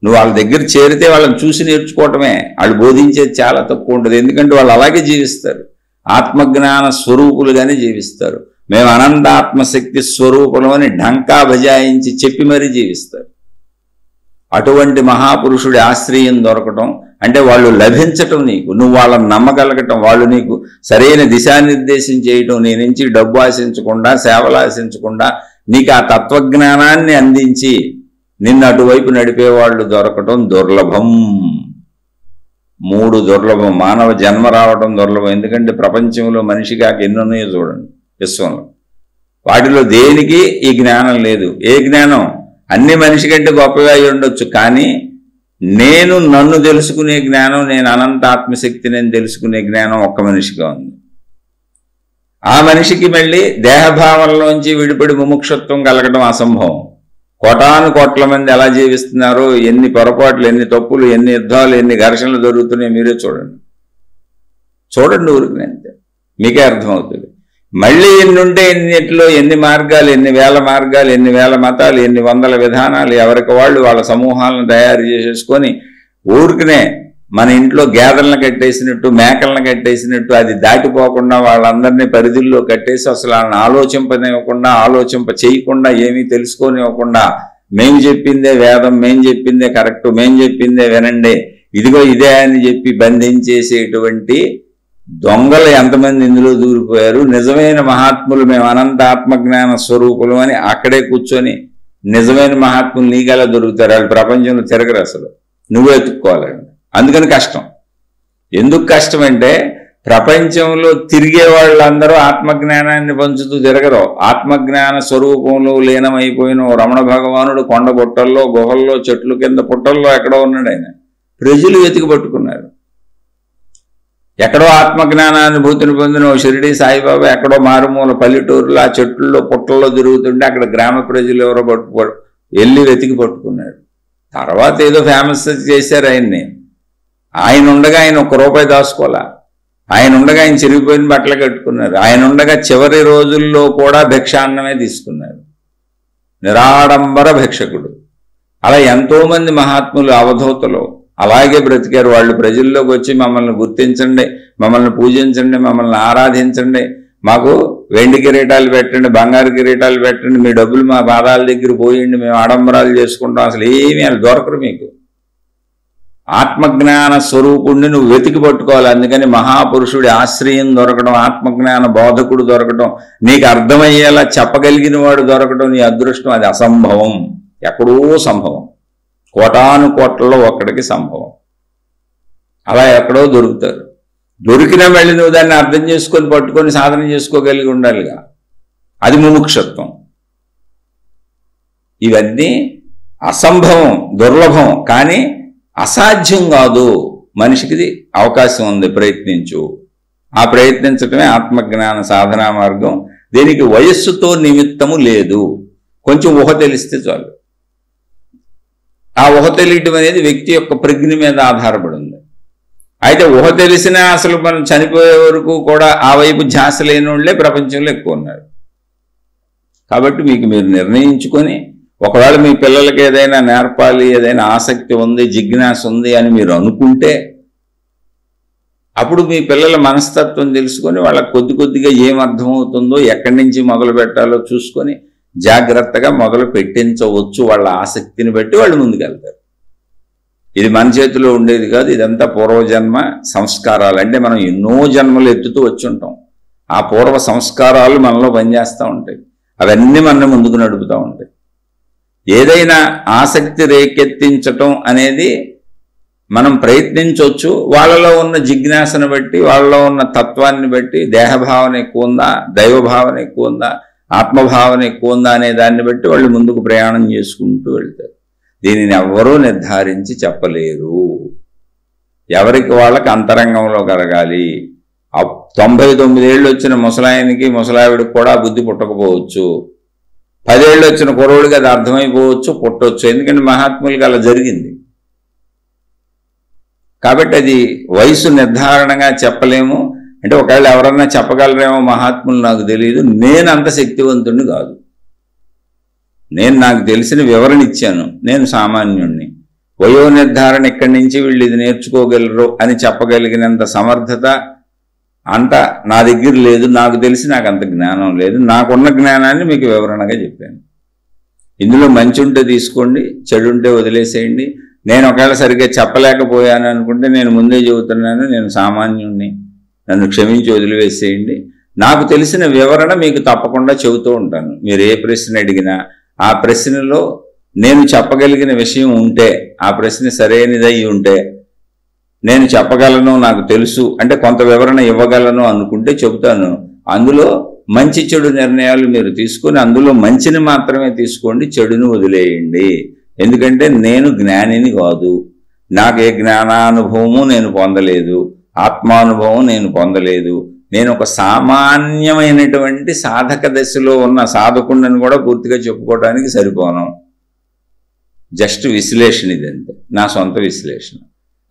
నువ్వు వాళ్ళ దగ్గర చేరితే వాళ్ళని చూసి నేర్చుకోవటమే. వాళ్ళు బోధించేది చాలా తక్కువ ఉంటుంది. ఎందుకంటే వాళ్ళు అలాగే జీవిస్తారు, ఆత్మజ్ఞాన స్వరూపులుగానే జీవిస్తారు. మేము అనంత ఆత్మశక్తి స్వరూపులం అని ఢంకా బజాయించి చెప్పి మరీ జీవిస్తారు. అటువంటి మహాపురుషుడి ఆశ్రయం దొరకటం అంటే వాళ్ళు లభించటం, నీకు నువ్వు వాళ్ళని నమ్మగలగటం, వాళ్ళు నీకు సరైన దిశానిర్దేశం చేయటం, నీ నుంచి డబ్బు ఆశించకుండా, సేవలు ఆశించకుండా నీకు ఆ తత్వజ్ఞానాన్ని అందించి నిన్ను అటువైపు నడిపేవాళ్ళు దొరకటం దుర్లభం. 3 దుర్లభం. మానవ జన్మ రావడం దుర్లభం. ఎందుకంటే ప్రపంచంలో మనిషికి ఎన్నున్నాయో చూడండి విశ్వంలో. వాటిలో దేనికి ఈ జ్ఞానం లేదు. ఏ జ్ఞానం? అన్ని మనిషి కంటే గొప్పగా అయి ఉండొచ్చు, కానీ నన్ను తెలుసుకునే జ్ఞానం, నేను అనంత ఆత్మశక్తిని నేను తెలుసుకునే జ్ఞానం ఒక్క మనిషిగా ఉంది. ఆ మనిషికి మళ్ళీ దేహభావంలోంచి విడిపడి ముముక్షత్వం కలగడం అసంభవం. కోట్ల మంది ఎలా జీవిస్తున్నారో, ఎన్ని పొరపాట్లు, ఎన్ని తప్పులు, ఎన్ని యుద్ధాలు, ఎన్ని ఘర్షణలు జరుగుతున్నాయో మీరే చూడండి ఊరికి. అంతే మీకే అర్థమవుతుంది. మళ్ళీ ఎన్నుంటే ఎన్నిట్లో ఎన్ని మార్గాలు, ఎన్ని వేల మార్గాలు, ఎన్ని వేల మతాలు, ఎన్ని వందల విధానాలు, ఎవరికి వాళ్ళు వాళ్ళ సమూహాలను తయారు చేసేసుకొని ఊరికనే మన ఇంట్లో గేదెలను కట్టేసినట్టు, మేకలను కట్టేసినట్టు అది దాటిపోకుండా వాళ్ళందరినీ పరిధుల్లో కట్టేసి అసలు వాళ్ళని ఆలోచింపనివ్వకుండా, ఆలోచింప చేయకుండా, ఏమీ తెలుసుకోనివ్వకుండా మేము చెప్పిందే వేదం, మేము చెప్పిందే కరెక్ట్, మేము చెప్పిందే వినండి, ఇదిగో ఇదే అని చెప్పి బంధించేసేటువంటి దొంగలు ఎంతమంది ఇందులో దూరిపోయారు. నిజమైన మహాత్ములు మేము అనంత ఆత్మజ్ఞాన స్వరూపులు అని అక్కడే కూర్చొని నిజమైన మహాత్ములు నీకెలా దొరుకుతారు? వాళ్ళు ప్రపంచంలో తిరగరు, అసలు నువ్వే ఎత్తుక్కోవాలండి. అందుకని కష్టం. ఎందుకు కష్టం అంటే ప్రపంచంలో తిరిగే వాళ్ళందరూ ఆత్మజ్ఞానాన్ని పంచుతూ తిరగరు. ఆత్మజ్ఞాన స్వరూపంలో లీనమైపోయిన రమణ భగవానుడు కొండ గుట్టల్లో, గుహల్లో, చెట్లు కింద, పుట్టల్లో ఎక్కడో ఉన్నాడు. ఆయన ప్రజలు వెతికి పట్టుకున్నారు. ఎక్కడో ఆత్మజ్ఞానానుభూతిని పొందిన షిరిడి సాయిబాబా ఎక్కడో మారుమూల పల్లెటూరులో ఆ చెట్లలో పుట్టల్లో తిరుగుతుంటే అక్కడ గ్రామ ప్రజలు ఎవరో వెళ్ళి వెతికి పట్టుకున్నారు. తర్వాత ఏదో ఫేమస్ చేశారు ఆయన్ని. ఆయన ఉండగా ఆయన ₹1 దాచుకోవాలా, ఆయన ఉండగా ఆయన చిరిగిపోయిన బట్టలు కట్టుకున్నారు, ఆయన ఉండగా చివరి రోజుల్లో కూడా భిక్షాన్నమే తీసుకున్నారు. నిరాడంబర భిక్షకుడు. అలా ఎంతోమంది మహాత్ములు అవధూతలు అలాగే బ్రతికారు. వాళ్ళు ప్రజల్లోకి వచ్చి మమ్మల్ని గుర్తించండి, మమ్మల్ని పూజించండి, మమ్మల్ని ఆరాధించండి, మాకు వెండి కిరీటాలు పెట్టండి, బంగారు కిరీటాలు పెట్టండి, మీ డబ్బులు మా పాదాల దగ్గర పోయండి, మేము ఆడంబరాలు చేసుకుంటాం, అసలు ఏమీ అది దొరకరు మీకు. ఆత్మజ్ఞాన స్వరూపుణ్ణి నువ్వు వెతికి పట్టుకోవాలి. అందుకని మహాపురుషుడి ఆశ్రయం దొరకడం, ఆత్మజ్ఞాన బోధకుడు దొరకడం, నీకు అర్థమయ్యేలా చెప్పగలిగిన వాడు దొరకడం నీ అదృష్టం. అది అసంభవం, ఎక్కడో సంభవం, కోటాను కోట్లలో ఒక్కడికి సంభవం. అలా ఎక్కడో దొరుకుతారు. దొరికినా మళ్ళీ నువ్వు దాన్ని అర్థం చేసుకొని పట్టుకొని సాధన చేసుకోగలిగి ఉండాలిగా. అది ముముక్షత్వం. ఇవన్నీ అసంభవం, దుర్లభం, కానీ అసాధ్యం కాదు. మనిషికి అవకాశం ఉంది, ప్రయత్నించు. ఆ ప్రయత్నించటమే ఆత్మజ్ఞాన సాధనా మార్గం. దీనికి వయస్సుతో నిమిత్తము లేదు. కొంచెం ఊహ తెలిస్తే చాలు. ఆ ఊహ తెలియటం అనేది వ్యక్తి యొక్క ప్రజ్ఞ మీద ఆధారపడి ఉంది. అయితే ఊహ తెలిసినా అసలు మనం చనిపోయే వరకు కూడా ఆ వైపు ధ్యాస లేని వాళ్ళే ప్రపంచంలో ఎక్కువ ఉన్నారు. కాబట్టి మీకు మీరు నిర్ణయించుకొని, ఒకవేళ మీ పిల్లలకి ఏదైనా నేర్పాలి, ఏదైనా ఆసక్తి ఉంది, జిజ్ఞాస ఉంది అని మీరు అనుకుంటే, అప్పుడు మీ పిల్లల మనస్తత్వం తెలుసుకొని వాళ్ళకి కొద్ది కొద్దిగా ఏం అర్థమవుతుందో, ఎక్కడి నుంచి మొదలు పెట్టాలో చూసుకొని జాగ్రత్తగా మొదలు పెట్టించవచ్చు. వాళ్ళ ఆసక్తిని బట్టి వాళ్ళు ముందుకెళ్తారు. ఇది మన చేతిలో ఉండేది కాదు. ఇదంతా పూర్వజన్మ సంస్కారాలు. అంటే మనం ఎన్నో జన్మలు ఎత్తుతూ వచ్చి ఉంటాం. ఆ పూర్వ సంస్కారాలు మనలో పనిచేస్తూ ఉంటాయి. అవన్నీ మన ముందుకు నడుపుతూ ఉంటాయి. ఏదైనా ఆసక్తి రేకెత్తించటం అనేది మనం ప్రయత్నించవచ్చు. వాళ్ళలో ఉన్న జిజ్ఞాసను బట్టి, వాళ్ళలో ఉన్న తత్వాన్ని బట్టి, దేహభావన ఎక్కువ ఉందా, దైవభావన ఎక్కువ ఉందా, ఆత్మభావన ఎక్కువ ఉందా అనే దాన్ని బట్టి వాళ్ళు ముందుకు ప్రయాణం చేసుకుంటూ వెళ్తారు. దీనిని ఎవ్వరూ నిర్ధారించి చెప్పలేరు. ఎవరికి వాళ్ళకి అంతరంగంలో కలగాలి. 99 ఏళ్ళు వచ్చిన ముసలాయనికి, ముసలావిడికి కూడా బుద్ధి పుట్టకపోవచ్చు. 10 ఏళ్ళు వచ్చిన కుర్రోడికి అది అర్థమైపోవచ్చు, పుట్టవచ్చు. ఎందుకంటే మహాత్ములకి అలా జరిగింది. కాబట్టి అది వయసు నిర్ధారణగా చెప్పలేము. అంటే ఒకవేళ ఎవరన్నా చెప్పగలరేమో మహాత్ములు, నాకు తెలియదు. నేను అంత శక్తివంతుడిని కాదు. నేను నాకు తెలిసిన వివరణ ఇచ్చాను. నేను సామాన్యుణ్ణి. వయో నిర్ధారణ ఇక్కడి నుంచి వీళ్ళు ఇది నేర్చుకోగలరు అని చెప్పగలిగినంత సమర్థత అంత నా దగ్గర లేదు. నాకు తెలిసి నాకు అంత జ్ఞానం లేదు. నాకున్న జ్ఞానాన్ని మీకు వివరణగా చెప్పాను. ఇందులో మంచి ఉంటే తీసుకోండి, చెడు ఉంటే వదిలేసేయండి. నేను ఒకవేళ సరిగ్గా చెప్పలేకపోయాను అనుకుంటే నేను ముందే చెబుతున్నాను, నేను సామాన్యుణ్ణి, నన్ను క్షమించి వదిలివేసేయండి. నాకు తెలిసిన వివరణ మీకు తప్పకుండా చెబుతూ ఉంటాను. మీరు ఏ ప్రశ్న అడిగినా ఆ ప్రశ్నలో నేను చెప్పగలిగిన విషయం ఉంటే, ఆ ప్రశ్న సరైనదై ఉంటే, నేను చెప్పగలను, నాకు తెలుసు అంటే కొంత వివరణ ఇవ్వగలను అనుకుంటే చెబుతాను. అందులో మంచి చెడు నిర్ణయాలు మీరు తీసుకొని అందులో మంచిని మాత్రమే తీసుకోండి, చెడును వదిలేయండి. ఎందుకంటే నేను జ్ఞానిని కాదు. నాకు ఏ జ్ఞానానుభవము నేను పొందలేదు, ఆత్మానుభవం నేను పొందలేదు. నేను ఒక సామాన్యమైనటువంటి సాధక దశలో ఉన్న సాధకుడిని కూడా పూర్తిగా చెప్పుకోవడానికి సరిపోను. జస్ట్ విశ్లేషణ ఇదంతే, నా సొంత విశ్లేషణ.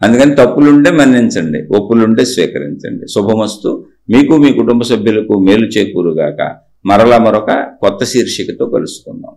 అందుకని తప్పులుంటే మన్నించండి, ఒప్పులుంటే స్వీకరించండి. శుభమస్తు. మీకు మీ కుటుంబ సభ్యులకు మేలు చేకూరుగాక. మరలా మరొక కొత్త శీర్షికతో కలుసుకుందాం.